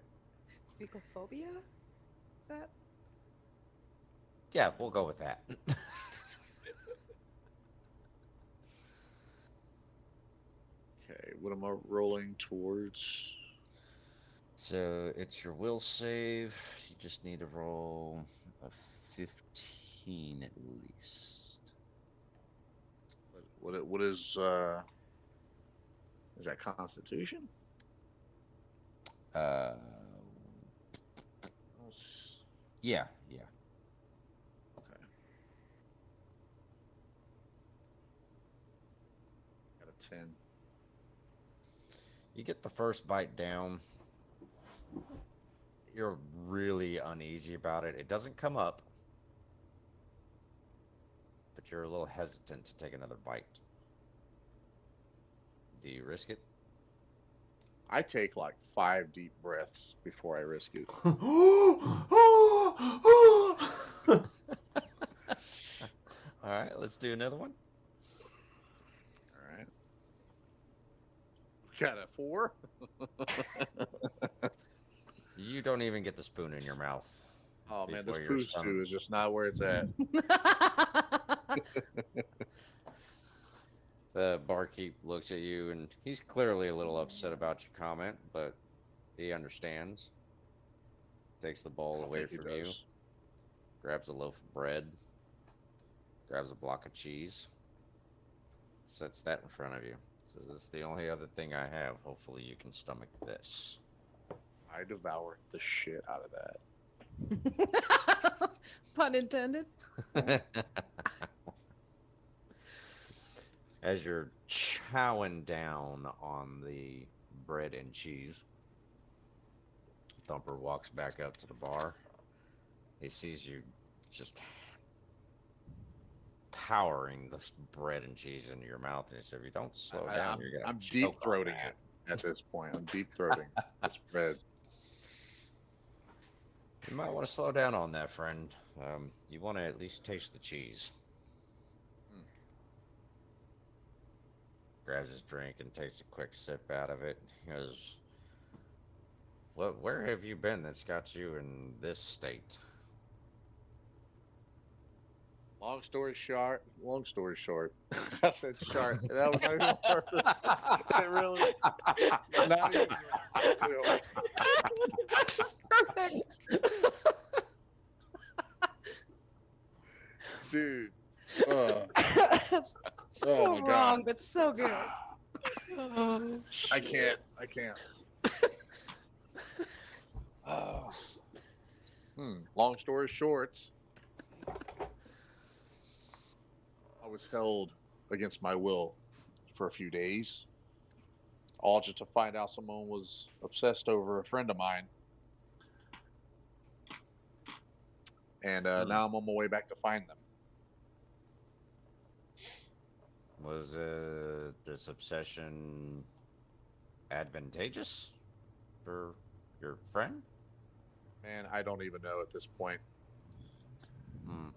Speaker 7: Fecal phobia? Is that?
Speaker 3: Yeah, we'll go with that.
Speaker 5: Okay, what am I rolling towards?
Speaker 3: So it's your will save. You just need to roll a 15 at least.
Speaker 5: What is that Constitution?
Speaker 3: Yeah.
Speaker 5: Okay. Got a 10.
Speaker 3: You get the first bite down. You're really uneasy about it. It doesn't come up, but you're a little hesitant to take another bite. Do you risk it?
Speaker 5: I take like 5 deep breaths before I risk it.
Speaker 3: All right, let's do another one.
Speaker 5: All right. Got a 4.
Speaker 3: You don't even get the spoon in your mouth.
Speaker 5: Oh man, this
Speaker 3: before your
Speaker 5: poo
Speaker 3: stomach-
Speaker 5: stew is just not where it's at.
Speaker 3: The barkeep looks at you, and he's clearly a little upset about your comment, but he understands. Takes the bowl
Speaker 5: I
Speaker 3: away
Speaker 5: think he
Speaker 3: from you,
Speaker 5: does.
Speaker 3: grabs a loaf of bread, grabs a block of cheese, sets that in front of you. Says, this is the only other thing I have. Hopefully you can stomach this.
Speaker 5: I devour the shit out of that.
Speaker 7: Pun intended.
Speaker 3: As you're chowing down on the bread and cheese, Thumper walks back up to the bar. He sees you just powering this bread and cheese into your mouth, and he said, if you don't slow down, you're going to
Speaker 5: I'm deep throating it at this point. I'm deep throating this bread.
Speaker 3: You might want to slow down on that, friend. You want to at least taste the cheese. Grabs his drink and takes a quick sip out of it. He goes, where have you been that's got you in this state?
Speaker 5: Long story short. I said short. And that was not even on purpose. It really, not even really.
Speaker 7: That's perfect.
Speaker 5: Dude.
Speaker 7: So
Speaker 5: my God.
Speaker 7: wrong, but so good.
Speaker 5: I can't. Long story short, I was held against my will for a few days, all just to find out someone was obsessed over a friend of mine. And now I'm on my way back to find them.
Speaker 3: Was this obsession advantageous for your friend?
Speaker 5: Man, I don't even know at this point.
Speaker 3: Hmm.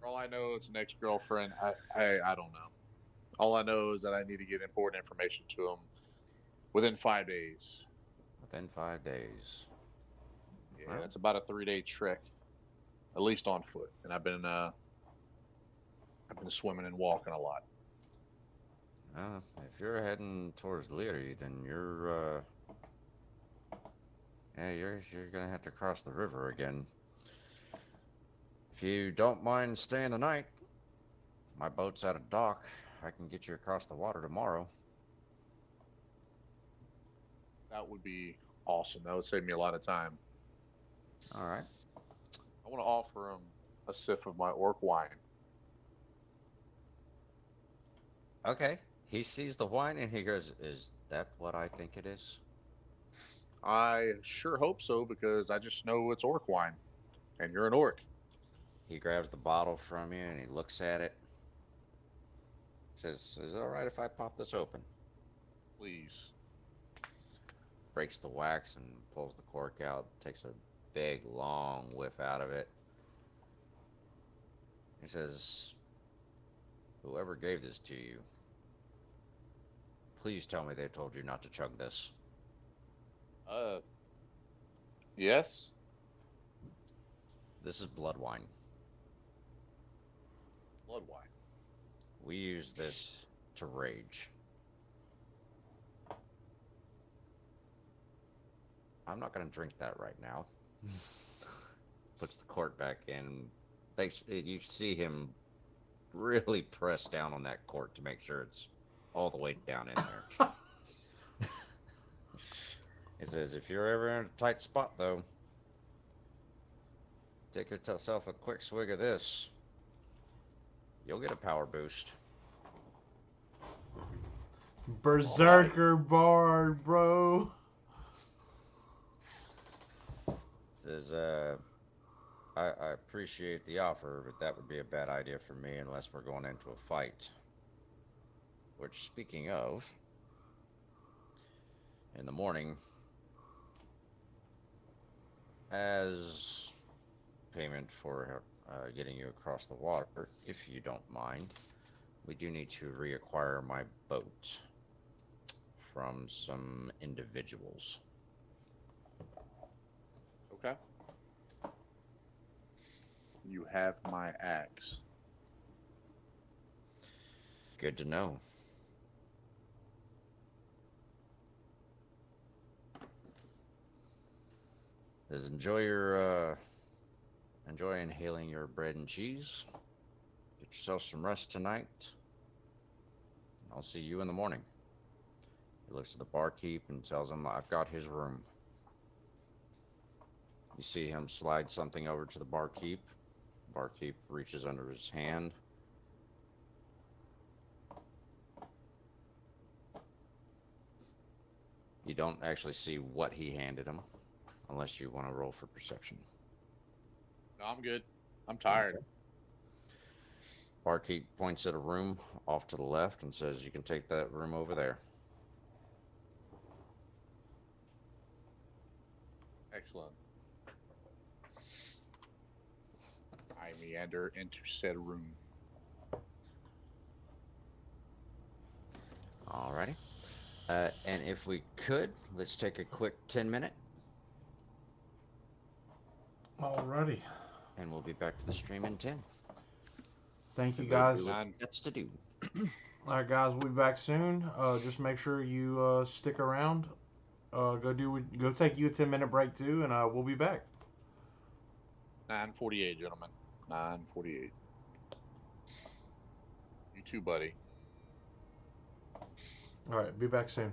Speaker 5: For all I know, it's an ex-girlfriend. I don't know. All I know is that I need to get important information to him within 5 days.
Speaker 3: Within 5 days.
Speaker 5: Yeah,
Speaker 3: Well.
Speaker 5: it's about a 3-day trek, at least on foot. And I've been swimming and walking a lot.
Speaker 3: If you're heading towards Leary, then you're gonna have to cross the river again. If you don't mind staying the night, my boat's at a dock. I can get you across the water tomorrow.
Speaker 5: That would be awesome. That would save me a lot of time.
Speaker 3: All right.
Speaker 5: I want to offer him a sip of my orc wine.
Speaker 3: Okay. He sees the wine and he goes, "Is that what I think it is?"
Speaker 5: I sure hope so, because I just know it's orc wine, and you're an orc.
Speaker 3: He grabs the bottle from you and he looks at it. Says, "Is it all right if I pop this open?"
Speaker 5: Please.
Speaker 3: Breaks the wax and pulls the cork out. Takes a big, long whiff out of it. He says, "Whoever gave this to you, please tell me they told you not to chug this."
Speaker 5: Yes?
Speaker 3: This is blood wine.
Speaker 5: Blood wine.
Speaker 3: We use this to rage. I'm not going to drink that right now. Puts the cork back in. You see him really press down on that cork to make sure it's all the way down in there. He says, "If you're ever in a tight spot, though, take yourself a quick swig of this. You'll get a power boost."
Speaker 2: Berserker Bard, bro.
Speaker 3: Says, I appreciate the offer, but that would be a bad idea for me unless we're going into a fight. Which, speaking of, in the morning, as payment for getting you across the water, if you don't mind, we do need to reacquire my boat from some individuals.
Speaker 5: Okay. You have my axe.
Speaker 3: Good to know. Says, enjoy inhaling your bread and cheese. Get yourself some rest tonight. I'll see you in the morning. He looks at the barkeep and tells him, "I've got his room." You see him slide something over to the barkeep. Barkeep reaches under his hand. You don't actually see what he handed him, unless you want to roll for perception.
Speaker 5: No, I'm good. I'm tired.
Speaker 3: Okay. Barkeep points at a room off to the left and says, "You can take that room over there."
Speaker 5: Excellent. meander into said room.
Speaker 3: Alrighty. And if we could, let's take a quick 10-minute,
Speaker 2: Alrighty.
Speaker 3: and we'll be back to the stream in 10.
Speaker 2: Thank you,
Speaker 5: Everybody
Speaker 2: guys.
Speaker 5: do it.
Speaker 3: Nine. That's to do.
Speaker 2: All right, guys, we'll be back soon. Just make sure you stick around. Go take you a 10-minute break too, and we'll be back.
Speaker 5: 9:48, gentlemen. 9:48. You too, buddy.
Speaker 2: All right, be back soon.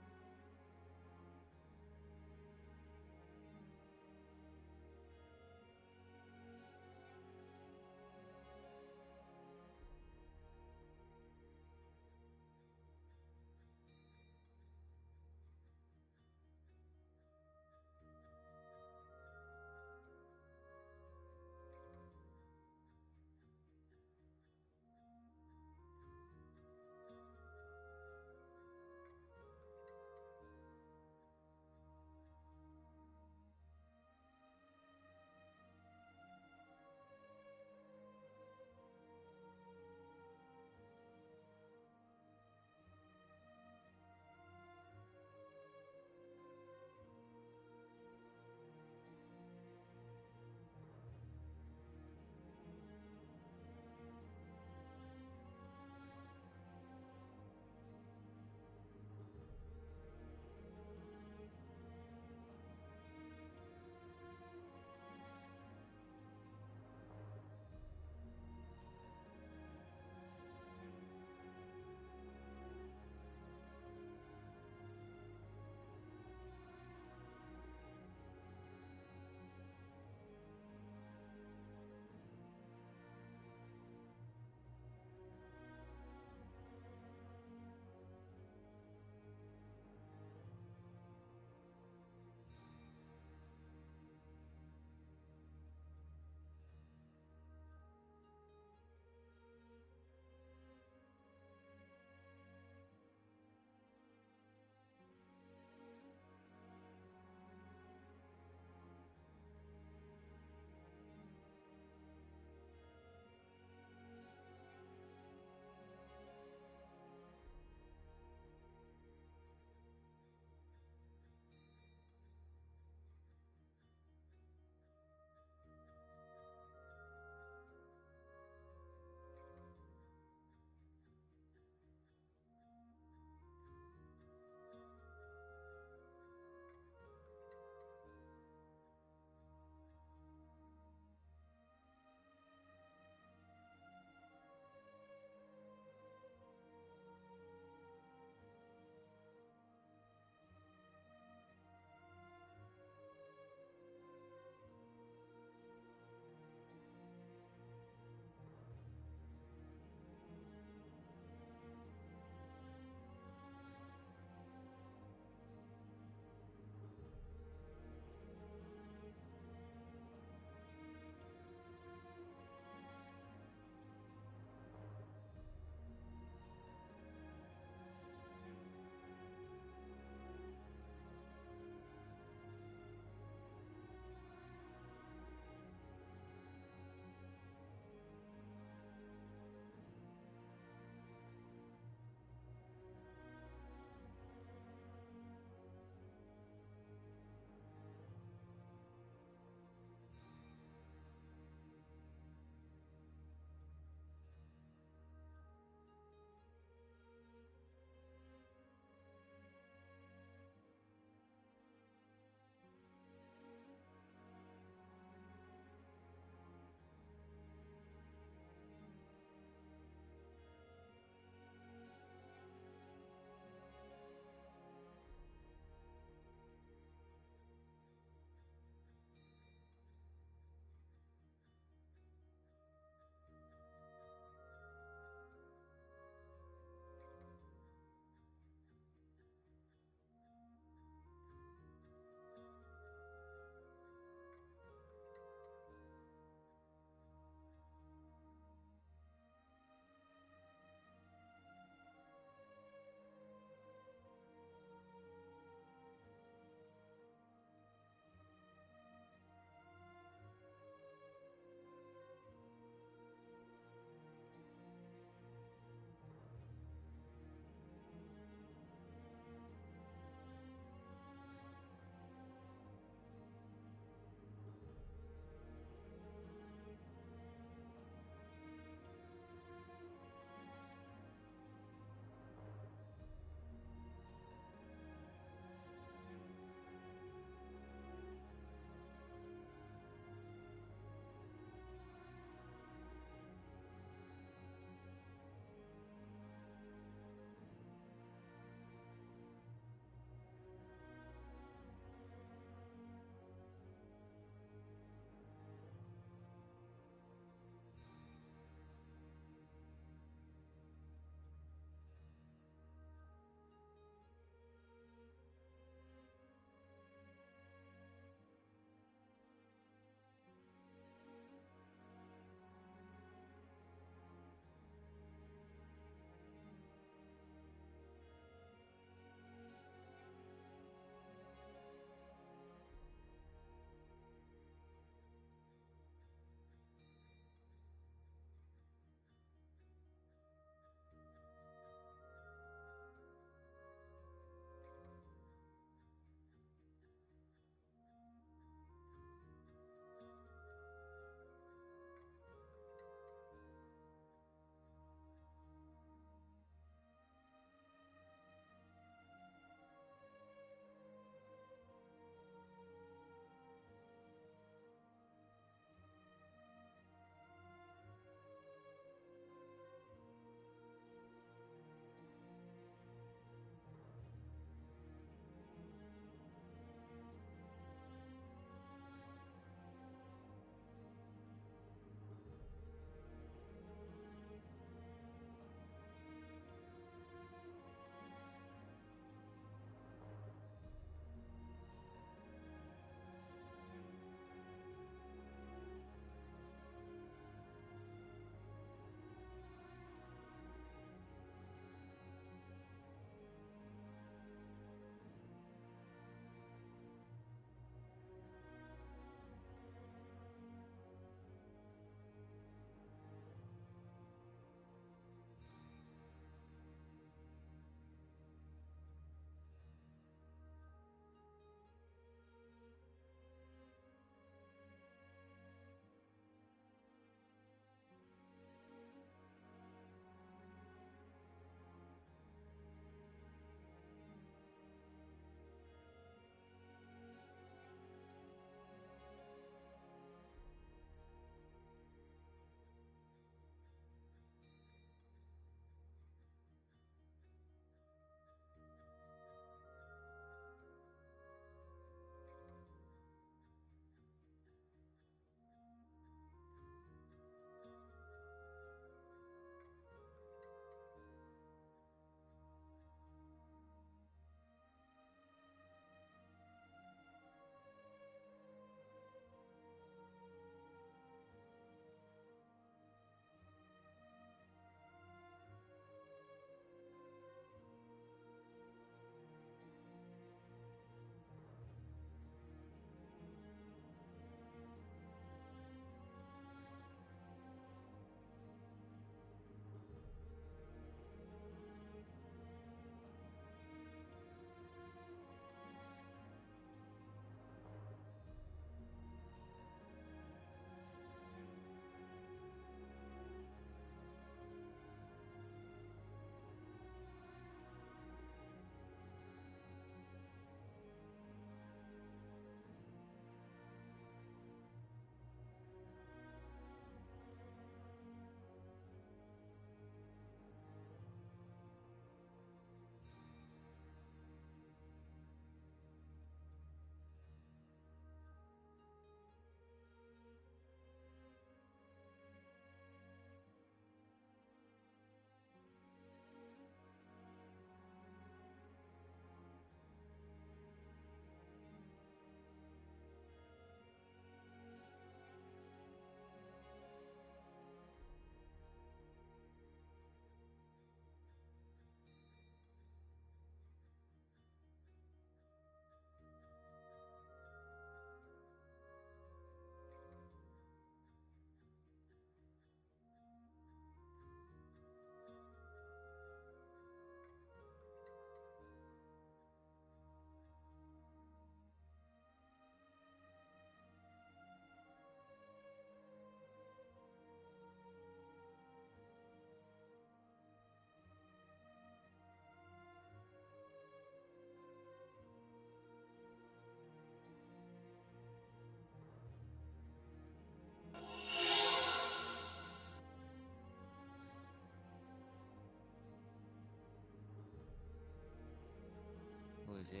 Speaker 3: Yeah.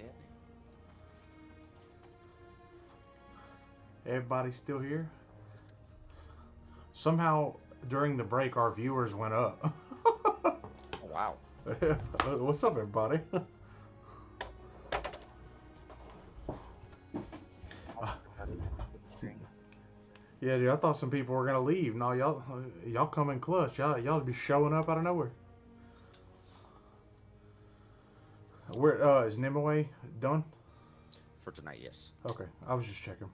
Speaker 2: Everybody's still here? Somehow, during the break, our viewers went up.
Speaker 3: Oh, wow.
Speaker 2: What's up, everybody? Yeah, dude, I thought some people were gonna leave. No, y'all come in clutch. Y'all be showing up out of nowhere. Where is Nimue done?
Speaker 3: For tonight, yes.
Speaker 2: Okay, I was just checking.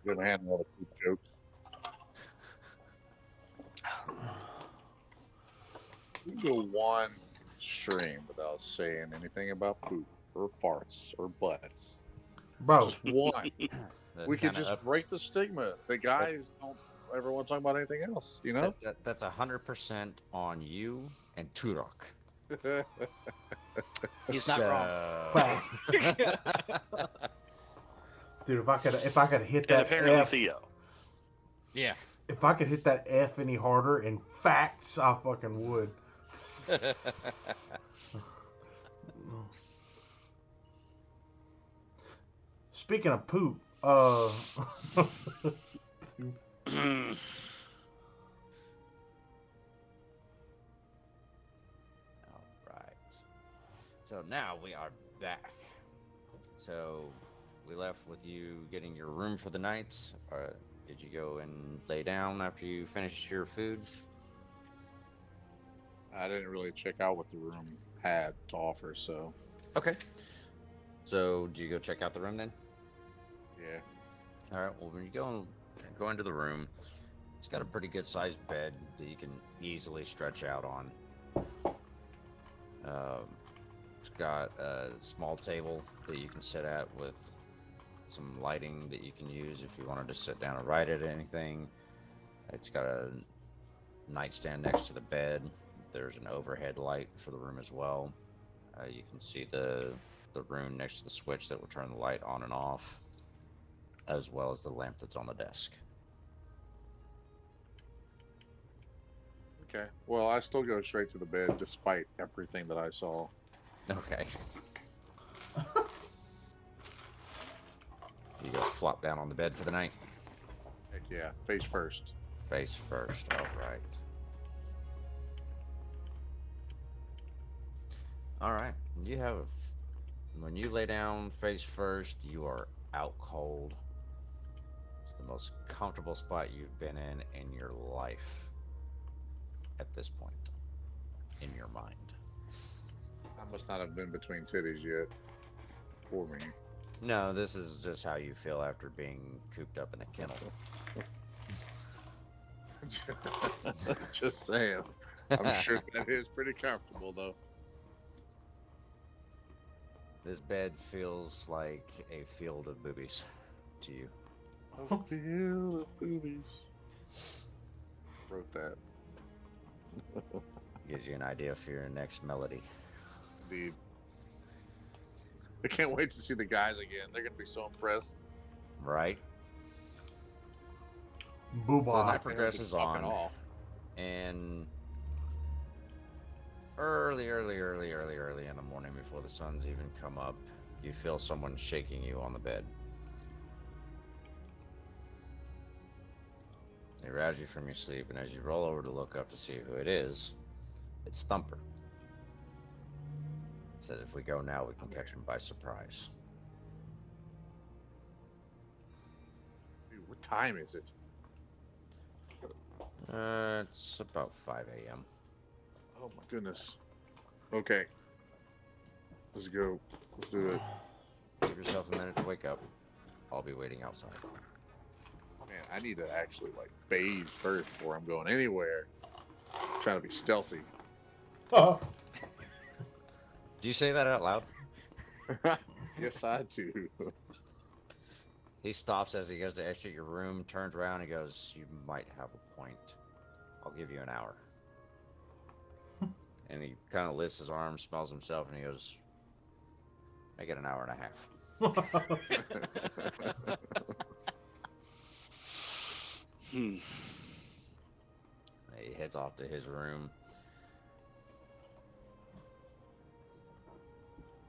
Speaker 5: Gonna handle all the poop jokes. We go one stream without saying anything about poop or farts or butts.
Speaker 2: Bro,
Speaker 5: Just one.
Speaker 3: That's
Speaker 5: We could
Speaker 3: kinda
Speaker 5: just
Speaker 3: up-
Speaker 5: break the stigma. The guys don't ever want to talk about anything else, you know?
Speaker 3: That's 100% on you and Turok.
Speaker 4: He's not wrong.
Speaker 2: fact. Dude, if I could hit
Speaker 6: And
Speaker 2: that
Speaker 6: apparently
Speaker 2: F,
Speaker 6: Theo.
Speaker 3: Yeah.
Speaker 2: if I could hit that F any harder in facts, I fucking would. Speaking of poop,
Speaker 3: All right. So now we are back. So we left with you getting your room for the night. Or did you go and lay down after you finished your food?
Speaker 5: I didn't really check out what the room had to offer, so
Speaker 3: Okay. So do you go check out the room then?
Speaker 5: yeah.
Speaker 3: All right. Well, when you go into the room, it's got a pretty good sized bed that you can easily stretch out on. It's got a small table that you can sit at with some lighting that you can use if you wanted to sit down and write at anything. It's got a nightstand next to the bed. There's an overhead light for the room as well. You can see the rune next to the switch that will turn the light on and off, as well as the lamp that's on the desk.
Speaker 5: Okay. Well, I still go straight to the bed despite everything that I saw.
Speaker 3: Okay. You go flop down on the bed for the night.
Speaker 5: Heck yeah. Face first.
Speaker 3: Face first. All right. All right. When you lay down face first, you are out cold. It's the most comfortable spot you've been in your life at this point, in your mind.
Speaker 5: I must not have been between titties yet. For me.
Speaker 3: No, this is just how you feel after being cooped up in a kennel.
Speaker 5: Just saying. I'm sure that is pretty comfortable, though.
Speaker 3: This bed feels like a field of boobies to you.
Speaker 5: A field of boobies. Wrote that.
Speaker 3: Gives you an idea for your next melody.
Speaker 5: Indeed. I can't wait to see the guys again. They're gonna be so impressed.
Speaker 3: Right?
Speaker 2: Booba.
Speaker 3: So the night
Speaker 5: They're gonna be
Speaker 3: progresses
Speaker 5: fucking
Speaker 3: on,
Speaker 5: off.
Speaker 3: and early in the morning before the sun's even come up, you feel someone shaking you on the bed. They rouse you from your sleep, and as you roll over to look up to see who it is, it's Thumper. Says if we go now, we can catch him by surprise.
Speaker 5: Dude, what time is it?
Speaker 3: It's about 5 a.m.
Speaker 5: Oh my goodness. Okay. Let's go. Let's do it.
Speaker 3: Give yourself a minute to wake up. I'll be waiting outside.
Speaker 5: Man, I need to actually like bathe first before I'm going anywhere. I'm trying to be stealthy.
Speaker 2: Oh.
Speaker 3: Do you say that out loud?
Speaker 5: Yes, I do.
Speaker 3: He stops as he goes to exit your room, turns around, and goes, "You might have a point. I'll give you an hour." And he kind of lifts his arm, smells himself, and he goes, "Make it an hour and a half." He heads off to his room.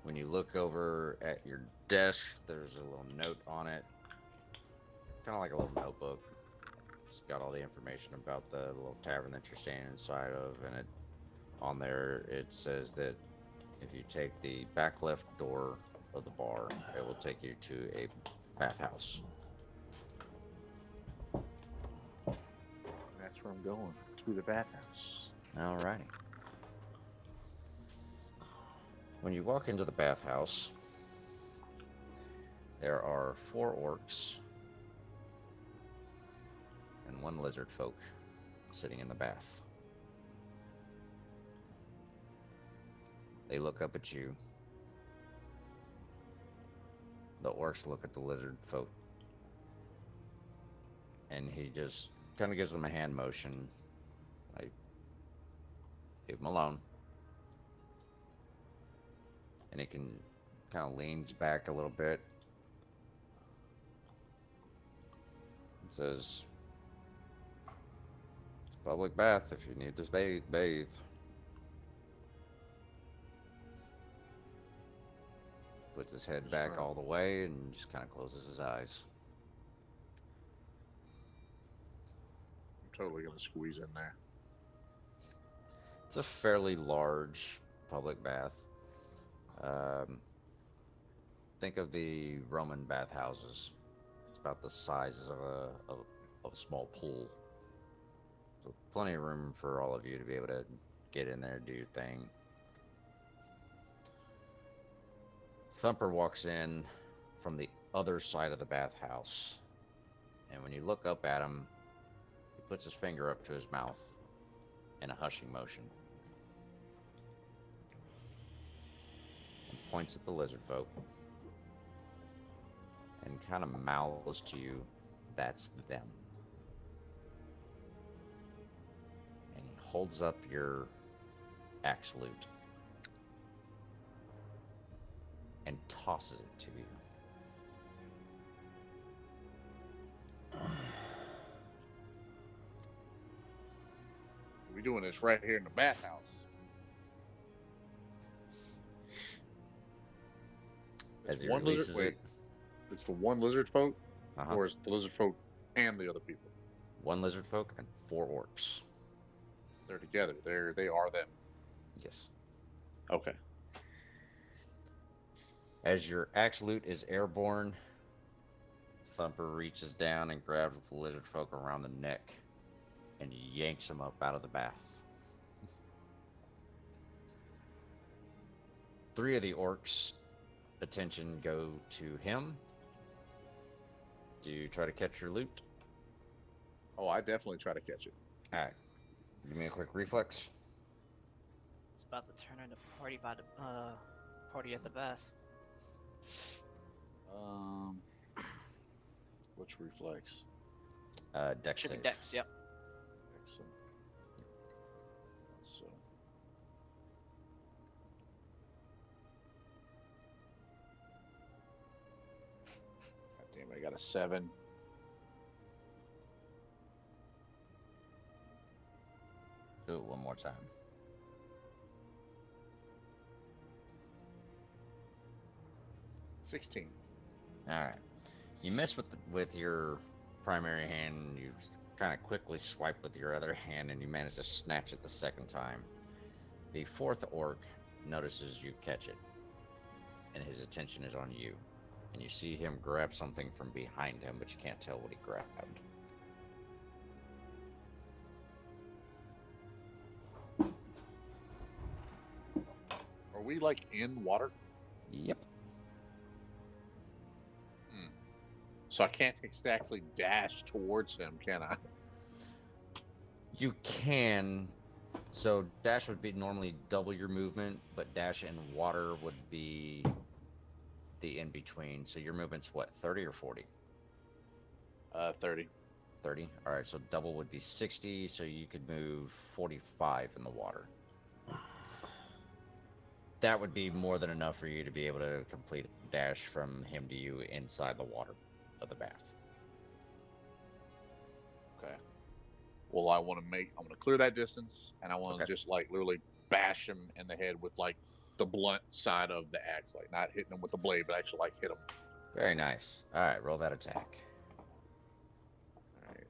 Speaker 3: When you look over at your desk, there's a little note on it, kind of like a little notebook. It's got all the information about the little tavern that you're staying inside of, and on there it says that if you take the back left door of the bar, it will take you to a bathhouse.
Speaker 5: That's where I'm going, to the bathhouse.
Speaker 3: Alrighty. When you walk into the bathhouse, there are 4 orcs and 1 lizard folk sitting in the bath. They look up at you. The orcs look at the lizard folk. And he just kind of gives them a hand motion. Like, leave him alone. And he kind of leans back a little bit. It says, it's a public bath if you need to bathe. Puts his head back all the way and just kind of closes his eyes.
Speaker 5: I'm totally going to squeeze in there.
Speaker 3: It's a fairly large public bath. Think of the Roman bathhouses. It's about the size of a small pool. So plenty of room for all of you to be able to get in there, do your thing. Thumper walks in from the other side of the bathhouse, and when you look up at him, he puts his finger up to his mouth in a hushing motion and points at the lizard folk and kind of mouths to you, "That's them." And he holds up your axe lute and tosses it to you.
Speaker 5: We're doing this right here in the bathhouse.
Speaker 3: As he
Speaker 5: one
Speaker 3: releases
Speaker 5: lizard,
Speaker 3: it,
Speaker 5: it's the one lizard folk,
Speaker 3: uh-huh.
Speaker 5: or is the lizard folk and the other people?
Speaker 3: 1 lizard folk and 4 orcs.
Speaker 5: They're together. They are them.
Speaker 3: Yes.
Speaker 5: Okay.
Speaker 3: As your axe lute is airborne, Thumper reaches down and grabs the lizard folk around the neck and yanks him up out of the bath. 3 of the orcs' attention go to him. Do you try to catch your loot?
Speaker 5: Oh, I definitely try to catch it.
Speaker 3: Alright. Give me a quick reflex.
Speaker 4: It's about to turn into party at the bath.
Speaker 5: Which reflex?
Speaker 3: Dex
Speaker 4: Should be
Speaker 3: save.
Speaker 4: Dex, yep.
Speaker 5: Excellent. So. God damn it, I got a 7.
Speaker 3: Do it one more time.
Speaker 5: $16.
Speaker 3: Alright. You miss with your primary hand, and you kind of quickly swipe with your other hand, and you manage to snatch it the second time. The 4th orc notices you catch it, and his attention is on you. And you see him grab something from behind him, but you can't tell what he grabbed.
Speaker 5: Are we like in water?
Speaker 3: Yep.
Speaker 5: So I can't exactly dash towards him, can I?
Speaker 3: You can. So dash would be normally double your movement, but dash in water would be the in between. So your movement's what, 30 or 40?
Speaker 5: 30.
Speaker 3: 30. All right, so double would be 60, so you could move 45 in the water. That would be more than enough for you to be able to complete a dash from him to you inside the water of the bath.
Speaker 5: Okay. Well, I want to clear that distance, and I want to just like literally bash him in the head with like the blunt side of the axe, like not hitting him with the blade, but actually like hit him.
Speaker 3: Very nice. All right, roll that attack.
Speaker 5: All right.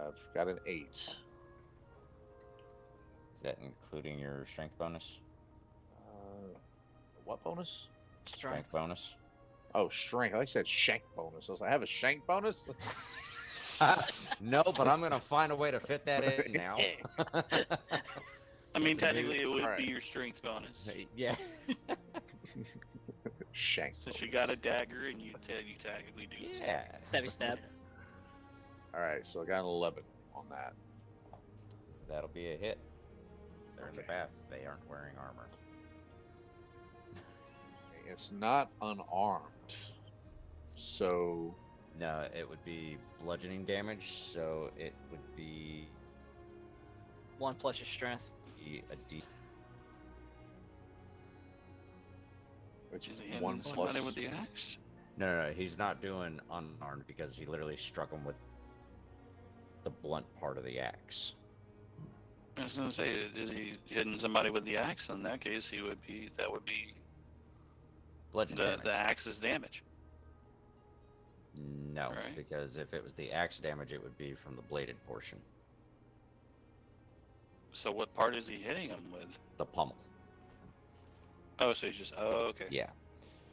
Speaker 5: I've got an 8.
Speaker 3: Is that including your strength bonus?
Speaker 5: What bonus?
Speaker 3: Strength bonus.
Speaker 5: Oh, strength. I said shank bonus. I was like, I have a shank bonus?
Speaker 3: No, but I'm gonna find a way to fit that in now.
Speaker 6: I mean, technically, it would
Speaker 5: Alright.
Speaker 6: be your strength bonus.
Speaker 3: Yeah.
Speaker 5: Shank.
Speaker 6: Since you got a dagger and you technically do.
Speaker 3: Yeah.
Speaker 4: Stabby stab.
Speaker 5: All right, so I got an 11 on that.
Speaker 3: That'll be a hit. They're in the
Speaker 5: Okay.
Speaker 3: bath. They aren't wearing armor.
Speaker 5: It's not unarmed, so
Speaker 3: No, it would be bludgeoning damage, so it would be
Speaker 4: 1 plus your strength.
Speaker 3: a D.
Speaker 5: which
Speaker 6: Is
Speaker 5: is
Speaker 6: he hitting
Speaker 5: 1
Speaker 6: somebody
Speaker 5: plus.
Speaker 6: with the axe?
Speaker 3: No, he's not doing unarmed because he literally struck him with the blunt part of the axe.
Speaker 6: I was gonna say, is he hitting somebody with the axe? In that case, that would be
Speaker 3: Bludgeon damage.
Speaker 6: the axe's damage.
Speaker 3: No,
Speaker 6: Right.
Speaker 3: because if it was the axe damage, it would be from the bladed portion,
Speaker 6: So what part is he hitting him with?
Speaker 3: the pommel.
Speaker 6: Oh, so he's just okay.
Speaker 3: Yeah.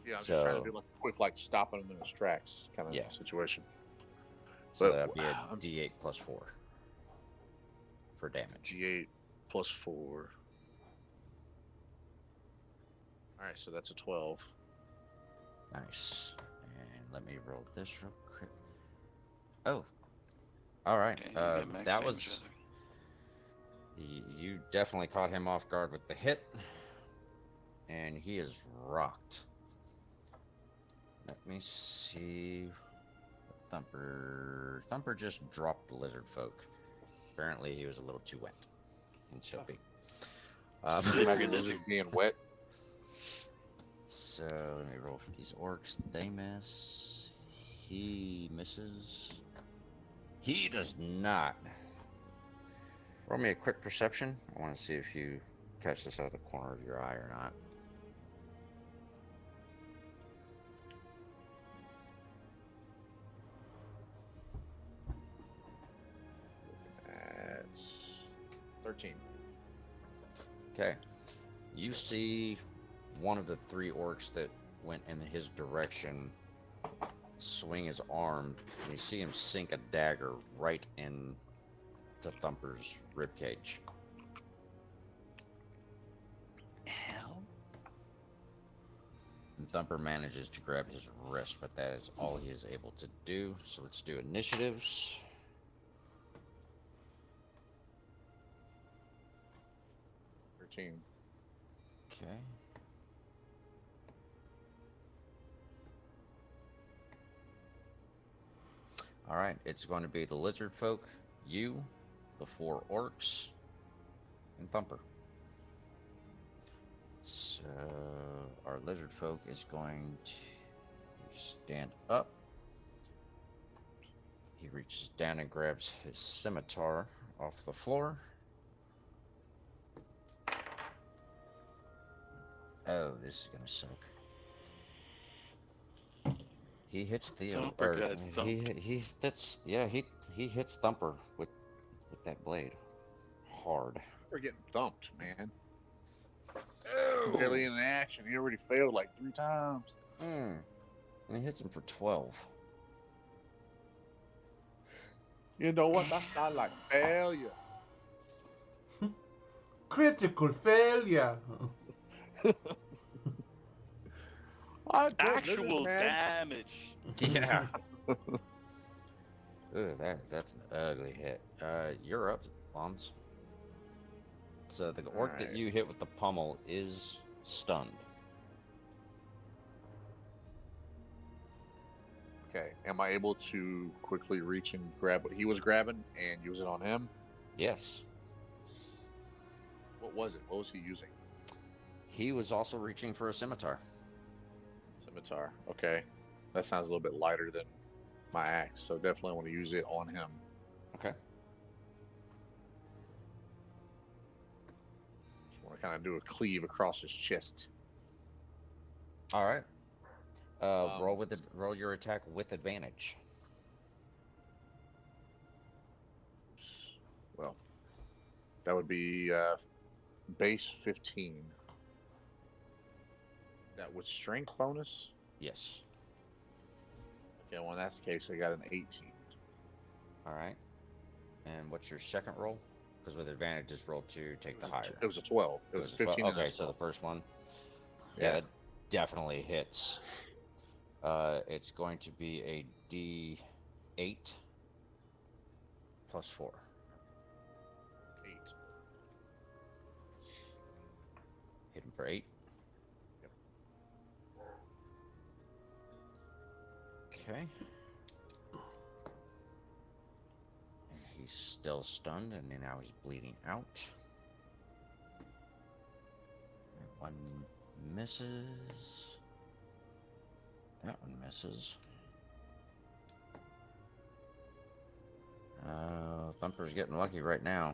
Speaker 5: Yeah, I'm just trying to
Speaker 3: So-
Speaker 5: do like a quick, like stopping him in his tracks kind of
Speaker 3: Yeah.
Speaker 5: situation.
Speaker 3: So
Speaker 5: But,
Speaker 3: that'd be a
Speaker 5: I'm-
Speaker 3: D8 plus 4 for damage.
Speaker 5: G8 plus 4. All right, so that's a 12.
Speaker 3: Nice. And let me roll this real quick. Oh. All right.
Speaker 6: Okay, you get max
Speaker 3: That
Speaker 6: damage
Speaker 3: was.
Speaker 6: there.
Speaker 3: You definitely caught him off guard with the hit, and he is rocked. Let me see. Thumper just dropped the lizard folk. Apparently, he was a little too wet and soapy.
Speaker 5: Imagine lizard being wet.
Speaker 3: So let me roll for these orcs. They miss. He misses. He does not. Roll me a quick perception. I want to see if you catch this out of the corner of your eye or not.
Speaker 5: That's 13.
Speaker 3: Okay. You see one of the 3 orcs that went in his direction swing his arm, and you see him sink a dagger right in to Thumper's ribcage.
Speaker 6: Hell.
Speaker 3: And Thumper manages to grab his wrist, but that is all he is able to do. So let's do initiatives.
Speaker 5: Okay.
Speaker 3: Okay. All right, it's going to be the lizard folk, you, the 4 orcs, and Thumper. So our lizard folk is going to stand up. He reaches down and grabs his scimitar off the floor. Oh, this is gonna suck. He hits Theo.
Speaker 6: Thumper
Speaker 3: Or,
Speaker 6: got
Speaker 3: he hits Thumper with that blade hard.
Speaker 5: We're getting thumped, man. Barely in action. He already failed like 3 times.
Speaker 3: And he hits him for 12.
Speaker 5: You know what? That sounds like failure.
Speaker 2: Critical failure.
Speaker 6: Actual damage.
Speaker 3: Yeah. Ooh, that's an ugly hit. You're up, Lons. So the orc that
Speaker 5: Alright.
Speaker 3: you hit with the pommel is stunned.
Speaker 5: Okay, am I able to quickly reach and grab what he was grabbing and use it on him?
Speaker 3: Yes.
Speaker 5: What was it? What was he using?
Speaker 3: He was also reaching for a scimitar.
Speaker 5: Scimitar. Okay, that sounds a little bit lighter than my axe, so definitely want to use it on him.
Speaker 3: Okay.
Speaker 5: kind of do a cleave across his chest.
Speaker 3: All right. Roll your attack with advantage.
Speaker 5: Well, that would be base 15. That with strength bonus?
Speaker 3: Yes.
Speaker 5: Okay, well in that case I got an 18.
Speaker 3: All right. And what's your second roll? Because with advantage, just roll 2, take the higher.
Speaker 5: It was a 12. It was a 15.
Speaker 3: Okay, so the first one. Yeah, it definitely hits. It's going to be a D8 plus 4.
Speaker 5: 8.
Speaker 3: Hit him for 8.
Speaker 5: Yep.
Speaker 3: Okay. And he's still stunned, and now he's bleeding out. That one misses. That one misses. Thumper's getting lucky right now.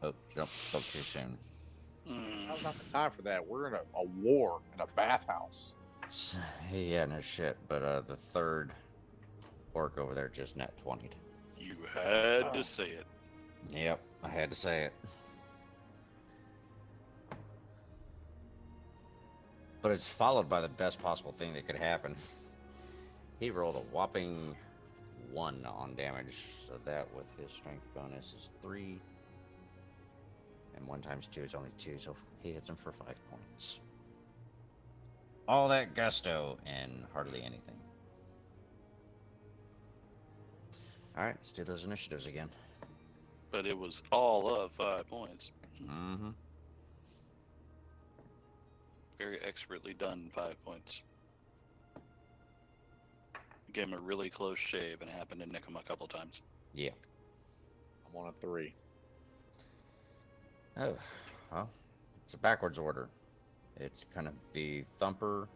Speaker 3: Oh, spoke too soon.
Speaker 5: Now's not the time for that. We're in a war in a bathhouse.
Speaker 3: Yeah, no shit. But the third orc over there just net 20'd.
Speaker 6: You had to say it.
Speaker 3: Yep, I had to say it. But it's followed by the best possible thing that could happen. He rolled a whopping 1 on damage, so that with his strength bonus is 3. And 1 times 2 is only 2, so he hits him for 5 points. All that gusto and hardly anything. Alright, let's do those initiatives again.
Speaker 6: But it was all of 5 points.
Speaker 3: Mm-hmm.
Speaker 6: Very expertly done 5 points. Gave him a really close shave, and it happened to nick him a couple times.
Speaker 3: Yeah.
Speaker 5: I'm on a 3.
Speaker 3: Oh, well, it's a backwards order. It's gonna be Thumper,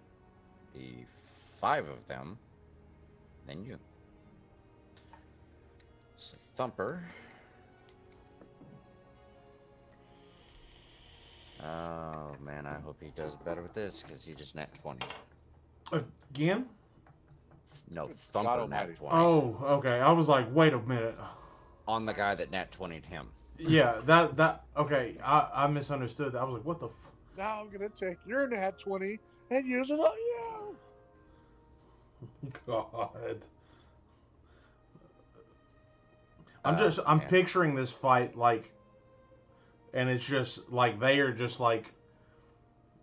Speaker 3: the 5 of them, then you. So Thumper. Oh man, I hope he does better with this because he just net 20.
Speaker 2: Again?
Speaker 3: No, Thumper net 20.
Speaker 2: Oh, okay. I was like, wait a minute.
Speaker 3: On the guy that net 20'd him.
Speaker 2: Yeah, that okay. I misunderstood that. I was like, what the
Speaker 5: Now I'm gonna take your nat 20 and use it on you.
Speaker 2: God. I'm picturing this fight like, and it's just like they are just like,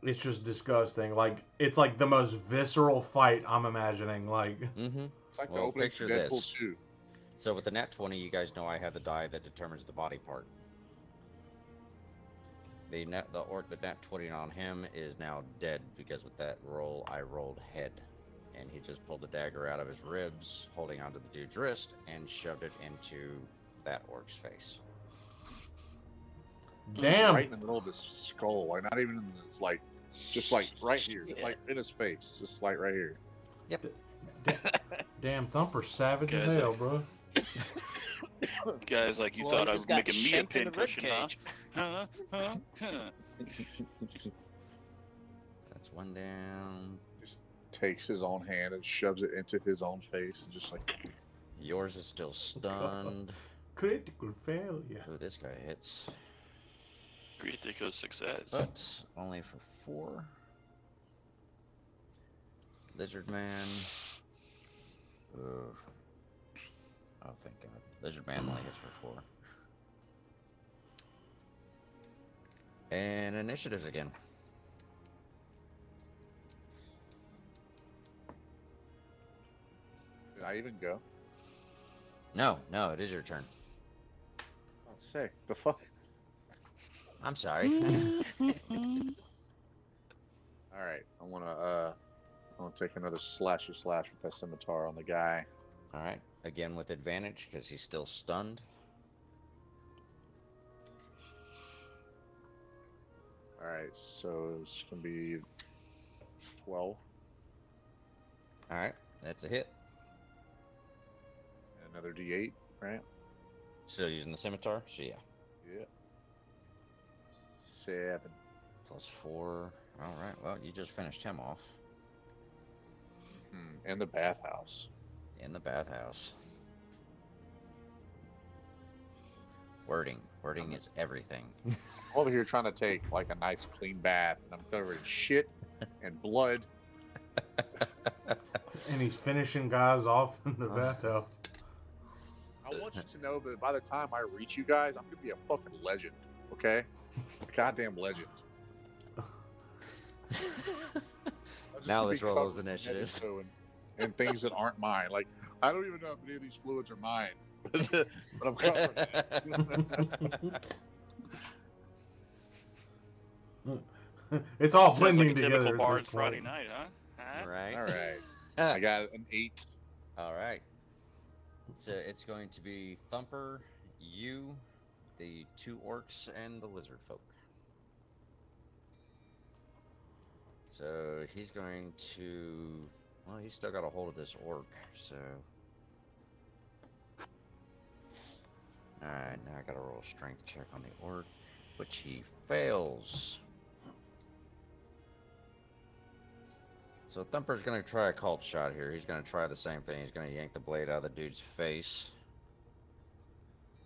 Speaker 2: it's just disgusting. Like it's like the most visceral fight I'm imagining. Like,
Speaker 3: Mm-hmm.
Speaker 5: It's like the
Speaker 3: Well,
Speaker 5: opening
Speaker 3: picture
Speaker 5: to Deadpool
Speaker 3: this.
Speaker 5: 2.
Speaker 3: So with the net 20, you guys know I have the die that determines the body part. The orc that net 20 on him is now dead because with that roll, I rolled head. And he just pulled the dagger out of his ribs, holding onto the dude's wrist, and shoved it into that orc's face.
Speaker 2: damn.
Speaker 5: Right in the middle of his skull. Like, not even in his, like, just like right here.
Speaker 4: Yeah.
Speaker 5: Like in his face. Just like right here.
Speaker 3: Yep.
Speaker 2: Damn, Thumper's savage as
Speaker 6: Guys,
Speaker 2: hell, bro.
Speaker 6: Guys, like you
Speaker 4: Well,
Speaker 6: thought
Speaker 4: he
Speaker 6: I was
Speaker 4: just got
Speaker 6: making me a
Speaker 4: shaped in the
Speaker 6: pincushion, huh?
Speaker 4: ribcage.
Speaker 6: Huh?
Speaker 3: That's 1 down.
Speaker 5: Takes his own hand and shoves it into his own face. And just like.
Speaker 3: Yours is still stunned.
Speaker 2: Critical failure.
Speaker 3: Ooh, this guy hits.
Speaker 6: Critical success.
Speaker 3: But only for 4. Lizard Man. Ooh. Oh, thank God. Lizard Man only hits for 4. And initiatives again.
Speaker 5: Did I even go?
Speaker 3: No, it is your turn.
Speaker 5: Oh, sick. The fuck?
Speaker 3: I'm sorry.
Speaker 5: Alright. I wanna take another slashy slash with that scimitar on the guy.
Speaker 3: Alright, again with advantage because he's still stunned.
Speaker 5: Alright, so it's gonna be 12.
Speaker 3: Alright, that's a hit.
Speaker 5: And another D8, right?
Speaker 3: Still using the scimitar, so yeah.
Speaker 5: Yeah. 7.
Speaker 3: +4. All right. Well, you just finished him off
Speaker 5: In the bathhouse.
Speaker 3: in the bathhouse. Wording is everything.
Speaker 5: I'm over here trying to take like a nice clean bath, and I'm covered in shit and blood.
Speaker 2: And he's finishing guys off in the bathhouse.
Speaker 5: I want you to know that by the time I reach you guys, I'm gonna be a fucking legend. Okay, a goddamn legend.
Speaker 3: Now let's roll those initiatives.
Speaker 5: And things that aren't mine. Like, I don't even know if any of these fluids are mine, but I'm covered.
Speaker 2: It's all
Speaker 6: Sounds
Speaker 2: blending
Speaker 6: like a
Speaker 2: together.
Speaker 6: typical
Speaker 2: at
Speaker 6: Barnes
Speaker 2: this point.
Speaker 6: Friday night, huh?
Speaker 3: Right.
Speaker 5: All right, I got an 8.
Speaker 3: All right. So it's going to be Thumper, you, the 2 orcs, and the lizard folk. So he's going to. Well, he's still got a hold of this orc, so. Alright, now I gotta roll a strength check on the orc, which he fails. So Thumper's gonna try a cult shot here. He's gonna try the same thing. He's gonna yank the blade out of the dude's face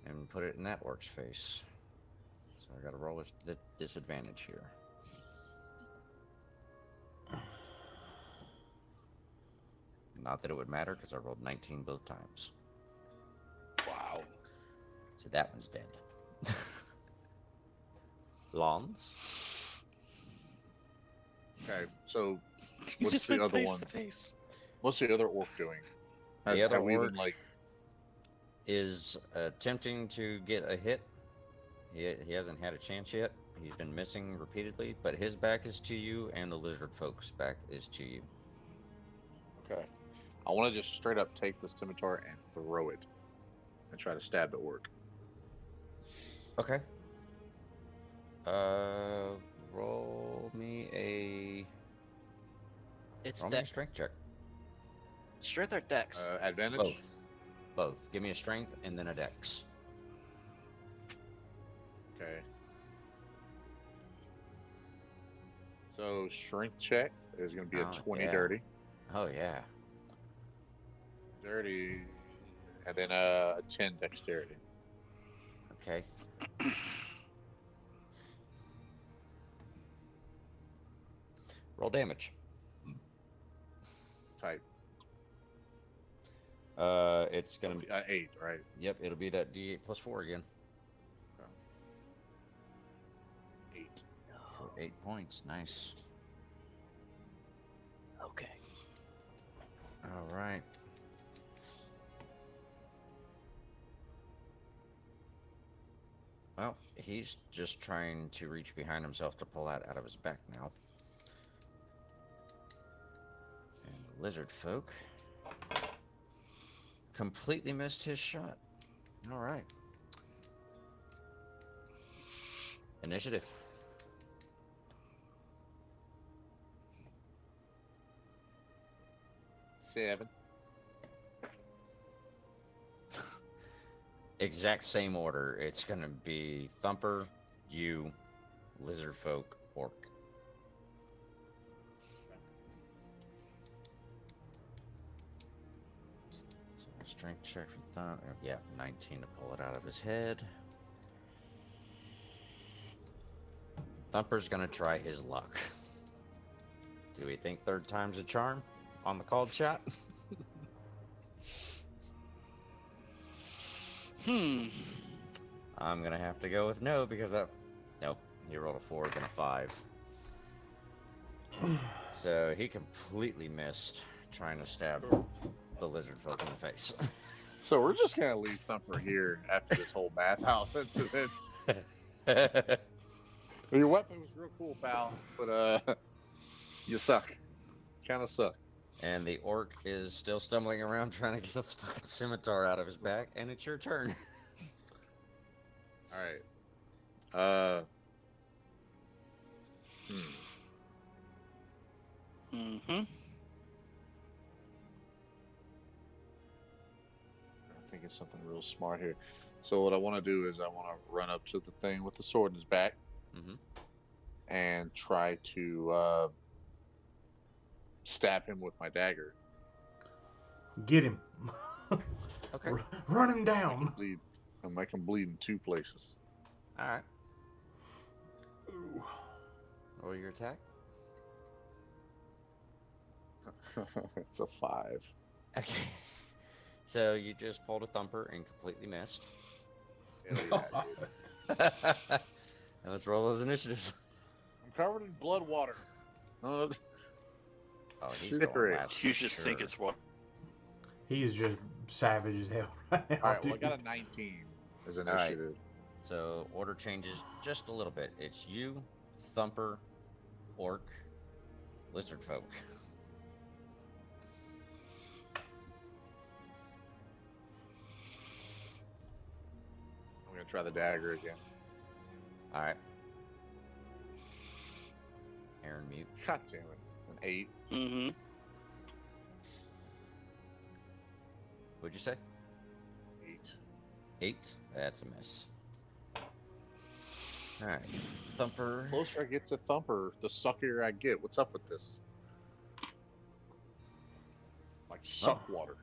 Speaker 3: and put it in that orc's face. So I gotta roll a disadvantage here. Not that it would matter because I rolled 19 both times.
Speaker 6: Wow.
Speaker 3: So that one's dead. Lons?
Speaker 5: Okay, so
Speaker 6: He
Speaker 5: what's
Speaker 6: just
Speaker 5: the
Speaker 6: went
Speaker 5: other
Speaker 6: face
Speaker 5: one?
Speaker 6: to face.
Speaker 5: What's the other orc doing?
Speaker 3: The other
Speaker 5: have we
Speaker 3: orc
Speaker 5: been, like,
Speaker 3: is attempting to get a hit. He hasn't had a chance yet. He's been missing repeatedly, but his back is to you, and the lizard folk's back is to you.
Speaker 5: okay. I want to just straight up take the scimitar and throw it, and try to stab the orc.
Speaker 3: Okay. Roll me a
Speaker 4: It's
Speaker 3: roll me a
Speaker 4: dex.
Speaker 3: strength check.
Speaker 4: Strength or dex?
Speaker 5: Advantage.
Speaker 3: Both. Give me a strength and then a dex.
Speaker 5: Okay. So strength check is going to be a
Speaker 3: Oh,
Speaker 5: 20
Speaker 3: yeah.
Speaker 5: dirty.
Speaker 3: Oh yeah.
Speaker 5: Dirty, and then a 10 dexterity.
Speaker 3: Okay. Roll damage.
Speaker 5: Type.
Speaker 3: It's gonna be
Speaker 5: 8, right?
Speaker 3: Yep, it'll be that D8 plus 4 again
Speaker 5: 8.
Speaker 3: for 8 points. Nice.
Speaker 4: Okay.
Speaker 3: All right. Well, he's just trying to reach behind himself to pull that out of his back now. And the lizard folk completely missed his shot. All right. Initiative.
Speaker 5: Seven.
Speaker 3: Exact same order. It's gonna be Thumper, you, lizard folk, orc. So strength check for Thumper. Yeah, 19 to pull it out of his head. Thumper's gonna try his luck. Do we think third time's a charm on the called shot? I'm gonna have to go with no because that. Nope, he rolled a 4, then a 5. So he completely missed trying to stab the lizard folk in the face.
Speaker 5: So we're just gonna leave Thumper here after this whole bathhouse incident. Your weapon was real cool, pal, but you suck. Kind of suck.
Speaker 3: And the orc is still stumbling around trying to get this fucking scimitar out of his back, and it's your turn.
Speaker 5: All right.
Speaker 6: Mm-hmm.
Speaker 5: I'm thinking something real smart here. So what I want to do is I want to run up to the thing with the sword in his back,
Speaker 3: Mm-hmm.
Speaker 5: and try to stab him with my dagger.
Speaker 2: Get him.
Speaker 3: Okay.
Speaker 2: Run him
Speaker 5: Make him
Speaker 2: down.
Speaker 5: bleed. And make him bleed in 2 places.
Speaker 3: All right.
Speaker 2: Ooh.
Speaker 3: Roll your attack.
Speaker 5: It's a 5.
Speaker 3: Okay. So you just pulled a thumper and completely missed.
Speaker 5: Hell yeah.
Speaker 3: And let's roll those initiatives.
Speaker 5: I'm covered in blood water.
Speaker 3: Oh, he's
Speaker 5: Slippery.
Speaker 3: going last.
Speaker 6: You
Speaker 3: for
Speaker 6: just
Speaker 3: sure.
Speaker 6: think it's what?
Speaker 2: He is just savage as hell right now.
Speaker 5: All right, well, I
Speaker 2: dude.
Speaker 5: got a 19 as
Speaker 3: All right.
Speaker 5: initiative.
Speaker 3: So order changes just a little bit. It's you, Thumper, Orc, Lizard Folk.
Speaker 5: I'm going to try the dagger again.
Speaker 3: All right. Aaron mute.
Speaker 5: God damn it. An 8.
Speaker 6: Mm-hmm.
Speaker 3: What'd you say?
Speaker 5: 8.
Speaker 3: 8. That's a miss. All right. Thumper.
Speaker 5: The closer I get to Thumper, the suckier I get. What's up with this? Like suck water.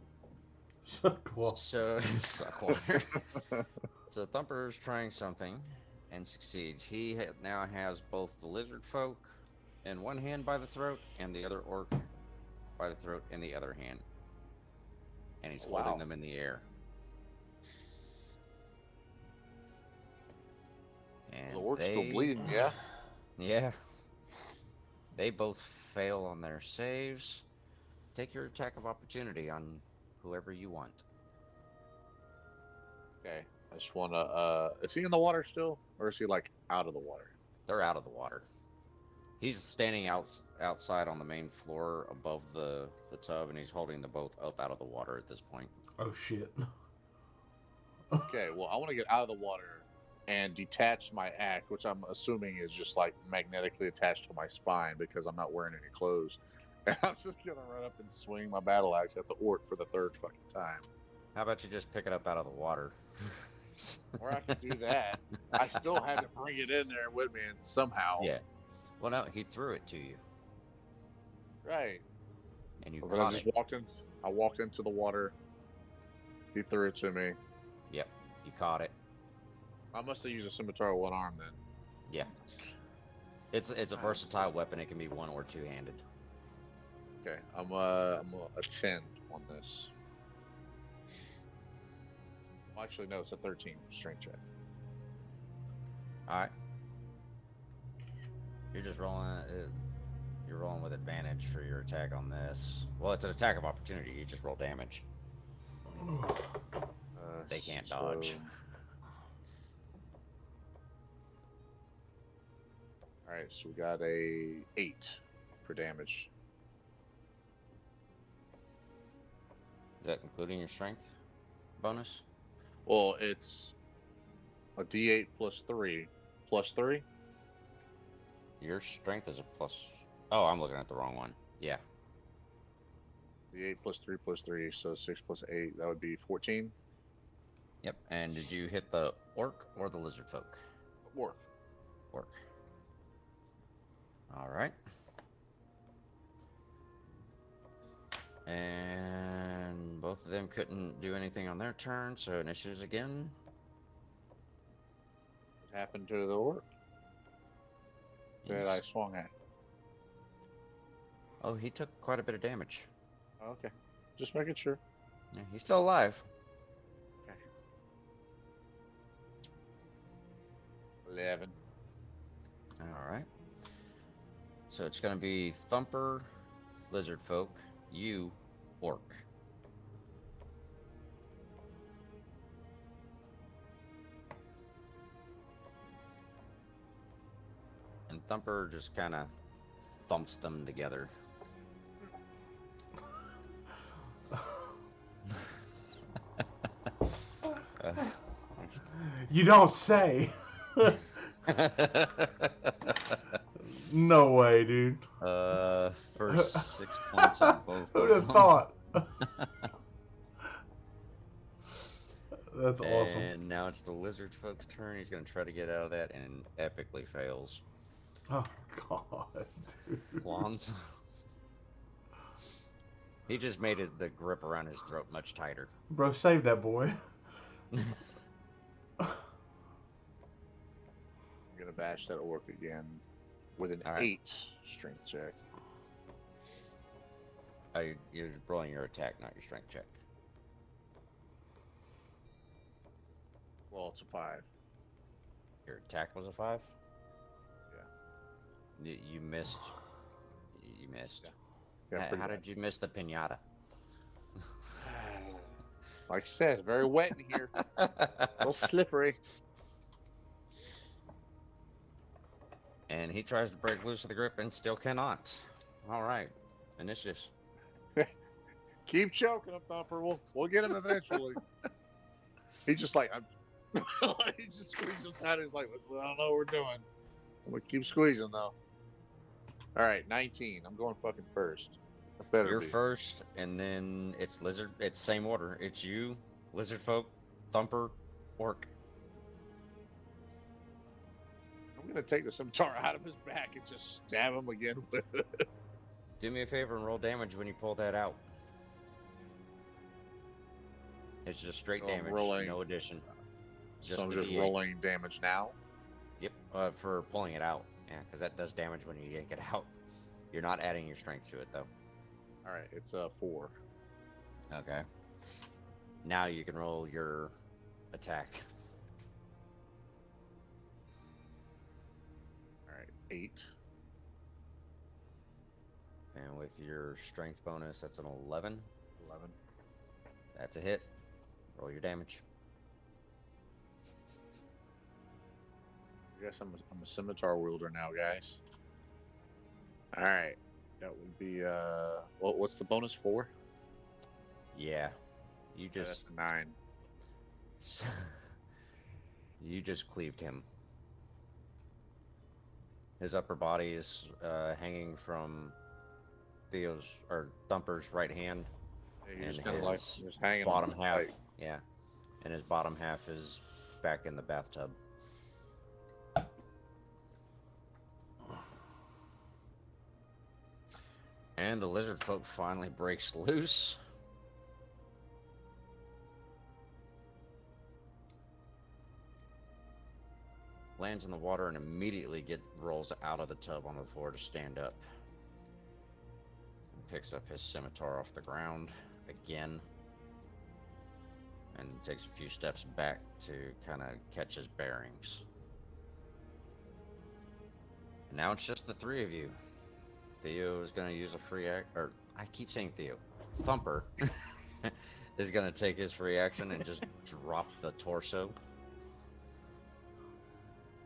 Speaker 2: Well,
Speaker 3: So suck water. So Thumper's trying something and succeeds. He now has both the lizard folk in one hand by the throat and the other orc by the throat in the other hand. And he's holding
Speaker 5: Wow.
Speaker 3: them in the air. And
Speaker 5: The orc's still
Speaker 3: they-
Speaker 5: bleeding, yeah?
Speaker 3: Yeah. They both fail on their saves. Take your attack of opportunity on whoever you want.
Speaker 5: Okay. I just want to, is he in the water still? Or is he, like, out of the water?
Speaker 3: They're out of the water. He's standing outside on the main floor above the tub, and he's holding the boat up out of the water at this point.
Speaker 2: oh shit.
Speaker 5: Okay, well, I want to get out of the water and detach my axe, which I'm assuming is just, like, magnetically attached to my spine because I'm not wearing any clothes. And I'm just going to run up and swing my battle axe at the orc for the 3rd fucking time.
Speaker 3: How about you just pick it up out of the water?
Speaker 5: Or I could do that. I still had to bring it in there with me and somehow.
Speaker 3: Yeah. Well, no, he threw it to you,
Speaker 5: Right.
Speaker 3: and you
Speaker 5: But I
Speaker 3: caught
Speaker 5: just
Speaker 3: it.
Speaker 5: walked into the water. He threw it to me.
Speaker 3: Yep, you caught it.
Speaker 5: I must have used a scimitar with one arm then.
Speaker 3: Yeah. It's a versatile weapon. It can be one or two-handed.
Speaker 5: Okay, I'm a 10 on this. Well, actually, no, it's a 13 strength check.
Speaker 3: All right. You're just rolling. You're rolling with advantage for your attack on this. Well, it's an attack of opportunity. You just roll damage. They can't dodge.
Speaker 5: All right, so we got a 8 for damage.
Speaker 3: Is that including your strength bonus?
Speaker 5: Well, it's a D8 plus 3. Plus 3?
Speaker 3: Your strength is a plus. Oh, I'm looking at the wrong one. Yeah.
Speaker 5: D8 plus 3 plus 3, so 6 plus 8, that would be 14.
Speaker 3: Yep. And did you hit the orc or the lizard folk?
Speaker 5: Work.
Speaker 3: Orc. All right. And both of them couldn't do anything on their turn, so initiatives again.
Speaker 5: What happened to the orc that I swung at?
Speaker 3: Oh, he took quite a bit of damage.
Speaker 5: Okay, just making sure.
Speaker 3: Yeah, he's still alive.
Speaker 5: Okay. 11.
Speaker 3: All right. So it's going to be Thumper, Lizard Folk, you, Orc. And Thumper just kind of thumps them together.
Speaker 2: You don't say. No way, dude.
Speaker 3: First 6 points on both.
Speaker 2: Who'd
Speaker 3: of
Speaker 2: have
Speaker 3: them.
Speaker 2: thought? That's awesome.
Speaker 3: And now it's the lizard folk's turn. He's going to try to get out of that and epically fails.
Speaker 2: Oh, God. Dude.
Speaker 3: Claws. He just made the grip around his throat much tighter.
Speaker 2: Bro, save that boy.
Speaker 5: I'm gonna bash that orc again with an
Speaker 3: All right.
Speaker 5: 8 strength check.
Speaker 3: Oh, you're rolling your attack, not your strength check.
Speaker 5: Well, it's a 5.
Speaker 3: Your attack was a 5?
Speaker 5: Yeah.
Speaker 3: You missed. You missed.
Speaker 5: Yeah, pretty
Speaker 3: How
Speaker 5: bad.
Speaker 3: did you miss the pinata?
Speaker 5: Like I said, very wet in here. A little slippery.
Speaker 3: And he tries to break loose of the grip and still cannot. All right. Initiatives.
Speaker 5: Keep choking him, Thumper. We'll get him eventually. He's just like, he just squeezes out. He's like, I don't know what we're doing. I'm gonna keep squeezing though. All right, 19. I'm going fucking first. That better
Speaker 3: You're
Speaker 5: be.
Speaker 3: first, and then it's lizard. It's same order. It's you, lizard folk, thumper, orc.
Speaker 5: I'm gonna take the scimitar out of his back and just stab him again with it.
Speaker 3: Do me a favor and roll damage when you pull that out. It's just straight
Speaker 5: So I'm
Speaker 3: damage,
Speaker 5: rolling-
Speaker 3: no addition.
Speaker 5: So I'm
Speaker 3: the
Speaker 5: just
Speaker 3: D8.
Speaker 5: rolling damage now.
Speaker 3: Yep, for pulling it out. Yeah, because that does damage when you yank it out. You're not adding your strength to it, though.
Speaker 5: All right, it's 4.
Speaker 3: Okay. Now you can roll your attack.
Speaker 5: All right, 8.
Speaker 3: And with your strength bonus, that's an 11.
Speaker 5: 11.
Speaker 3: That's a hit. Roll your damage.
Speaker 5: I guess I'm a scimitar wielder now, guys. All right, that would be what's the bonus for?
Speaker 3: Yeah. You
Speaker 5: Yeah, that's
Speaker 3: just
Speaker 5: a 9.
Speaker 3: you just cleaved him. His upper body is hanging from Theo's or Thumper's right hand,
Speaker 5: Yeah, he
Speaker 3: and
Speaker 5: just kind of like
Speaker 3: his
Speaker 5: just hanging
Speaker 3: bottom
Speaker 5: on
Speaker 3: half,
Speaker 5: tight.
Speaker 3: yeah, and his bottom half is back in the bathtub. And the lizard folk finally breaks loose. Lands in the water and immediately rolls out of the tub onto the floor to stand up. And picks up his scimitar off the ground again. And takes a few steps back to kind of catch his bearings. And now it's just the three of you. Theo is going to use a free act, or I keep saying Theo. Thumper is going to take his free action and just drop the torso.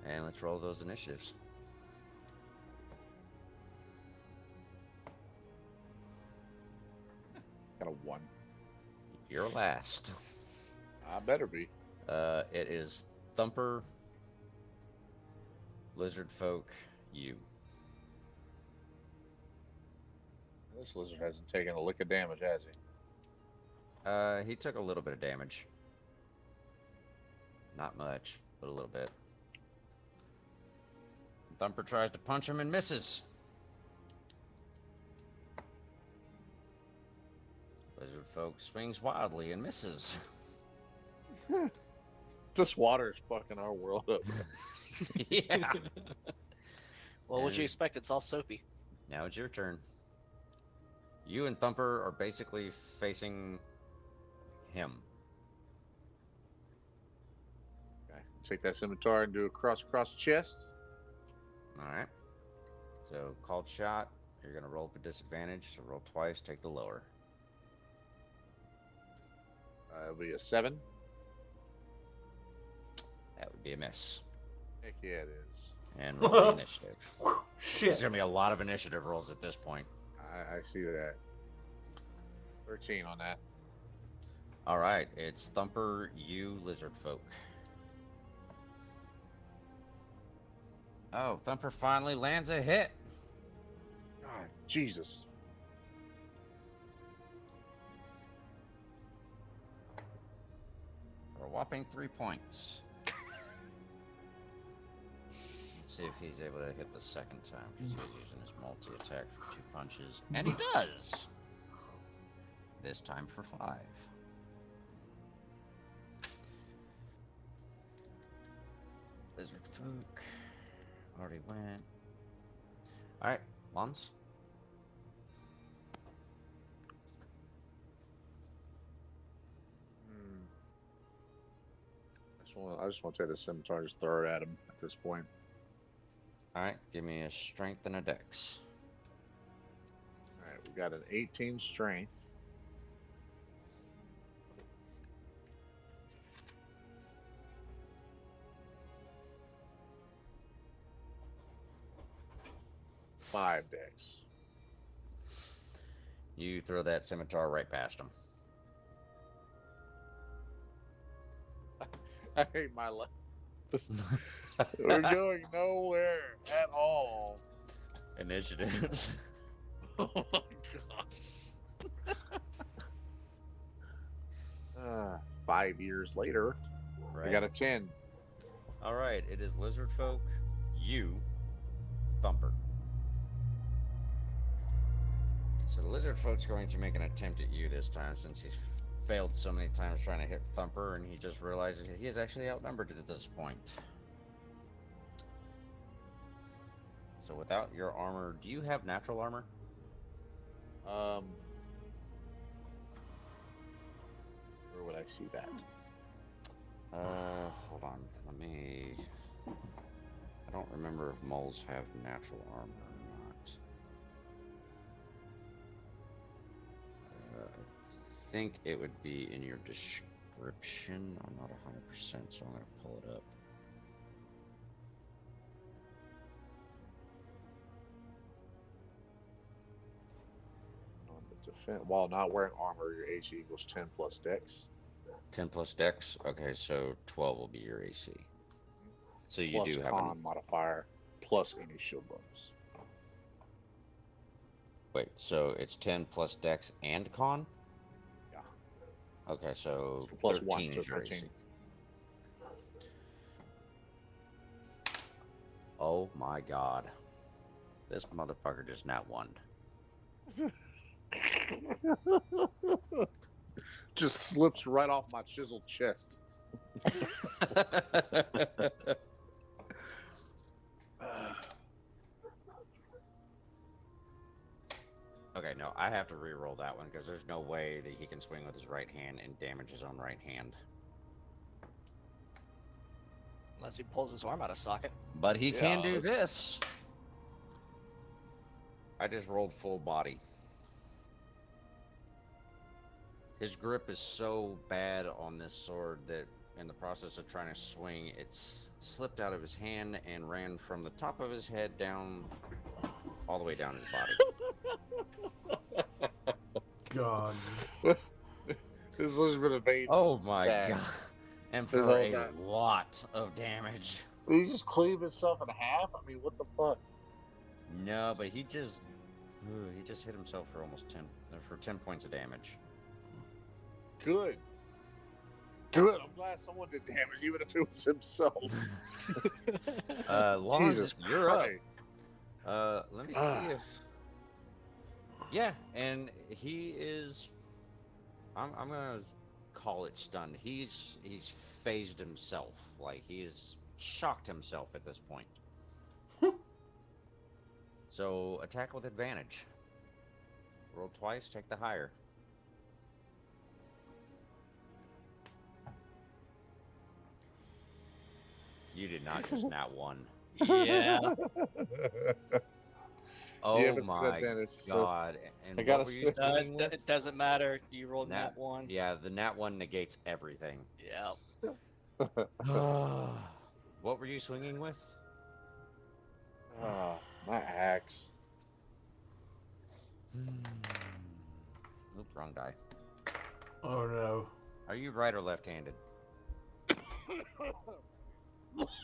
Speaker 3: And let's roll those initiatives.
Speaker 5: Got a 1.
Speaker 3: You're last.
Speaker 5: I better be.
Speaker 3: It is Thumper, Lizard Folk, you.
Speaker 5: This lizard hasn't taken a lick of damage, has he?
Speaker 3: He took a little bit of damage. Not much, but a little bit. Thumper tries to punch him and misses. Lizard Folk swings wildly and misses.
Speaker 5: This water is fucking our world up.
Speaker 3: Yeah.
Speaker 4: Well, what you
Speaker 3: And-
Speaker 4: expect? It's all soapy.
Speaker 3: Now it's your turn. You and Thumper are basically facing him.
Speaker 5: Okay. Take that scimitar and do a cross across the chest.
Speaker 3: Alright. So, called shot. You're going to roll for disadvantage. So, roll twice. Take the lower.
Speaker 5: It'll be a 7.
Speaker 3: That would be a miss.
Speaker 5: Heck yeah, it is.
Speaker 3: And roll the initiative. There's
Speaker 2: Shit.
Speaker 3: going to be a lot of initiative rolls at this point.
Speaker 5: I see that. 13 on that.
Speaker 3: Alright. It's Thumper, you, Lizard Folk. Oh, Thumper finally lands a hit.
Speaker 5: God, Jesus.
Speaker 3: For a whopping 3 points. see if he's able to hit the second time, because he was using his multi-attack for 2 punches. And he does! This time for 5. Lizard folk. Already went. Alright, Lons.
Speaker 5: I just want to take the scimitar and just throw it at him at this point.
Speaker 3: Alright, give me a strength and a dex.
Speaker 5: Alright, we got an 18 strength. Five dex.
Speaker 3: You throw that scimitar right past him.
Speaker 5: I hate my life. We're going nowhere at all.
Speaker 3: Initiatives.
Speaker 5: Oh my god. 5 years later,
Speaker 3: Right.
Speaker 5: I got a 10.
Speaker 3: Alright, it is lizard folk, you, Thumper. So the lizard folk's going to make an attempt at you this time, since he's failed so many times trying to hit Thumper, and he just realizes he is actually outnumbered at this point. So without your armor, do you have natural armor?
Speaker 5: Where would I see that?
Speaker 3: Hold on. Let me... I don't remember if moles have natural armor or not. I think it would be in your description. I'm not 100%, so I'm going to pull it up.
Speaker 5: On the defense, while not wearing armor, your AC equals 10 plus dex.
Speaker 3: 10 plus dex? Okay, so 12 will be your AC. So you
Speaker 5: Plus
Speaker 3: do have
Speaker 5: con modifier, plus any shield bonus.
Speaker 3: Wait, so it's 10 plus dex and con?
Speaker 5: Yeah.
Speaker 3: Okay, so
Speaker 5: Plus
Speaker 3: 13
Speaker 5: 1
Speaker 3: is
Speaker 5: to
Speaker 3: your
Speaker 5: 13.
Speaker 3: AC. Oh my god. This motherfucker just not won.
Speaker 5: Just slips right off my chiseled chest.
Speaker 3: Okay, no, I have to re-roll that one because there's no way that he can swing with his right hand and damage his own right hand.
Speaker 4: Unless he pulls his arm out of socket.
Speaker 3: But he can do
Speaker 5: Yeah.
Speaker 3: this. I just rolled full body. His grip is so bad on this sword that in the process of trying to swing, it's slipped out of his hand and ran from the top of his head down all the way down his body.
Speaker 2: God.
Speaker 5: This has been a vein.
Speaker 3: Oh my
Speaker 5: Dang.
Speaker 3: god. And
Speaker 5: There's
Speaker 3: for
Speaker 5: all
Speaker 3: a
Speaker 5: that.
Speaker 3: lot of damage.
Speaker 5: Did he just cleave himself in half? I mean, what the fuck?
Speaker 3: No, but he just hit himself for almost 10 points of damage.
Speaker 5: Good. Good. I'm glad someone did damage, even if it was himself.
Speaker 3: Lawrence,
Speaker 5: Jesus
Speaker 3: you're up.
Speaker 5: Christ.
Speaker 3: Let me see if... Yeah, and he is... I'm gonna call it stunned. He's phased himself. Like, he's shocked himself at this point. So, attack with advantage. Roll twice, take the higher. You did not just not one.
Speaker 4: Yeah.
Speaker 3: Oh
Speaker 5: Yeah, but it's
Speaker 3: my
Speaker 5: advantage, so
Speaker 3: god. And
Speaker 5: I gotta
Speaker 3: what were you
Speaker 5: skip
Speaker 3: swinging
Speaker 4: It
Speaker 3: with?
Speaker 4: doesn't matter. You rolled
Speaker 3: Nat-
Speaker 4: that one.
Speaker 3: Yeah, the nat one negates everything.
Speaker 4: Yeah.
Speaker 3: What were you swinging with?
Speaker 5: my axe.
Speaker 3: Oop, wrong die.
Speaker 2: Oh no.
Speaker 3: Are you right or left-handed?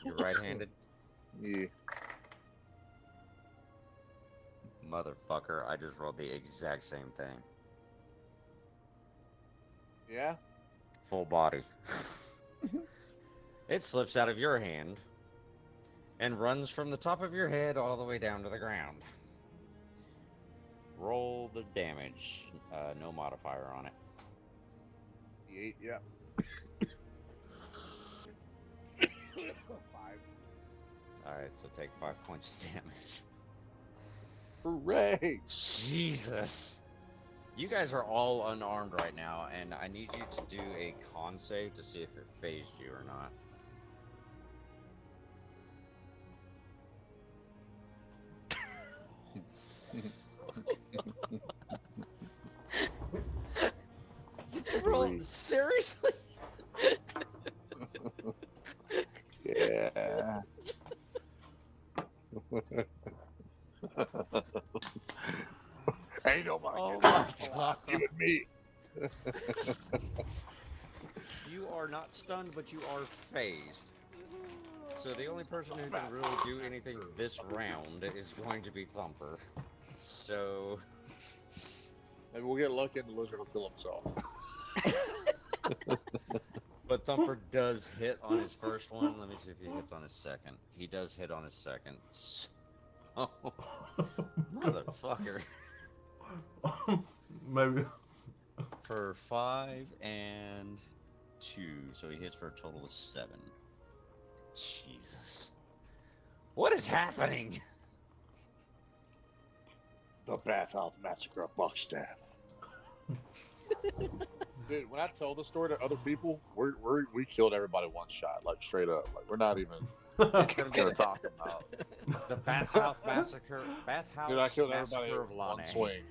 Speaker 3: You're right-handed?
Speaker 5: Yeah.
Speaker 3: Motherfucker, I just rolled the exact same thing.
Speaker 5: Yeah?
Speaker 3: Full body. It slips out of your hand and runs from the top of your head all the way down to the ground. Roll the damage. No modifier on it.
Speaker 5: 8, yeah. 5.
Speaker 3: Alright, so take 5 points of damage.
Speaker 5: Hooray!
Speaker 3: Jesus! You guys are all unarmed right now, and I need you to do a con save to see if it phased you or not. Did you roll? Seriously?
Speaker 5: Yeah. Ain't nobody
Speaker 3: Oh
Speaker 5: getting
Speaker 3: my
Speaker 5: it.
Speaker 3: god.
Speaker 5: Give it me.
Speaker 3: You are not stunned, but you are phased. So the only person who can really do anything this round is going to be Thumper. So...
Speaker 5: Maybe we'll get lucky and the lizard will kill himself.
Speaker 3: But Thumper does hit on his first one. Let me see if he hits on his second. He does hit on his second. Oh, motherfucker.
Speaker 2: Maybe.
Speaker 3: For 5 and 2, so he hits for a total of 7. Jesus. What is happening?
Speaker 5: The Bathhouse Massacre of Buckstaff. Dude, when I tell the story to other people, we killed everybody one shot, like straight up. Like we're not even gonna talk about
Speaker 3: The Bathhouse Massacre. Bathhouse
Speaker 5: Dude, I killed everybody
Speaker 3: Massacre
Speaker 5: in
Speaker 3: of
Speaker 5: one
Speaker 3: Lane.
Speaker 5: swing.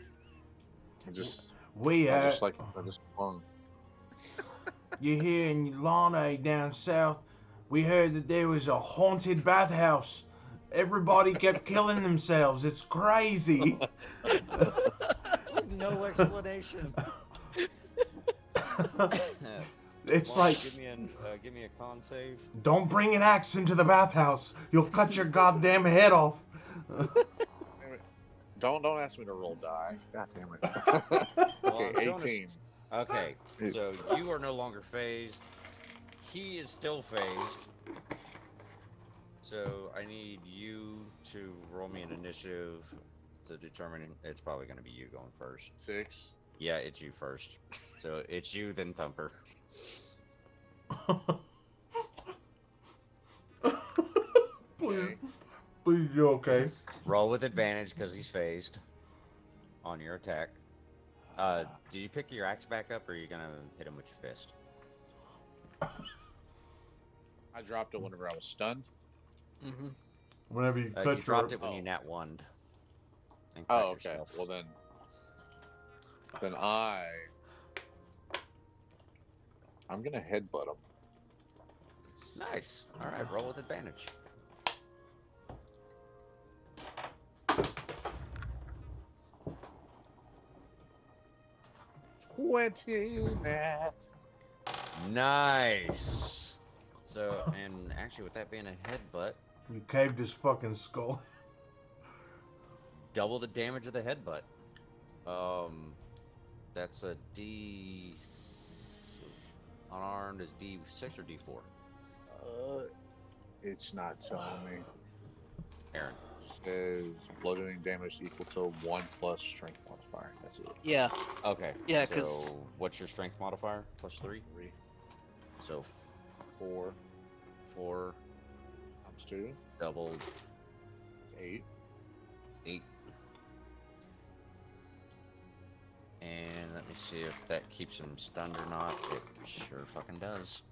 Speaker 5: I just swung.
Speaker 2: You hear in Lane down south, we heard that there was a haunted bathhouse. Everybody kept killing themselves. It's crazy.
Speaker 3: With no explanation.
Speaker 2: It's
Speaker 3: Well,
Speaker 2: like,
Speaker 3: give me a con save.
Speaker 2: don't bring an axe into the bathhouse. You'll cut your goddamn head off.
Speaker 5: Don't ask me to roll die. God damn it.
Speaker 3: Well,
Speaker 5: Okay,
Speaker 3: I'm showing
Speaker 5: 18.
Speaker 3: Okay, so you are no longer phased. He is still phased. So I need you to roll me an initiative to determine. It's probably going to be you going first.
Speaker 5: 6.
Speaker 3: Yeah, it's you first. So it's you, then Thumper.
Speaker 2: Please, please, you okay?
Speaker 3: Roll with advantage because he's phased on your attack. Do you pick your axe back up, or are you gonna hit him with your fist?
Speaker 5: I dropped it whenever I was stunned.
Speaker 4: Mm-hmm.
Speaker 2: Whenever you cut
Speaker 3: You dropped it when you nat 1'd. and cut
Speaker 5: Oh, okay.
Speaker 3: yourself.
Speaker 5: Well then I'm gonna headbutt him.
Speaker 3: Nice. All right, roll with advantage.
Speaker 5: 20, Matt.
Speaker 3: Nice. So, and actually, with that being a headbutt,
Speaker 2: You caved his fucking skull.
Speaker 3: double the damage of the headbutt. That's a D. Unarmed is D6 or D4.
Speaker 5: It's not telling me.
Speaker 3: Aaron.
Speaker 5: Says bludgeoning damage equal to 1 plus strength modifier. That's it.
Speaker 4: Yeah.
Speaker 3: Okay.
Speaker 4: Yeah,
Speaker 3: so
Speaker 4: 'cause-
Speaker 3: what's your strength modifier? Plus 3?
Speaker 5: 3.
Speaker 3: So 4. 4
Speaker 5: Comes to
Speaker 3: doubled
Speaker 5: 8.
Speaker 3: 8. And let me see if that keeps him stunned or not. It sure fucking does.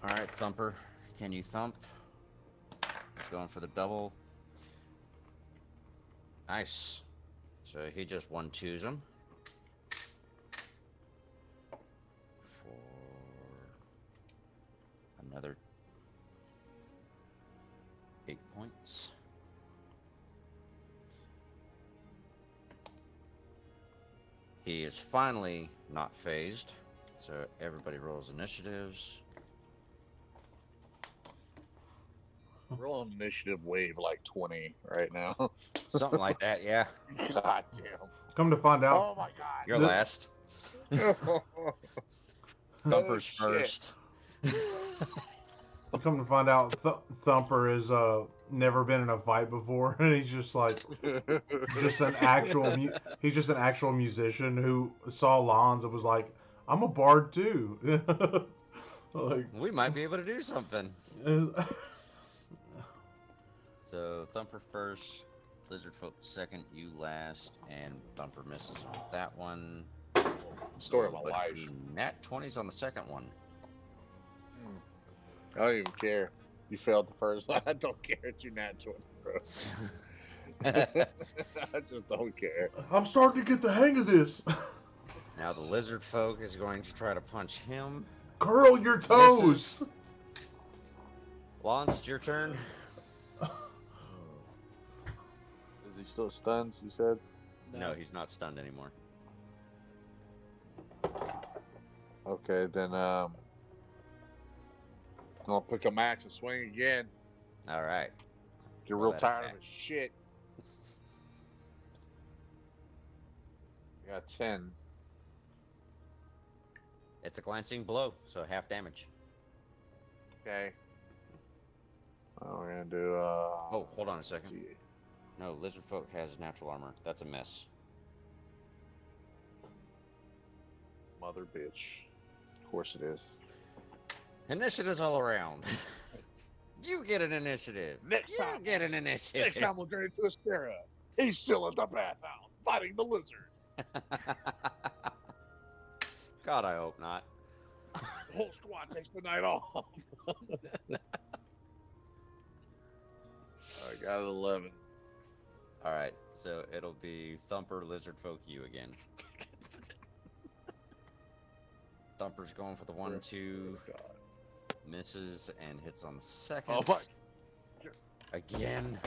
Speaker 3: Alright, Thumper. Can you thump? He's going for the double. Nice. So he just 1-2s him. For another 8 points. He is finally not phased, so everybody rolls initiatives.
Speaker 5: We're on initiative wave like 20 right now.
Speaker 3: Something like that, yeah.
Speaker 5: God damn.
Speaker 2: Come to find out,
Speaker 5: Oh my god.
Speaker 3: You're
Speaker 2: The-
Speaker 3: last.
Speaker 5: Oh,
Speaker 3: Thumper's
Speaker 5: shit.
Speaker 3: first.
Speaker 2: Come to find out, Thumper has never been in a fight before, and he's just like just an actual he's just an actual musician who saw Lons and was like, I'm a bard too. Like,
Speaker 3: We might be able to do something. So Thumper first, Lizard Folk second, you last, and Thumper misses with that one.
Speaker 5: Story of my
Speaker 3: But
Speaker 5: life.
Speaker 3: Nat 20's on the second one.
Speaker 5: I don't even care. You failed the first one. I don't care if you nat 20, bro. I just don't care.
Speaker 2: I'm starting to get the hang of this.
Speaker 3: Now the Lizard Folk is going to try to punch him.
Speaker 2: Curl your toes.
Speaker 3: Misses. Lons, it's your turn.
Speaker 5: Is he still stunned, you said?
Speaker 3: No, he's not stunned anymore.
Speaker 5: Okay, then I'll pick a max and swing again.
Speaker 3: All right.
Speaker 5: Get
Speaker 3: Roll
Speaker 5: real
Speaker 3: that
Speaker 5: tired
Speaker 3: attack.
Speaker 5: of his shit. I got 10.
Speaker 3: It's a glancing blow, so half damage.
Speaker 5: Okay. We're gonna do
Speaker 3: Oh, hold on a second. No, Lizard Folk has natural armor. That's a miss.
Speaker 5: Mother bitch. Of course it is.
Speaker 3: Initiatives all around. You get an initiative.
Speaker 5: Next
Speaker 3: You
Speaker 5: time.
Speaker 3: get an initiative.
Speaker 5: Next time we'll journey to Astera. He's still at the bathhouse fighting the lizard.
Speaker 3: God, I hope not.
Speaker 5: The whole squad takes the night off. I got an 11.
Speaker 3: All right, so it'll be Thumper, Lizard Folk, you again. Thumper's going for the 1-2, misses and hits on the second.
Speaker 5: Oh my!
Speaker 3: Again.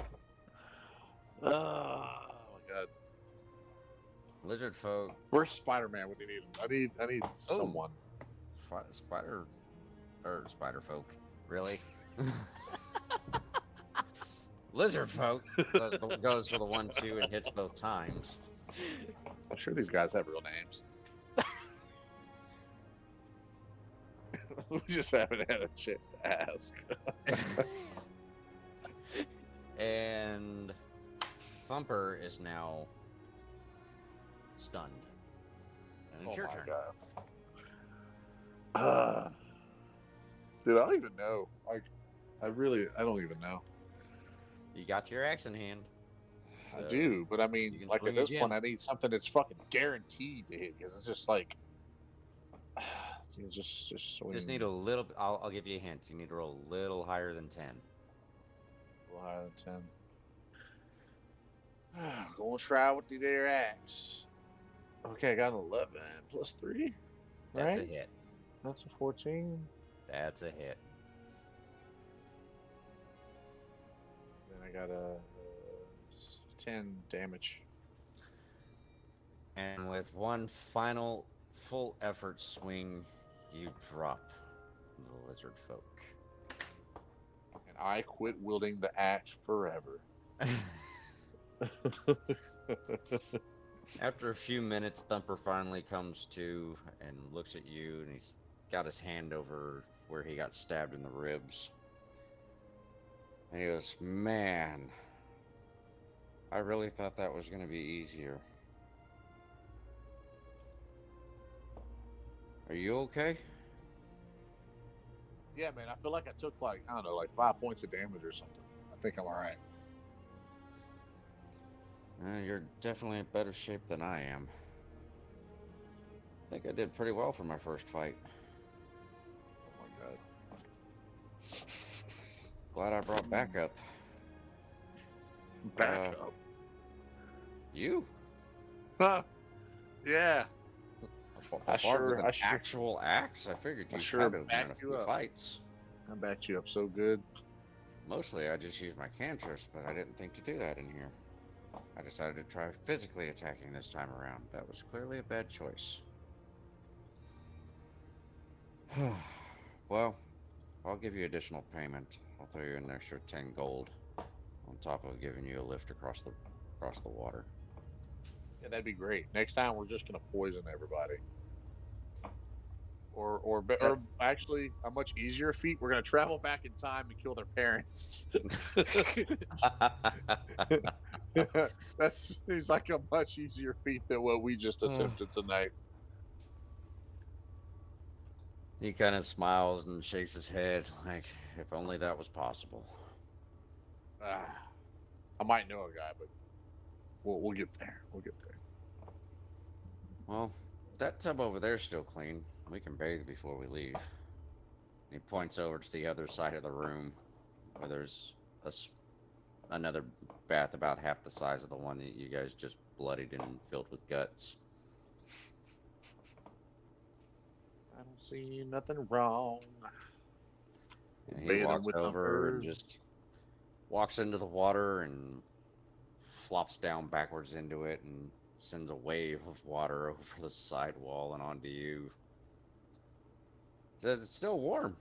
Speaker 5: Oh my god!
Speaker 3: Lizard Folk.
Speaker 5: Where's Spider-Man when you need him? I need someone.
Speaker 3: Spider Folk. Really? Lizard Folk goes for the 1-2 and hits both times.
Speaker 5: I'm sure these guys have real names. We just haven't had a chance to ask.
Speaker 3: And Thumper is now stunned. And it's your turn.
Speaker 5: God. Dude, I don't even know. Like, I don't even know.
Speaker 3: You got your axe in hand.
Speaker 5: I
Speaker 3: So
Speaker 5: do, but I
Speaker 3: you
Speaker 5: mean,
Speaker 3: can
Speaker 5: like at
Speaker 3: swing
Speaker 5: this
Speaker 3: again.
Speaker 5: point, I need something that's fucking guaranteed to hit because it's just like, you just swing.
Speaker 3: Just need a little. I'll give you a hint. You need to roll a little higher than 10.
Speaker 5: A little higher than 10. Gonna try with the their axe. Okay, I got an 11 plus 3.
Speaker 3: That's
Speaker 5: Right?
Speaker 3: a hit.
Speaker 5: That's a 14.
Speaker 3: That's a hit.
Speaker 5: Then I got a 10 damage.
Speaker 3: And with one final full effort swing, you drop the Lizard Folk.
Speaker 5: And I quit wielding the axe forever.
Speaker 3: After a few minutes, Thumper finally comes to and looks at you, and he's got his hand over where he got stabbed in the ribs. And he goes, "Man, I really thought that was going to be easier. Are you okay?"
Speaker 5: Yeah, man, I feel like I took like, I don't know, like 5 points of damage or something. I think I'm alright.
Speaker 3: You're definitely in better shape than I am. I think I did pretty well for my first fight.
Speaker 5: Oh my god.
Speaker 3: Glad I brought backup.
Speaker 5: Back
Speaker 3: You?
Speaker 5: up. Yeah.
Speaker 3: A bard with an actual axe? I figured you
Speaker 5: sure
Speaker 3: had to have been in a
Speaker 5: backed you
Speaker 3: few
Speaker 5: up.
Speaker 3: fights.
Speaker 5: I backed you up so good.
Speaker 3: Mostly I just used my cantrips, but I didn't think to do that in here. I decided to try physically attacking this time around. That was clearly a bad choice. Well, I'll give you additional payment. I'll throw you an extra 10 gold on top of giving you a lift across the water.
Speaker 5: Yeah, that'd be great. Next time we're just gonna poison everybody. or actually a much easier feat. We're gonna travel back in time and kill their parents. That seems like a much easier feat than what we just attempted tonight.
Speaker 3: He kind of smiles and shakes his head, like, if only that was possible.
Speaker 5: I might know a guy, but we'll get there. We'll get there.
Speaker 3: Well, that tub over there's still clean. We can bathe before we leave. He points over to the other side of the room, where there's another bath about half the size of the one that you guys just bloodied and filled with guts.
Speaker 5: I don't see nothing wrong.
Speaker 3: And he
Speaker 5: Bathing
Speaker 3: walks
Speaker 5: with
Speaker 3: over and
Speaker 5: numbers.
Speaker 3: just walks into the water and flops down backwards into it and sends a wave of water over the sidewall and onto you. Says it's still warm.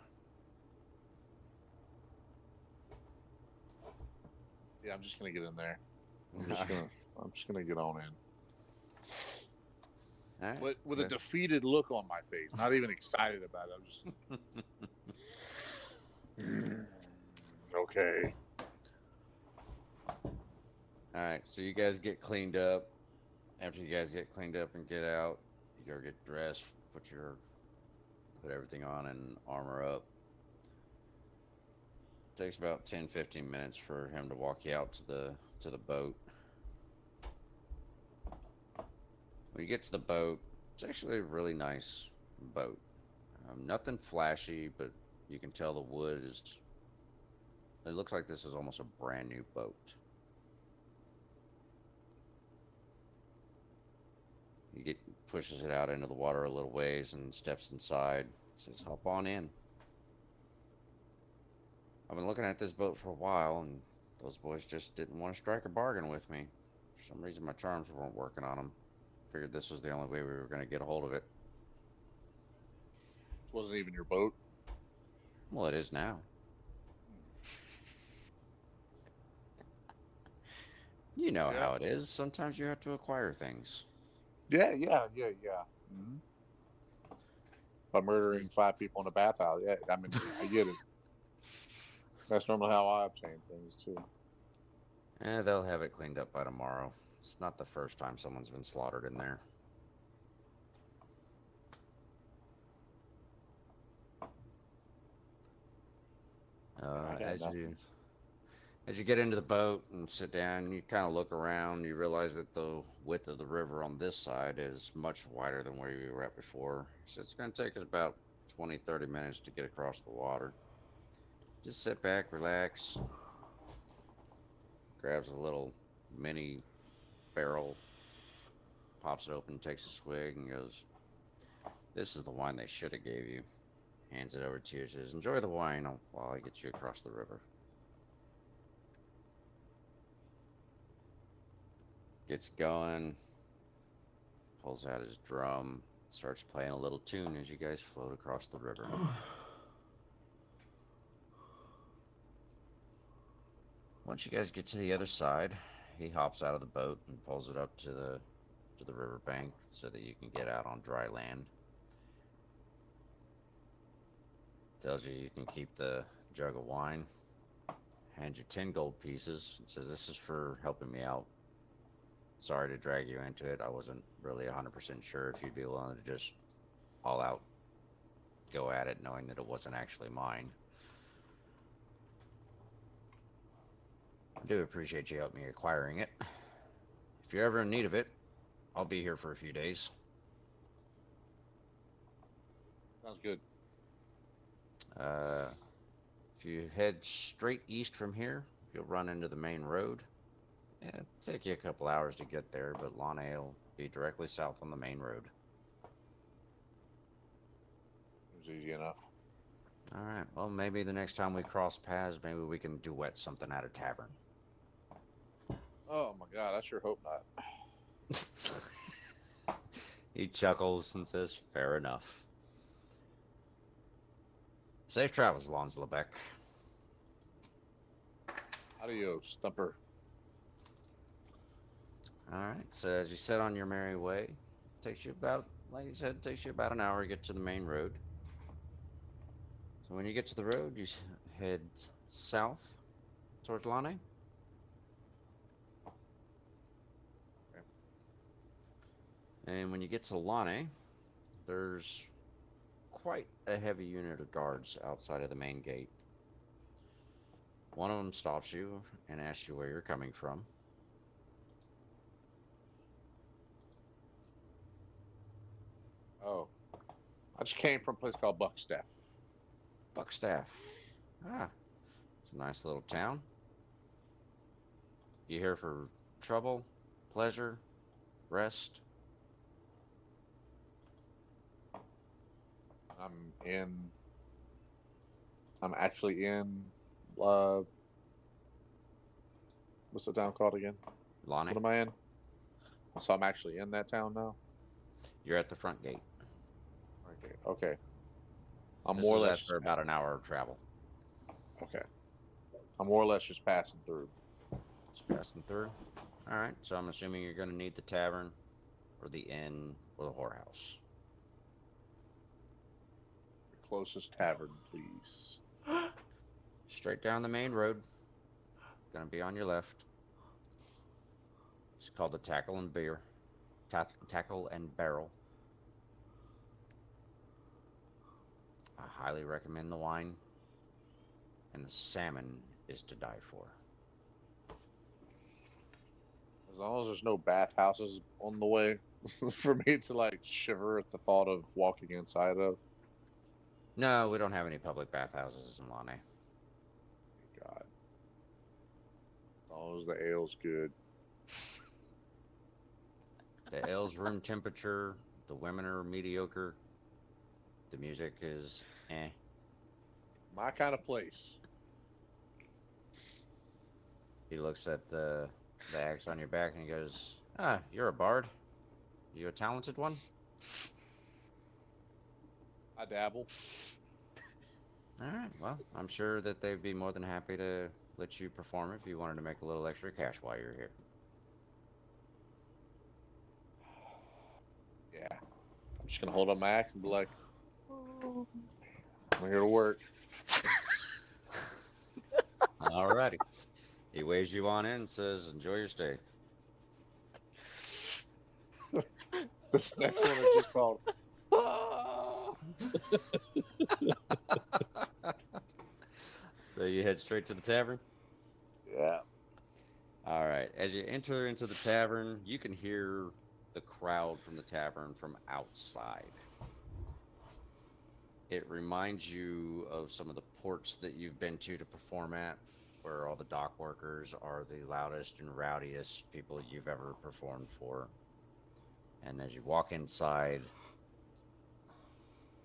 Speaker 5: Yeah, I'm just gonna get in there. I'm just gonna get on in.
Speaker 3: All right,
Speaker 5: With a defeated look on my face, not even excited about it. I'm just okay.
Speaker 3: All right, so you guys get cleaned up. After you guys get cleaned up and get out, you go get dressed, put everything on and armor up. It takes about 10-15 minutes for him to walk you out to the boat. When you get to the boat, it's actually a really nice boat. Nothing flashy, but you can tell the wood is. It looks like this is almost a brand new boat. He pushes it out into the water a little ways and steps inside. Says, "Hop on in." I've been looking at this boat for a while, and those boys just didn't want to strike a bargain with me. For some reason, my charms weren't working on them. Figured this was the only way we were going to get a hold of it.
Speaker 5: This wasn't even your boat.
Speaker 3: Well, it is now. You know how it is. Sometimes you have to acquire things.
Speaker 5: Yeah. Mm-hmm. By murdering 5 people in a bathhouse, yeah. I mean, I get it. That's normally how I obtain things too.
Speaker 3: They'll have it cleaned up by tomorrow. It's not the first time someone's been slaughtered in there. As you get into the boat and sit down, you kind of look around. You realize that the width of the river on this side is much wider than where you were at before. So it's going to take us about 20-30 minutes to get across the water. Just sit back, relax. Grabs a little mini barrel, pops it open, takes a swig, and goes, "This is the wine they should have gave you." Hands it over to you, says, "Enjoy the wine while I get you across the river." Gets going, pulls out his drum, starts playing a little tune as you guys float across the river. Once you guys get to the other side, he hops out of the boat and pulls it up to the riverbank so that you can get out on dry land. Tells you can keep the jug of wine. Hands you 10 gold pieces. Says, "This is for helping me out. Sorry to drag you into it. I wasn't really 100% sure if you'd be willing to just all out go at it, knowing that it wasn't actually mine. I do appreciate you helping me acquiring it. If you're ever in need of it, I'll be here for a few days."
Speaker 5: Sounds good.
Speaker 3: If you head straight east from here, you'll run into the main road. It'll take you a couple hours to get there, but Lana will be directly south on the main road.
Speaker 5: It was easy enough.
Speaker 3: All right. Well, maybe the next time we cross paths, maybe we can duet something at a tavern.
Speaker 5: Oh my god, I sure hope not.
Speaker 3: He chuckles and says, "Fair enough. Safe travels, Lons Lebec."
Speaker 5: Adios, Thumper.
Speaker 3: All right. So as you set on your merry way, takes you about, like you said, takes you about an hour to get to the main road. So when you get to the road, you head south towards Lane.
Speaker 5: Okay.
Speaker 3: And when you get to Lane, there's quite a heavy unit of guards outside of the main gate. One of them stops you and asks you where you're coming from.
Speaker 5: Oh, I just came from a place called Buckstaff.
Speaker 3: Buckstaff. Ah, it's a nice little town. You here for trouble, pleasure, rest?
Speaker 5: I'm in. I'm actually in. Uh, what's the town called again? What
Speaker 3: Lonnie,
Speaker 5: am I in? So I'm actually in that town now.
Speaker 3: you're at the front gate.
Speaker 5: Okay. Okay. I'm
Speaker 3: This
Speaker 5: more or
Speaker 3: is
Speaker 5: less
Speaker 3: after
Speaker 5: just
Speaker 3: about an hour of travel.
Speaker 5: okay. I'm more or less just passing through.
Speaker 3: Just passing through. All right, so I'm assuming you're going to need the tavern, or the inn, or the whorehouse.
Speaker 5: The closest tavern, please.
Speaker 3: Straight down the main road. Going to be on your left. It's called the Tackle and Beer. Tackle and Barrel. I highly recommend the wine, and the salmon is to die for.
Speaker 5: As long as there's no bathhouses on the way for me to like shiver at the thought of walking inside of.
Speaker 3: No, we don't have any public bathhouses in Lane.
Speaker 5: God. As long as the ale's good.
Speaker 3: The ale's room temperature, the women are mediocre, the music is eh.
Speaker 5: My kind of place.
Speaker 3: He looks at the axe on your back and he goes, "Ah, you're a bard. You a talented one?"
Speaker 5: I dabble.
Speaker 3: All right. Well, I'm sure that they'd be more than happy to let you perform if you wanted to make a little extra cash while you're here.
Speaker 5: Yeah. I'm just gonna hold up my axe and be like, "Oh, I'm here to work."
Speaker 3: Alrighty. He waves you on in and says, "Enjoy your stay."
Speaker 5: This next one is just called. "Ah."
Speaker 3: So you head straight to the tavern?
Speaker 5: Yeah.
Speaker 3: All right. As you enter into the tavern, you can hear the crowd from the tavern from outside. It reminds you of some of the ports that you've been to perform at, where all the dock workers are the loudest and rowdiest people you've ever performed for. And as you walk inside,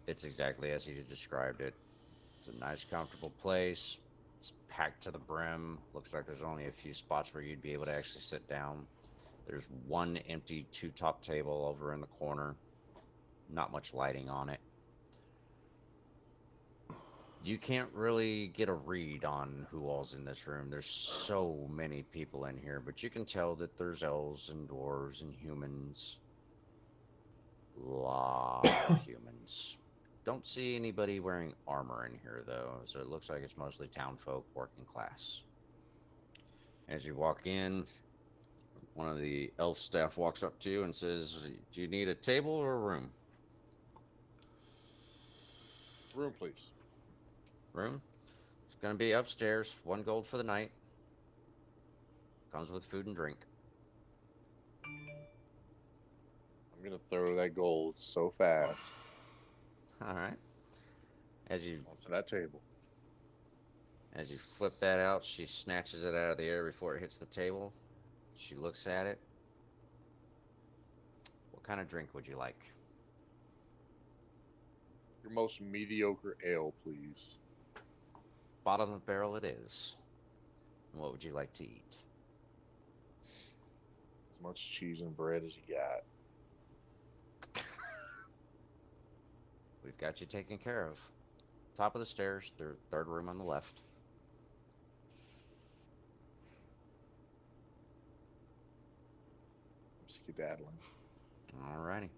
Speaker 3: it's exactly as he described it. It's a nice, comfortable place. It's packed to the brim. Looks like there's only a few spots where you'd be able to actually sit down. There's one empty two-top table over in the corner. Not much lighting on it. You can't really get a read on who all's in this room. There's so many people in here, but you can tell that there's elves and dwarves and humans. Lot of humans. Don't see anybody wearing armor in here, though, so it looks like it's mostly town folk, working class. As you walk in, one of the elf staff walks up to you and says, "Do you need a table or a room?"
Speaker 5: Room, please.
Speaker 3: Room? It's going to be upstairs. 1 gold for the night. Comes with food and drink.
Speaker 5: I'm gonna throw that gold so fast
Speaker 3: All right. As you
Speaker 5: onto that table.
Speaker 3: flip that out, she snatches it out of the air before it hits the table. She looks at it. What kind of drink would you like?
Speaker 5: Your most mediocre ale, please.
Speaker 3: Bottom of the barrel it is. And what would you like to eat?
Speaker 5: As much cheese and bread as you got.
Speaker 3: We've got you taken care of. Top of the stairs, third room on the left.
Speaker 5: I'm skedaddling.
Speaker 3: Alrighty.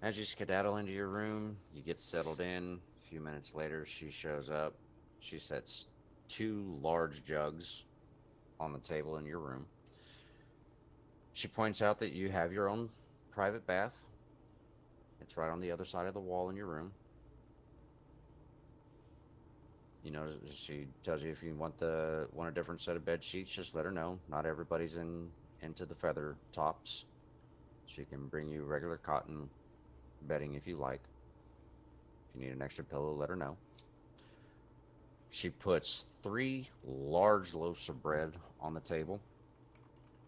Speaker 3: As you skedaddle into your room, you get settled in. A few minutes later, she shows up. She sets 2 large jugs on the table in your room. She points out that you have your own private bath. It's right on the other side of the wall in your room. You know, she tells you if you want a different set of bed sheets, just let her know. Not everybody's into the feather tops. She can bring you regular cotton bedding if you like. If you need an extra pillow, let her know. She puts 3 large loaves of bread on the table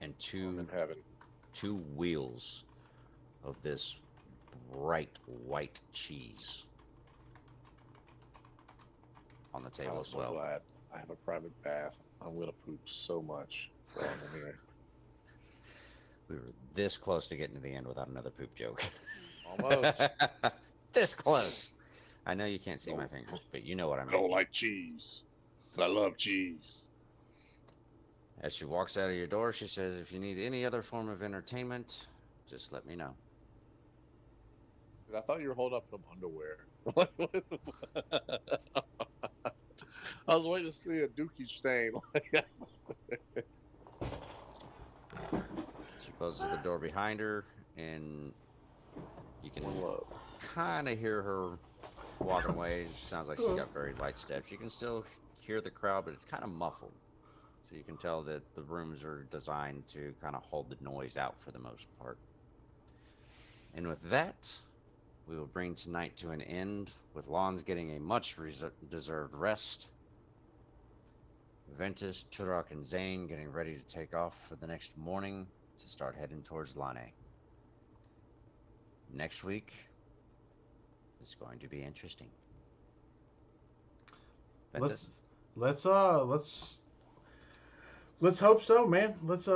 Speaker 3: and
Speaker 5: I'm in heaven.
Speaker 3: 2 wheels of this bright white cheese on the table
Speaker 5: I'm
Speaker 3: as
Speaker 5: so
Speaker 3: well.
Speaker 5: glad I have a private bath. I'm gonna poop so much while I'm in here.
Speaker 3: We were this close to getting to the end without another poop joke.
Speaker 5: Almost.
Speaker 3: This close. I know you can't see my fingers, but you know what I
Speaker 5: I
Speaker 3: mean.
Speaker 5: don't like cheese. I love cheese.
Speaker 3: As she walks out of your door, she says, if you need any other form of entertainment, just let me know.
Speaker 5: Dude, I thought you were holding up some underwear. I was waiting to see a dookie stain.
Speaker 3: She closes the door behind her, and you can
Speaker 5: Whoa.
Speaker 3: kind of hear her walking away. Sounds like she got very light steps. You can still hear the crowd, but it's kind of muffled. So you can tell that the rooms are designed to kind of hold the noise out for the most part. And with that, we will bring tonight to an end, with Lons getting a much deserved rest. Ventus, Turok, and Zane getting ready to take off for the next morning to start heading towards Lane. Next week is going to be interesting. Ventus?
Speaker 2: Let's hope so, man. Let's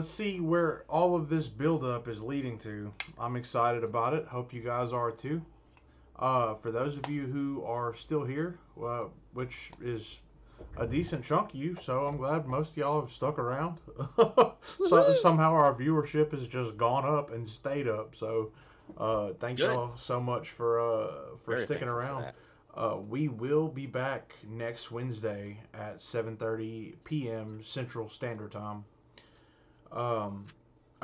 Speaker 2: see where all of this buildup is leading to. I'm excited about it. Hope you guys are too. For those of you who are still here, which is a decent chunk of you, so I'm glad most of y'all have stuck around. So somehow our viewership has just gone up and stayed up. So thank y'all so much for
Speaker 3: Very
Speaker 2: sticking
Speaker 3: thankful for
Speaker 2: around.
Speaker 3: that.
Speaker 2: We will be back next Wednesday at 7:30 p.m. Central Standard Time. I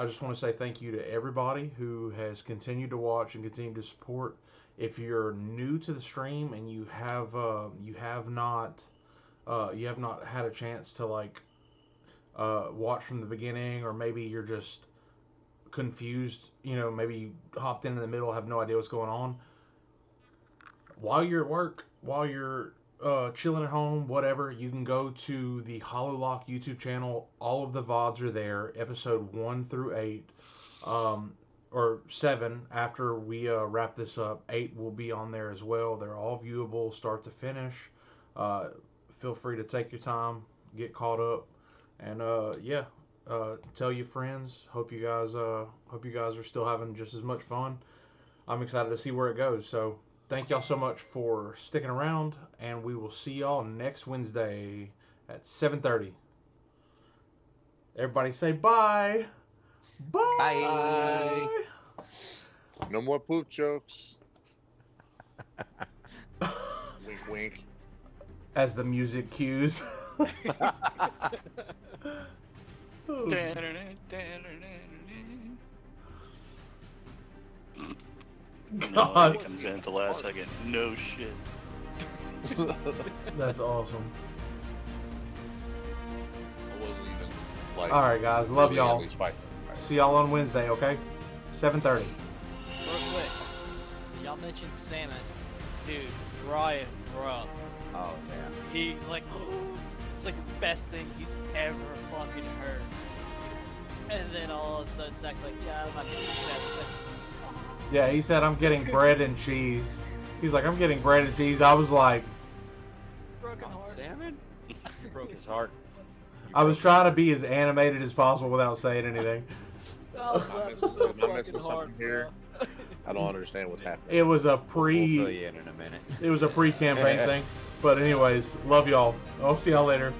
Speaker 2: just want to say thank you to everybody who has continued to watch and continued to support. If you're new to the stream and you have not had a chance to watch from the beginning, or maybe you're just confused, maybe you hopped in the middle, have no idea what's going on. While you're at work, while you're chilling at home, whatever, you can go to the HoloLock YouTube channel. All of the VODs are there, episode 1 through 8, or 7. After we wrap this up, 8 will be on there as well. They're all viewable, start to finish. Feel free to take your time, get caught up, and tell your friends. Hope you guys are still having just as much fun. I'm excited to see where it goes. So thank y'all so much for sticking around, and we will see y'all next Wednesday at 7:30. Everybody say bye. Bye.
Speaker 5: No more poop jokes. Wink, wink.
Speaker 2: As the music cues.
Speaker 6: No, it comes in at the last second. No shit.
Speaker 2: That's awesome.
Speaker 5: I wasn't even like.
Speaker 2: All right, guys. Love
Speaker 5: really at
Speaker 2: y'all.
Speaker 5: least fighting.
Speaker 2: See y'all on Wednesday, okay? 7:30.
Speaker 4: Real quick, y'all mentioned salmon. Dude, Brian, bro.
Speaker 3: Oh, yeah.
Speaker 4: He's like, it's like the best thing he's ever fucking heard. And then all of a sudden, Zach's like, yeah, I'm not gonna eat that.
Speaker 2: Yeah, he said I'm getting bread and cheese. He's like, I'm getting bread and cheese. I was like,
Speaker 4: Broken
Speaker 3: On
Speaker 4: heart.
Speaker 3: salmon? You broke his heart.
Speaker 2: I was trying to be as animated as possible without saying anything.
Speaker 4: Oh,
Speaker 5: I'm
Speaker 4: that's
Speaker 5: missing-
Speaker 4: so
Speaker 5: am I missing
Speaker 4: fucking hard,
Speaker 5: something here?
Speaker 4: bro.
Speaker 5: I don't understand what's happening.
Speaker 2: It was a
Speaker 3: We'll fill you in a minute.
Speaker 2: pre-campaign thing. But anyways, love y'all. I'll see y'all later.